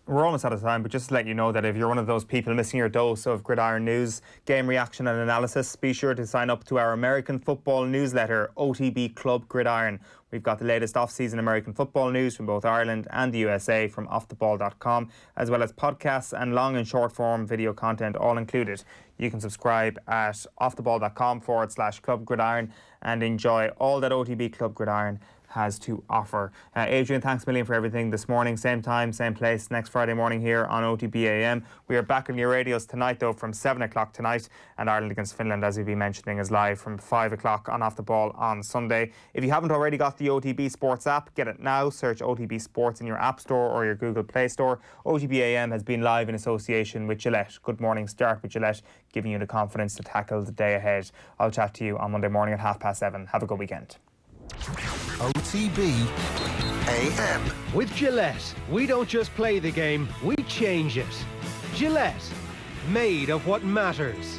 We're almost out of time, but just to let you know that if you're one of those people missing your dose of gridiron news, game reaction and analysis, be sure to sign up to our American football newsletter, OTB Club Gridiron. We've got the latest off-season American football news from both Ireland and the USA from offtheball.com, as well as podcasts and long and short form video content all included. You can subscribe at offtheball.com/Club Gridiron and enjoy all that OTB Club Gridiron has to offer. Adrian, thanks a million for everything this morning. Same time, same place, next Friday morning here on OTB AM. We are back on your radios tonight, though, from 7 o'clock tonight. And Ireland against Finland, as we've been mentioning, is live from 5 o'clock on Off the Ball on Sunday. If you haven't already got the OTB Sports app, get it now. Search OTB Sports in your App Store or your Google Play Store. OTB AM has been live in association with Gillette. Good morning, start with Gillette, giving you the confidence to tackle the day ahead. I'll chat to you on Monday morning at 7:30. Have a good weekend. OTB AM. With Gillette, we don't just play the game, we change it. Gillette, made of what matters.